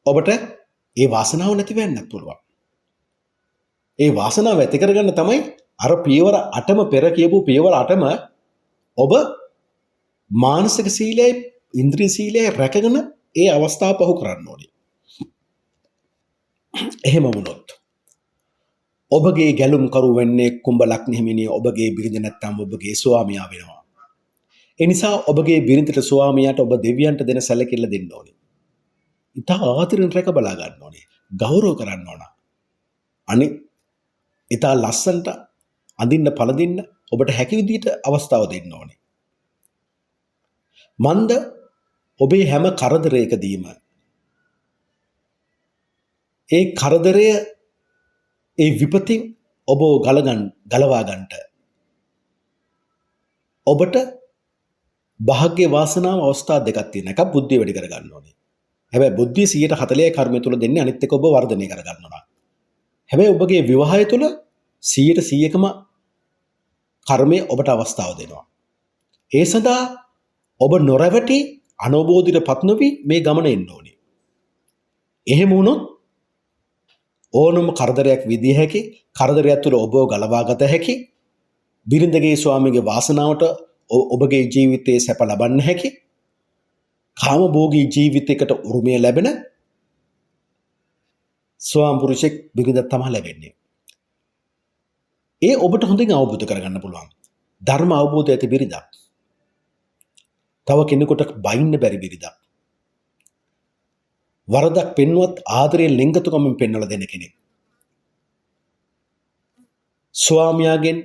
ඔබට ඒ වාසනාව නැති වෙන්නත් පුළුවන්. ඒ වාසනාව ඇති කරගන්න තමයි අර පියවර 8ම පෙර කියපු පියවර 8ම ඔබ මානසික සීලයයි ඉන්ද්‍රිය සීලයයි රැකගෙන ඒ අවස්ථාව පහු කරන්න ඕනේ. එහෙම වුණොත් ඔබගේ ගැලුම්කරු වෙන්නේ කුම්භ ලග්න හිමිනිය ඔබගේ බිරිඳ නැත්නම් ඔබගේ ස්වාමියා වෙනවා. ඒ නිසා ඔබගේ බිරිඳට ස්වාමියාට ඔබ දෙවියන්ට දෙන සැලකිල්ල දෙන්න ඕනේ. ඉතා ආදරෙන් රැක බලා ගන්න ඕනේ. ගෞරව කරන්න ඕන. අනේ ඉතා ලස්සනට අඳින්න පළඳින්න ඔබට හැකි විදිහට අවස්ථාව දෙන්න ඕනේ. මන්ද ඔබේ හැම කරදරයකදීම ඒ කරදරය ඒ විපතින් ඔබ ගලවා ගන්නට ඔබට භාග්‍ය වාසනාව අවස්ථා දෙකක් තියෙනවා. එකක් බුද්ධිය වැඩි කර ගන්න ඕනේ. හැබැයි බුද්ධිය 140යි කර්මය තුල දෙන්නේ අනිත් එක ඔබ වර්ධනය කර ගන්නවා. හැබැයි ඔබගේ විවාහය තුල 100%කම කර්මය ඔබට අවස්ථාව දෙනවා. ඒ සඳහා ඔබ නොරැවටි අනවබෝධයටපත් නොවි මේ ගමන එන්න ඕනේ. එහෙම වුණොත් ඕනම කරදරයක් විදිය හැකි, කරදරයක් තුළ ඔබව ගලවා ගත හැකි, බිරිඳගේ ස්වාමිගේ වාසනාවට ඔබගේ ජීවිතයේ සැප ලබන්න හැකි, කාමභෝගී ජීවිතයකට උරුමය ලැබෙන ස්වාම පුරුෂෙක් බිරිඳ තමයි ලැබෙන්නේ. ඒ ඔබට හොඳින් අවබෝධ කරගන්න පුළුවන්. ධර්ම අවබෝධය ඇති බිරිඳක්. තව කෙනෙකුට බයින්න බැරි බිරිඳක්. වරදක් පෙන්වත් ආදරයෙන් ලිංගතුකමින් පෙන්වලා දෙන කෙනෙක්. ස්වාමියාගෙන්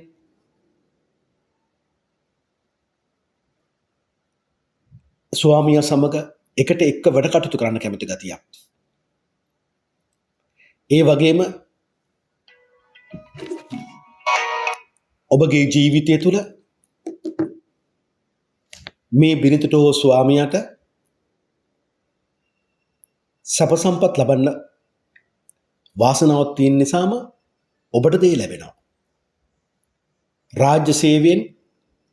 ස්වාමියා සමග එකට එක්ක වැඩ කටයුතු කරන්න කැමති ගතියක්. ඒ වගේම ඔබගේ ජීවිතය තුළ මේ බිරිඳට හෝ ස්වාමියාට සැප සම්පත් ලබන්න වාසනාවක් තියෙන නිසාම ඔබට දේ ලැබෙනවා. රාජ්‍ය සේවයෙන්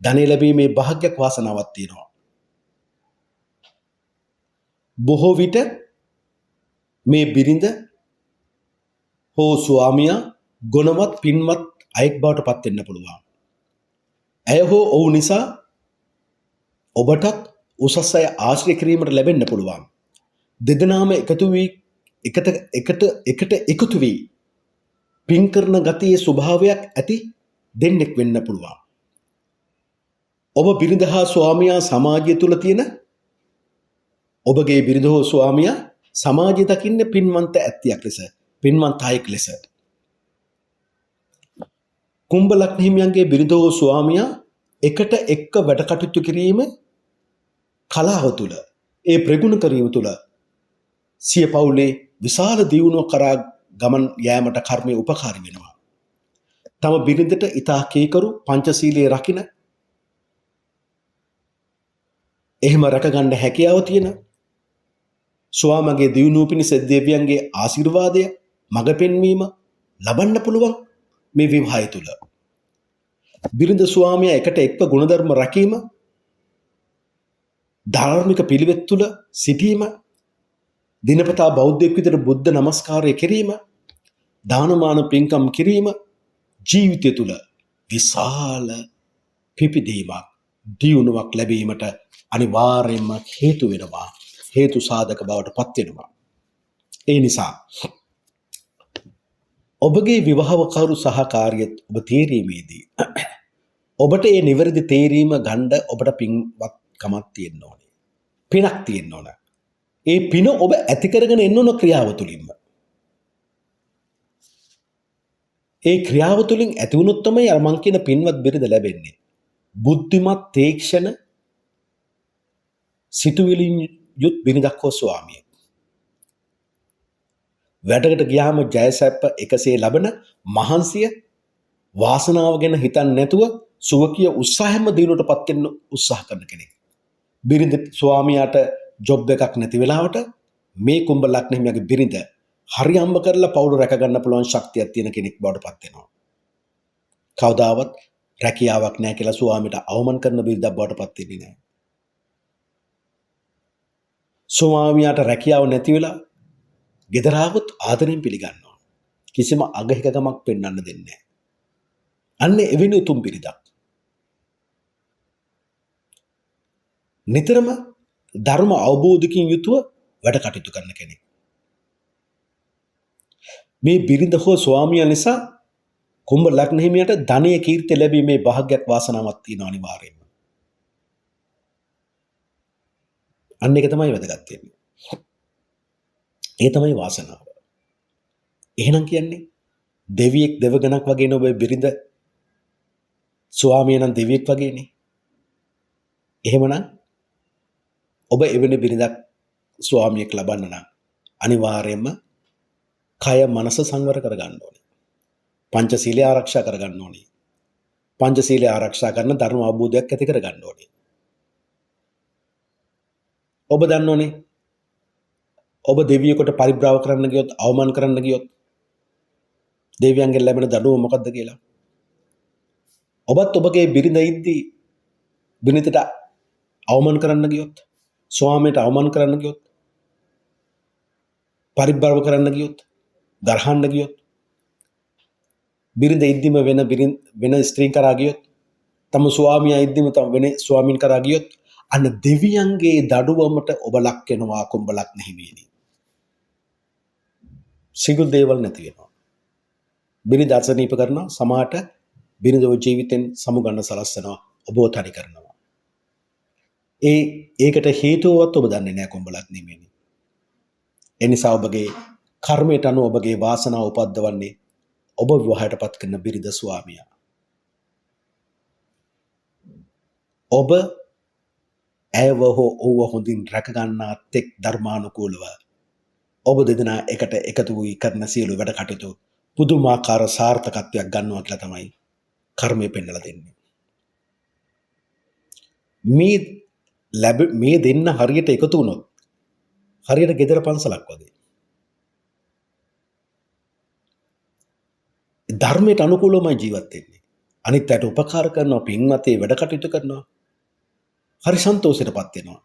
ධනෙ ලැබීමේ භාග්යක් වාසනාවක් තියෙනවා. බොහෝ විට මේ බිරිඳ හෝ ස්වාමියා ගුණවත් පින්වත් අයෙක් බවට පත් වෙන්න පුළුවන්. ඇය හෝ ඔහු නිසා ඔබටත් උසස් අය ආශ්‍රය කිරීමට ලැබෙන්න පුළුවන්. දෙදෙනාම එකතු වී පින් කරන ගතියේ ස්වභාවයක් ඇති දෙන්නෙක් වෙන්න පුළුවන්. ඔබ බිරිඳ හා ස්වාමියා සමාජය තුල තියෙන ඔබගේ බිරිඳ හෝ ස්වාමියා සමාජය දකින්න පින්වන්ත ඇත්තියක් ලෙස, පින්වන්ත අයෙක් ලෙස. කුම්භ ලග්න හිමියන්ගේ බිරිඳ හෝ ස්වාමියා එකට එක්ක වැඩ කටයුතු කිරීම කලාව තුල, ඒ ප්‍රගුණ කිරීම තුල සිය පවුලේ විශාල දියුණුවක් කරා ගමන් යෑමට කර්මය උපකාරී වෙනවා. තම බිරිඳට ඊතා කීකරු පංචශීලයේ රකින්න එහෙම රැකගන්න හැකියාව තියෙන ස්වාමගේ දියුණුව පිණිස දෙවියන්ගේ ආශිර්වාදය මඟ පෙන්වීම ලබන්න පුළුවන් මේ විවාහය තුල. බිරිඳ ස්වාමියා එකට එක්ව ගුණධර්ම රැකීම, ධාර්මික පිළිවෙත් තුල සිටීම, දිනපතා බෞද්ධයෙක් විදිහට බුද්ධ නමස්කාරය කිරීම, දානමාන පින්කම් කිරීම ජීවිතය තුල විශාල පිපිදීමක්, දියුණුවක් ලැබීමට අනිවාර්යයෙන්ම හේතු වෙනවා. හේතු සාධක බවට පත් වෙනවා. ඒ නිසා ඔබගේ විවාහකරු සහකාරියත් ඔබ තේරීමේදී ඔබට ඒ නිවැරදි තේරීම ගන්න ඔබට පින්වත්කමක් තියෙන්න ඕනේ. පිනක් තියෙන්න ඕන. ඒ පින ඔබ ඇති කරගෙන එන්න ඕන ක්‍රියාව තුළින්ම. ඒ ක්‍රියාව තුළින් ඇති වුණොත් තමයි අර මං කියන පින්වත් බිරිඳ ලැබෙන්නේ. බුද්ධිමත් තීක්ෂණ සිතුවිලින් යුත් බිරිඳක් හෝ ස්වාමියෙක්. වැඩකට ගියාම ජයසැප එකසේ ලබන මහන්සිය වාසනාව ගැන හිතන්නේ නැතුව සුවකිය උත්සාහයෙන්ම දිනුවටපත් වෙන්න උත්සාහ කරන කෙනෙක්. බිරිඳ ස්වාමියාට ජොබ් එකක් නැති වෙලාවට මේ කුම්භ ලග්න හිමියාගේ බිරිඳ හරි හම්බ කරලා පවුල රැක ගන්න පුළුවන් ශක්තියක් තියෙන කෙනෙක් බවට පත් වෙනවා. කවදාවත් රැකියාවක් නැහැ කියලා ස්වාමියට අවමන් කරන බිරිඳක් බවට පත් වෙන්නේ නැහැ. ස්වාමියාට රැකියාව නැති වෙලා ගෙදර ආවොත් ආදරෙන් පිළිගන්නවා. කිසිම අගහිකකමක් පෙන්වන්න දෙන්නේ නැහැ. අන්න එවැනි උතුම් බිරිඳක්. නිතරම ධර්ම අවබෝධකින් යුතුව වැඩ කටයුතු කරන කෙනෙක්. මේ බිරිඳ හෝ ස්වාමියා නිසා කුම්භ ලග්න හිමියට ධනය කීර්තිය ලැබීමේ භාග්යක් වාසනාවක් තියෙනවා අනිවාර්යයෙන්ම. අන්න ඒක තමයි වැදගත් වෙන්නේ. ඒ තමයි වාසනාව. එහෙනම් කියන්නේ දෙවියෙක් දෙවගණක් වගේ නේ ඔබේ බිරිඳ, ස්වාමියා නම් දෙවියෙක් වගේනේ. එහෙමනම් ඔබ එවැනි බිරිඳක් ස්වාමියෙක් ලබන්න නම් අනිවාර්යයෙන්ම කය මනස සංවර කරගන්න ඕනේ. පංචශීලය ආරක්ෂා කරගන්න ඕනේ. පංචශීලය ආරක්ෂා කරන ධර්ම අවබෝධයක් ඇති කරගන්න ඕනේ. ඔබ දන්නෝනේ ඔබ දෙවියෙකුට පරිබ්‍රාව කරන්න ගියොත්, අවමාන කරන්න ගියොත් දෙවියන්ගෙන් ලැබෙන දඬුවම මොකක්ද කියලා. ඔබත් ඔබගේ බිරිඳ ඉද්දී බිරිඳට අවමාන කරන්න ගියොත්, ස්වාමියට අවමාන කරන්න ගියොත්, පරිබ්‍රාව කරන්න ගියොත්, ගරහන්න ගියොත්, බිරිඳ ඉද්දිම වෙන ස්ත්‍රීන් කරා ගියොත්, තම ස්වාමියා ඉද්දිම තම වෙන ස්වාමීන් කරා ගියොත් අන්න දෙවියන්ගේ දඬුවමට ඔබ ලක් වෙනවා කුම්භ ලග්න හිමියනි. සිගුල් දේවල් නැති වෙනවා. බිරිඳ අසනීප කරනවා, සමාහට බිරිඳව ජීවිතෙන් සමුගන්න සලස්සනවා, ඔබව තනි කරනවා. ඒකට හේතුවවත් ඔබ දන්නේ නැහැ කුම්භ ලග්න හිමියනි. ඒ නිසා ඔබගේ කර්මයට අනුව ඔබගේ වාසනාව උපද්දවන්නේ ඔබ විවාහයටපත් කරන බිරිඳ ස්වාමියා. ඔබ ඇයව හෝ ඔව්ව හොඳින් රැකගන්නා තෙක් ධර්මානුකූලව ඔබ දෙදෙනා එකට එකතු වී කරන සියලු වැඩ කටයුතු පුදුමාකාර සාර්ථකත්වයක් ගන්නවා කියලා තමයි කර්මය පෙන්වලා දෙන්නේ. මේ දෙන්න හරියට එකතු වුණොත් හරියට ගෙදර පන්සලක් වගේ. ධර්මයට අනුකූලවමයි ජීවත් වෙන්නේ. අනිත් අයට උපකාර කරනවා, පින්වතේ වැඩ කටයුතු කරනවා. හරි සන්තෝෂයටපත් වෙනවා.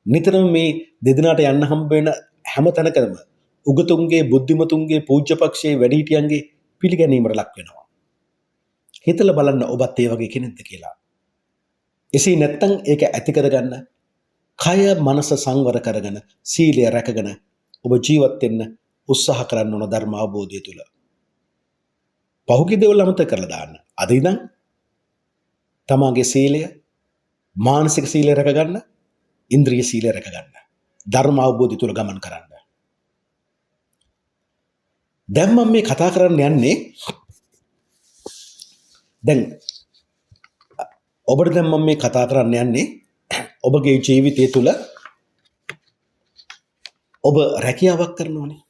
නිතරම මේ දෙදෙනාට යන්න හම්බ වෙන හැම තැනකම උගතුන්ගේ, බුද්ධිමතුන්ගේ, පූජ්‍යපක්ෂයේ වැඩිහිටියන්ගේ පිළිගැනීමට ලක් වෙනවා. හිතලා බලන්න ඔබත් ඒ වගේ කෙනෙක්ද කියලා. එසේ නැත්නම් ඒක ඇති කරගන්න කය මනස සංවර කරගෙන සීලය රැකගෙන ඔබ ජීවත් වෙන්න උත්සාහ කරන්න ඕන ධර්ම අවබෝධය තුල. පහුගිය දේවල් අමතක කරලා දාන්න. අද ඉඳන් තමාගේ සීලය, මානසික සීලය රැකගන්න, ඉන්ද්‍රිය සීලය රැකගන්න, ධර්ම අවබෝධය තුල ගමන් කරන්න. දැන් මම මේ කතා කරන්න යන්නේ ඔබට දැන් මම මේ කතා කරන්න යන්නේ ඔබගේ ජීවිතය තුළ ඔබ රැකියාවක් කරනවානේ.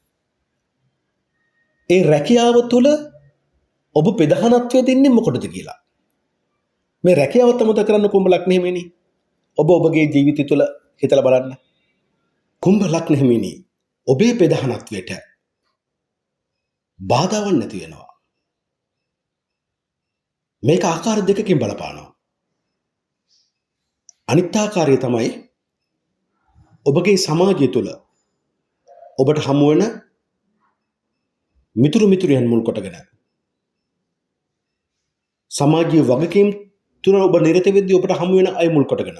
ඒ රැකියාව තුළ ඔබ ප්‍රධානත්වය දෙන්නේ මොකටද කියලා. මේ රැකියාවත් අමතක කරන්න කුම්භ ලග්න හිමියනි. ඔබ ඔබගේ ජීවිතය තුළ හිතලා බලන්න. කුම්භ ලග්න හිමියනි, ඔබේ ප්‍රධානත්වයට බාධාවක් නැති වෙනවා. මේක ආකාර දෙකකින් බලපානවා. අනිත් ආකාරය තමයි ඔබගේ සමාජය තුළ ඔබට හමු වෙන මිතුරියන් මුල් කොටගෙන සමාජීය වගකීම් තුළ ඔබ නිරත වෙද්දී ඔබට හමු වෙන අය මුල් කොටගෙන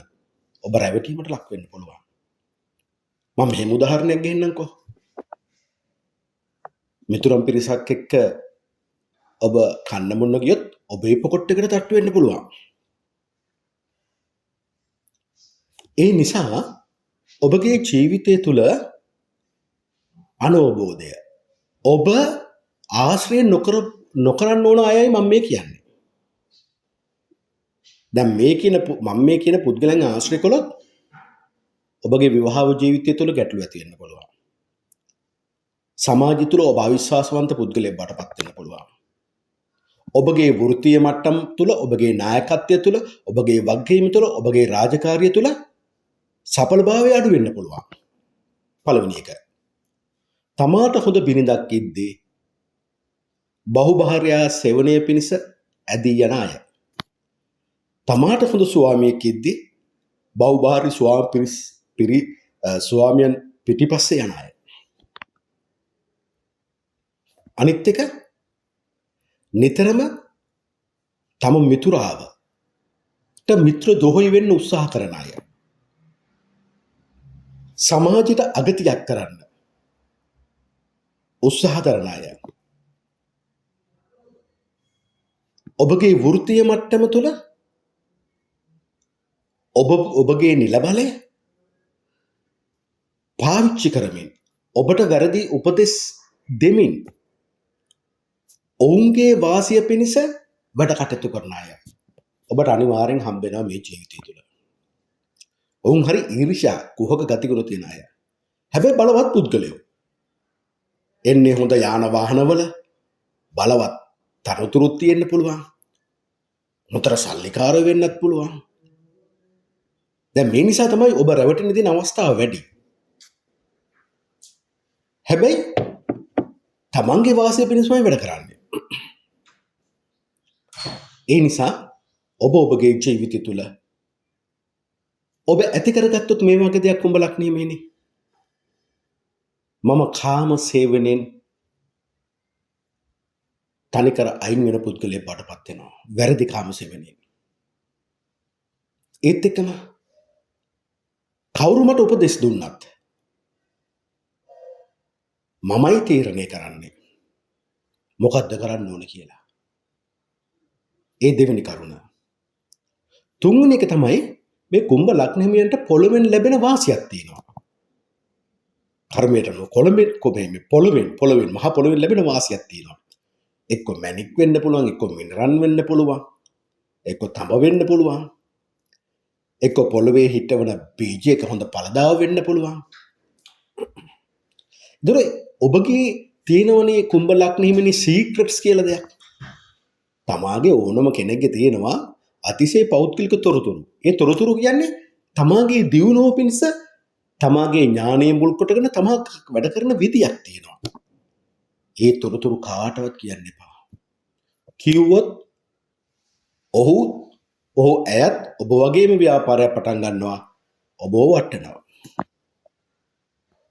ඔබ රැවටීමට ලක් වෙන්න පුළුවන්. මම මෙහෙම උදාහරණයක් ගෙන්නන්නම්කෝ. මිතුරන් පිරිසක් එක්ක ඔබ කන්න බොන්න ගියොත් ඔබේ පොකට් එකට තට්ටු වෙන්න පුළුවන්. ඒ නිසා ඔබගේ ජීවිතය තුළ අනවබෝධය ඔබ ආශ්‍රය නොකරන්න ඕන අයයි මම මේ කියන්නේ. දැන් මම මේ කියන පුද්ගලයන් ආශ්‍රය කළොත් ඔබගේ විවාහ ජීවිතය තුළ ගැටලු ඇති වෙන්න පුළුවන්. සමාජය තුළ ඔබ අවිශ්වාසවන්ත පුද්ගලයෙක් බවට පත් වෙන්න පුළුවන්. ඔබගේ වෘත්තීය මට්ටම් තුළ, ඔබගේ නායකත්වය තුළ, ඔබගේ වගකීම තුළ, ඔබගේ රාජකාරිය තුළ සඵලභාවය අඩු වෙන්න පුළුවන්. පළවෙනි එක. තමාට හොඳ බිරිඳක් ඉද්දී බහුභාර්යා සෙවණය පිණිස ඇදී යන අය. තමාට හොඳ ස්වාමියෙක් ඉද්දී බහුභාර්ය ස්වාමියන් පිටිපස්සේ යන අය. අනිත් එක, නිතරම තම මිතුරාවට මිත්‍ර දෝහි වෙන්න උත්සාහ කරන අය. සමාජයට අගතියක් කරන්න උත්සාහ කරන අය ඔබගේ වෘත්තීය මට්ටම තුළ ඔබගේ නිල බලය පාවිච්චි කරමින් ඔබට වැරදි උපදෙස් දෙමින් ඔවුන්ගේ වාසිය පිණිස වැඩ කටයුතු කරන අය ඔබට අනිවාර්යෙන් හම්බ වෙනවා මේ ජීවිතය තුළ. ඔවුන් හරි ඊර්ෂ්‍යා කුහක ගතිගුණ තියෙන අය. හැබැයි බලවත් පුද්ගලයෝ. එන්නේ හොඳ යාන වාහනවල බලවත් තනතුරුත් තියෙන්න පුළුවන්. මුතර සල්ලිකාර වෙන්නත් පුළුවන්. දැන් මේ නිසා තමයි ඔබ රැවටෙන්න දින අවස්ථාව වැඩි. හැබැයි තමන්ගේ වාසිය පිණිසමයි වැඩ කරන්නේ. ඒ නිසා ඔබ ඔබගේ ජීවිතය තුළ ඔබ ඇති කරගත්තොත් මේ වගේ දෙයක් උඹ ලක්නීමේනේ. මම කාම සේවනයෙන් තනිකර අයින් වෙන පුද්ගලයෙක් බවටපත් වෙනවා. වැරදි කාම සේවනයෙන්. ඒත් එක්කම කවුරු මට උපදෙස් දුන්නත් මමයි තීරණය කරන්නේ මොකද්ද කරන්න ඕන කියලා. ඒ දෙවෙනි කරුණ. තුන්වෙනි එක තමයි මේ කුම්භ ලග්න හිමියන්ට පොළොවෙන් ලැබෙන වාසියක් තියෙනවා. කර්මයට පොළොවෙන් මහ පොළොවෙන් ලැබෙන වාසියක් තියෙනවා. එක්ක මැණික් වෙන්න පුළුවන්, එක්ක මිනරන් වෙන්න පුළුවන්, එක්ක තඹ වෙන්න පුළුවන්, එක්ක පොළොවේ හිටවන බීජයක හොඳ පළදාව වෙන්න පුළුවන්. දොර ඔබගේ තියෙනවනේ කුම්භ ලග්න හිමිනි සීක්‍රට්ස් කියලා දෙයක්. තමාගේ ඕනම කෙනෙක්ගේ තියෙනවා අතිශය පෞද්ගලික තොරතුරු. ඒ තොරතුරු කියන්නේ තමාගේ දියුණුව පිණිස තමාගේ ඥානය මුල් කොටගෙන තමා වැඩ කරන විදියක් තියෙනවා. ඒ තොරතුරු කාටවත් කියන්න එපා. කිව්වොත් ඔහු ඇයත් ඔබ වගේම ව්‍යාපාරයක් පටන් ගන්නවා. ඔබව වටනවා.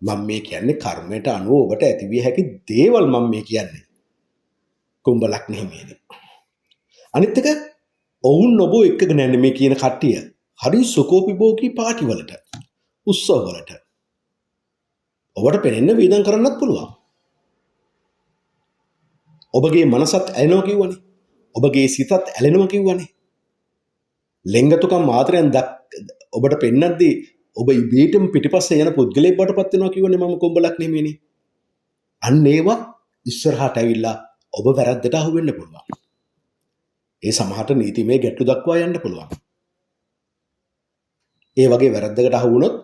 මම මේ කියන්නේ කර්මයට අනුව ඔබට ඇතිවිය හැකි දේවල් මම මේ කියන්නේ. කුම්භ ලග්න හිමියනි. අනිත් එක ඔවුන් ඔබ එක්කගෙන යන්නේ මේ කියන කට්ටිය හරි සුකෝපිභෝගී පාටි වලට, උත්සව වලට. ඔබට පෙනෙන්න වේදම් කරන්නත් පුළුවන්. ඔබගේ මනසත් ඇලෙනවා කිව්වනේ. ඔබගේ සිතත් ඇලෙනවා කිව්වනේ. ලෙන්ගතුකම් මාත්‍රයෙන් ඔබට පෙන්නද්දී ඔබ ඉබේටම පිටිපස්සේ යන පුද්ගලයෙක් බවට පත් වෙනවා කිව්වනේ මම කුම්භ ලග්න හිමියනි. අන්න ඒවා ඉස්සරහට ඇවිල්ලා ඔබ වැරද්දට අහු වෙන්න පුළුවන්. ඒ සමහරට නීතිමය ගැටලු දක්වා යන්න පුළුවන්. ඒ වගේ වැරද්දකට අහු වුණොත්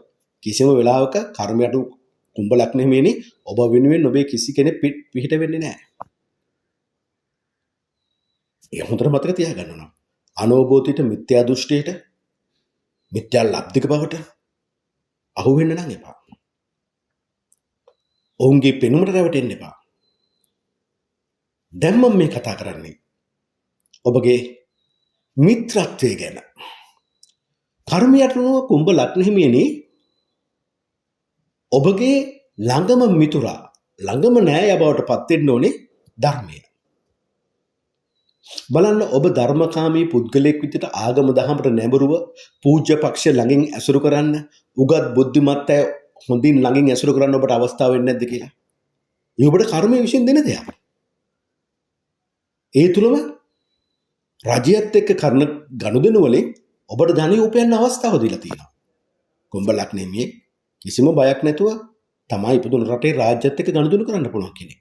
කිසිම වෙලාවක කර්මයට කුම්භ ලග්න හිමියනි ඔබ වෙනුවෙන් ඔබේ කිසි කෙනෙක් පිහිට වෙන්නේ නැහැ. ඒ හොඳට මතක තියාගන්න ඕන. අනෝබෝධිත මිත්‍යා දෘෂ්ටියට, මිත්‍යා ලබ්ධික බවට අහු වෙන්න නම් එපා. ඔවුන්ගේ පෙනුමට රැවටෙන්න එපා. දැන් මම මේ කතා කරන්නේ ඔබගේ මිත්‍රත්වය ගැන. කර්මයට අනුව කුම්භ ලග්න හිමියනි ඔබගේ ළඟම මිතුරා, ළඟම නෑය බවට පත් වෙන්න ඕනේ ධර්මය. බලන්න ඔබ ධර්මකාමී පුද්ගලයෙක් විදිහට ආගම දහමට නැඹුරුව පූජ්‍ය පක්ෂ ළඟින් ඇසුරු කරන්න, උගත් බුද්ධිමත් අය හොඳින් ළඟින් ඇසුරු කරන්න ඔබට අවස්ථාව වෙන්නේ නැද්ද කියලා? ඒ ඔබට කර්මයේ විශ්ින් දෙන දෙයක්. ඒ තුලම රජයත් එක්ක කරන ගනුදෙනු වලින් ඔබට ධනෙ උපයන්න අවස්ථාව දීලා තියෙනවා. කුම්භ ලග්න හිමියෙක් කිසිම බයක් නැතුව තමයි ඉපදුණු රටේ රාජ්‍යත් එක්ක ගනුදෙනු කරන්න පුළුවන් කෙනෙක්.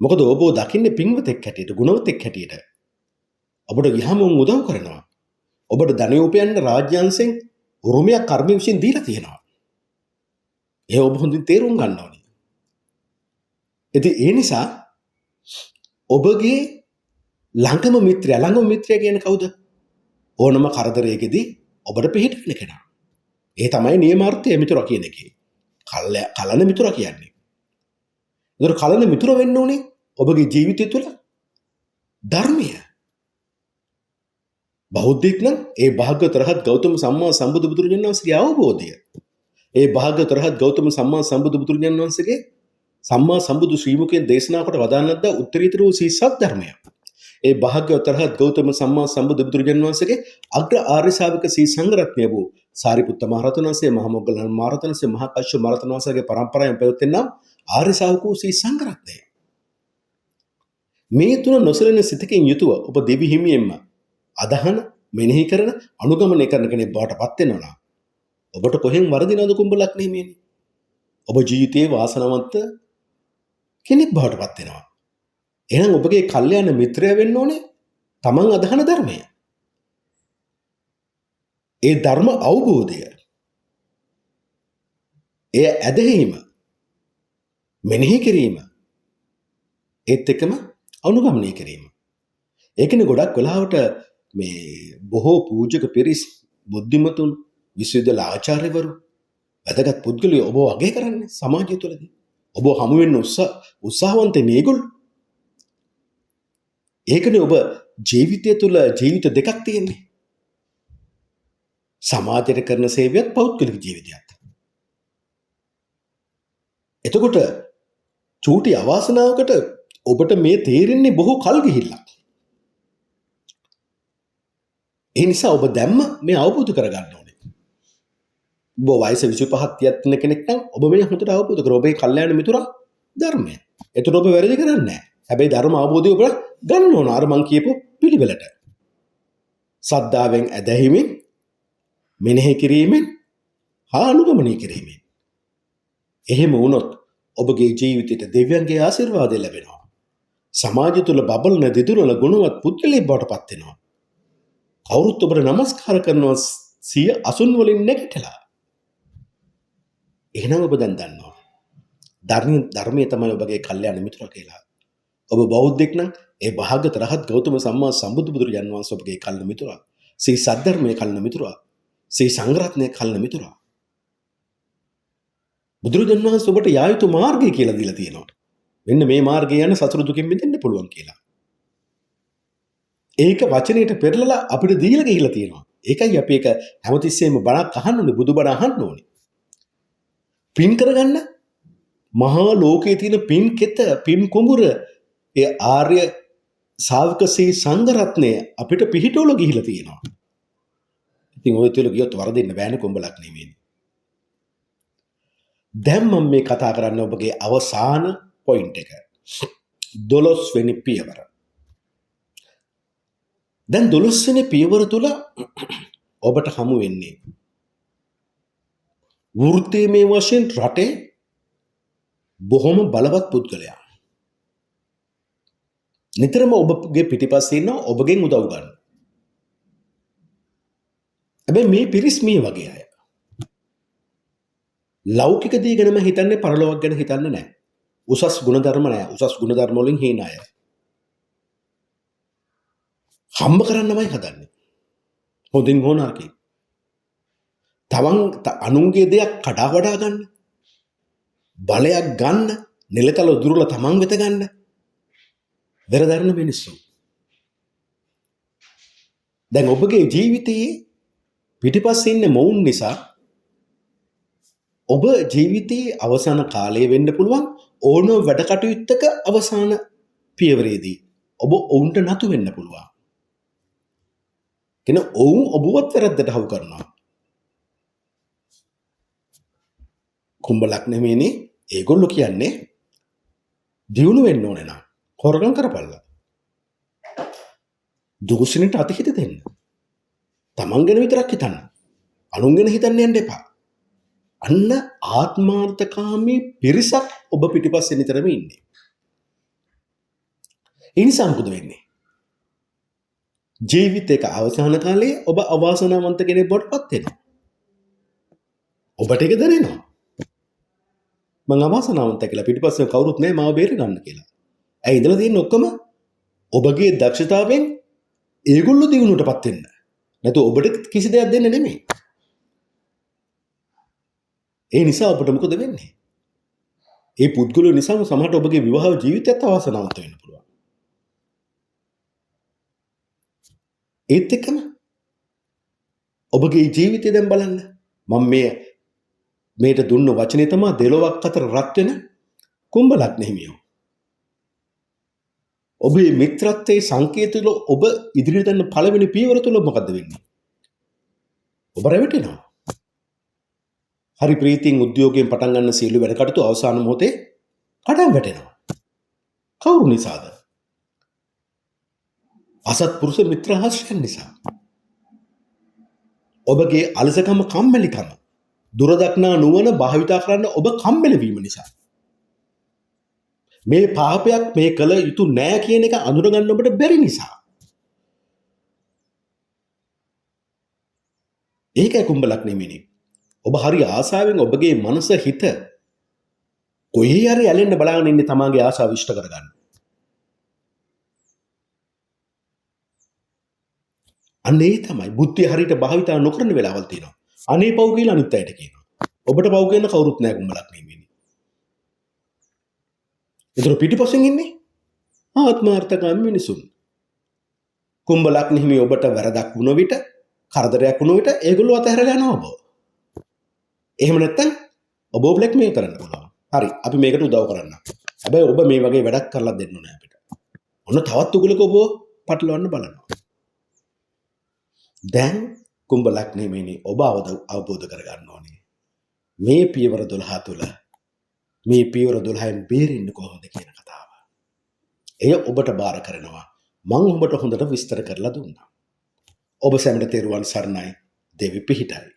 මොකද ඔබ දකින්නේ පින්වතෙක් හැටියට, ගුණවතෙක් හැටියට. ඔබට ගියාම උදව් කරනවා. ඔබට ධනෙ උපයන්න රාජ්‍යංශෙන් උරුමයක් කර්ම විශ්ින් දීලා තියෙනවා. ඒ ඔබ හොඳින් තේරුම් ගන්න ඕනේ. ඉතින් ඒ නිසා ඔබගේ ළඟම මිත්‍රයා කියන්නේ කවුද? ඕනම කරදරයකදී ඔබට පිහිට වෙන කෙනා. ඒ තමයි නියමාර්ථය මිතුරා කියන එකේ. කලන මිතුරා කියන්නේ. ඒතර කලන මිතුරා වෙන්න ඕනේ ඔබගේ ජීවිතය තුළ ධර්මය. බෞද්ධෙක් නම් ඒ භාග්‍යවතුන් රහත් ගෞතම සම්මා සම්බුදු බුදුරජාණන් වහන්සේගේ අවබෝධය. ඒ භාග්‍යවතුන් රහත් ගෞතම සම්මා සම්බුදු බුදුරජාණන් වහන්සේගේ සම්මා සම්බුදු ශ්‍රී මුඛයෙන් දේශනා කොට වදාළනද්ද උත්තරීතර වූ සී සත්‍ය ධර්මය. ඒ භාග්‍යවතුන් රහත් ගෞතම සම්මා සම්බුදු බුදුරජාණන් වහන්සේගේ අග්‍ර ආර්ය ශාවක සී සංඝරත්නය වූ සාරිපුත්ත මහ රහතන් වහන්සේ, මහා මොග්ගලන් මහ රහතන් වහන්සේ, මහා කශ්‍යප මහ රහතන් වහන්සේගේ පරම්පරාවෙන් පැවැත්ෙනා ආර්ය ශාවකෝ ශ්‍රී සංඝරත්නය. මේ තුන නොසලෙන සිතකින් යුතුව ඔබ දෙවි හිමියෙන්ම අදහන, මෙනෙහි කරන, අනුගමනය කරන කෙනෙක් බවට පත් වෙනවා. ඔබට කොහෙන් වරදිනවද කුඹලක් නෙමෙයි. ඔබ ජීවිතයේ වාසනාවන්ත කෙනෙක් බවට පත් වෙනවා. එහෙනම් ඔබගේ කල්යාණ මිත්‍රයා වෙන්න ඕනේ තමන් අදහන ධර්මය. ඒ ධර්ම අවබෝධය, එය ඇදහිීම, මෙනෙහි කිරීම, ඒත් එක්කම අනුගමනය කිරීම. ඒකනේ ගොඩක් වෙලාවට මේ බොහෝ පූජක පිරිස්, බුද්ධිමතුන්, විශ්වවිද්‍යාල ආචාර්යවරු, වැදගත් පුද්ගලයෝ ඔබ අගය කරන්නේ සමාජය තුළදී. ඔබ හමු වෙන්න උත්සාහවන්ත මේගොල්ලෝ. ඒකනේ ඔබ ජීවිතය තුළ ජීවිත දෙකක් තියෙන්නේ. සමාජයට කරන සේවයත් පෞද්ගලික ජීවිතයත්. එතකොට චූටි අවාසනාවකට ඔබට මේ තේරෙන්නේ බොහෝ කල් ගිහිල්ලා. ඒ නිසා ඔබ දැම්ම මේ අවබෝධ කරගන්න ඕනේ. ඔබ වයස 25ක් 30ක් ඉන්න කෙනෙක් නම් ඔබ මේ හොඳට අවබෝධ කර ඔබේ කල්යාණ මිතුරා ධර්මය. එතකොට ඔබ වැරදි කරන්නේ නැහැ. හැබැයි ධර්ම අවබෝධය ඔබ ගන්න ඕන අර මං කියපු පිළිවෙලට. සද්ධාවෙන් ඇදහිමින්, මෙනෙහි කිරීමෙන්, හා අනුගමනය කිරීමෙන්. එහෙම වුණොත් ඔබගේ ජීවිතයට දෙවියන්ගේ ආශිර්වාදය ලැබෙනවා. සමාජය තුළ බබලන දිදුරන ගුණවත් පුද්ගලයෙක් බවට පත් වෙනවා. කවුරුත් ඔබට নমස්කාර කරනවා සිය අසුන් වලින් නැගිටලා. එහෙනම් ඔබ දැන් දන්නවා. ධර්මයේ තමයි ඔබගේ කල්යාණ මිතුරා කියලා. ඔබ බෞද්ධෙක් නම් ඒ භාග්‍යවත් රහත් ගෞතම සම්මා සම්බුදු බුදුරජාණන් වහන්සේ ඔබගේ කල්යාණ මිතුරා. ශ්‍රී සද්ධර්මයේ කල්යාණ මිතුරා. ශ්‍රී සංඝරත්නයේ කල්යාණ මිතුරා. බුදුරජාණන් වහන්සේ ඔබට යා යුතු මාර්ගය කියලා දීලා තියෙනවා. මෙන්න මේ මාර්ගය යන සතර දුකින් මිදෙන්න පුළුවන් කියලා. ඒක වචනයට පෙරලලා අපිට දීලා ගිහිලා තියෙනවා. ඒකයි අපි ඒක හැමතිස්සෙම බණක් අහන්න ඕනේ, බුදුබණ අහන්න ඕනේ. පින් කරගන්න මහා ලෝකයේ තියෙන පින් කෙත, පින් කුඹුර, ඒ ආර්ය ශාවක ශ්‍රී සංඝරත්නය අපිට පිහිටවල ගිහිලා තියෙනවා. ඉතින් ඔය තුල ගියොත් වරදින්න බෑනේ කුඹලක් නෙමෙයි. දැන් මම මේ කතා කරන්නේ ඔබගේ අවසාන පොයින්ට් එක. 12 වෙනි පියවර. දැන් 12 වෙනි පියවර තුල ඔබට හමු වෙන්නේ වෘත්තීමය වශයෙන් රටේ බොහොම බලවත් පුද්ගලයා. නිතරම ඔබගේ පිටිපස්සේ ඉන්න ඔබගෙන් උදව් ගන්න. හැබැයි මේ පිරිස් මේ වගේ අය. ලෞකික දේ ගැනම හිතන්නේ, පරලොවක් ගැන හිතන්නේ නැහැ. උසස් ගුණධර්ම නැහැ. උසස් ගුණධර්ම වලින් හේන අය. හම්බ කරන්නමයි හදන්නේ. හොඳින් හෝ නරකින්. තවන් අනුන්ගේ දෙයක් කඩා වඩා ගන්න. බලයක් ගන්න, නිලතල දුරල තමන් වෙත ගන්න. වෙරදරන මිනිස්සු. දැන් ඔබගේ ජීවිතයේ පිටිපස්සේ ඉන්න මොවුන් නිසා ඔබ ජීවිතයේ අවසාන කාලයේ වෙන්න පුළුවන් ඕන වැඩ කටයුත්තක අවසාන පියවරේදී ඔබ ඔවුන්ට නතු වෙන්න පුළුවන්. කෙන ඔවුන් ඔබවත් වැරද්දට හවු කරනවා. කුඹලක් නෙමෙයිනේ. ඒගොල්ලෝ කියන්නේ දියුණු වෙන්න ඕනේ නම් හොරගම් කරපල්ලා. දුකුසිනට අතහිත දෙන්න. තමන් ගැන විතරක් හිතන්න. අනුන් ගැන හිතන්න යන්න එපා. අන්න ආත්මාර්ථකාමී පිරිසක් ඔබ පිටිපස්සේ නිතරම ඉන්නේ. ඒ නිසා මොකද වෙන්නේ? ජීවිතයක අවසාන කාලයේ ඔබ අවාසනාවන්ත කෙනෙක් බවට පත් වෙනවා. ඔබට ඒක දැනෙනවා. මං අවාසනාවන්ත කියලා පිටිපස්සේ කවුරුත් නැහැ මාව බේර ගන්න කියලා. ඇයි ඉඳලා තියෙන්නේ ඔක්කොම ඔබගේ දක්ෂතාවයෙන් ඒගොල්ලෝ දිනුවටපත් වෙන්න. නැතු ඔබට කිසි දෙයක් දෙන්න නෙමෙයි. ඒ නිසා ඔබට මොකද වෙන්නේ? ඒ පුද්ගලයෝ නිසාම සමහරට ඔබගේ විවාහ ජීවිතයත් අවාසනාවන්ත වෙන්න පුළුවන්. ඒත් එක්කම ඔබගේ ජීවිතය දැන් බලන්න. මම මේට දුන්න වචනේ තමයි දෙලොවක් අතර රත් වෙන කුඹලක් නෙහිමියෝ. ඔබේ මිත්‍රත්වයේ සංකේතවල ඔබ ඉදිරියට යන පළවෙනි පියවර තුල මොකද වෙන්නේ? ඔබ රැවටෙනවා. හරි ප්‍රීතියෙන් උද්‍යෝගයෙන් පටන් ගන්න සියලු වැඩ කටයුතු අවසාන මොහොතේ කඩම් වැටෙනවා. කවුරු නිසාද? අසත්පුරුෂ මිත්‍රාශ්‍රයන් නිසා. ඔබගේ අලසකම කම්මැලිකම දුරදක්නා නුවණ භාවිතා කරන්න ඔබ කම්මැලි වීම නිසා. මේ පාපයක් මේ කළ යුතු නෑ කියන එක අඳුරගන්න ඔබට බැරි නිසා. ඒකයි කුම්භ ලග්නෙමිනි. ඔබ හරි ආසාවෙන් ඔබගේ මනස හිත කොහේ හරි ඇලෙන්න බලාගෙන ඉන්නේ තමාගේ ආසාව ඉෂ්ට කරගන්න. අන්නේ තමයි බුද්ධිය හරියට භාවිතා නොකරන වෙලාවල් තියෙනවා. අනේ පව් කියලා අනිත් අයට කියනවා. ඔබට පව් කියන කවුරුත් නෑ කුම්භ ලග්නෙමිනි. ඒතර පිටිපස්සෙන් ඉන්නේ ආත්මාර්ථකාමී මිනිසුන්. කුම්භ ලග්න හිමි ඔබට වැරදක් වුණ විට කරදරයක් වුණ විට ඒගොල්ලෝ අතහැරලා යනවා ඔබ. එහෙම නැත්නම් ඔබ බ්ලැක්මේල් කරන්න පුළුවන්. හරි අපි මේකට උදව් කරන්න. හැබැයි ඔබ මේ වගේ වැඩක් කරලා දෙන්න ඕනේ අපිට. ඔන්න තවත් උගලක ඔබ පටලවන්න බලනවා. දැන් කුම්භ ලග්නේ මේනි ඔබ අවබෝධ කරගන්න ඕනේ. මේ පියවර 12 තුල මේ පියවර 12න් බේරෙන්න කොහොමද කියන කතාව. එය ඔබට බාර කරනවා. මම ඔබට හොඳට විස්තර කරලා දුන්නා. ඔබ සැමට තෙරුවන් සරණයි. දෙවි පිහිටයි.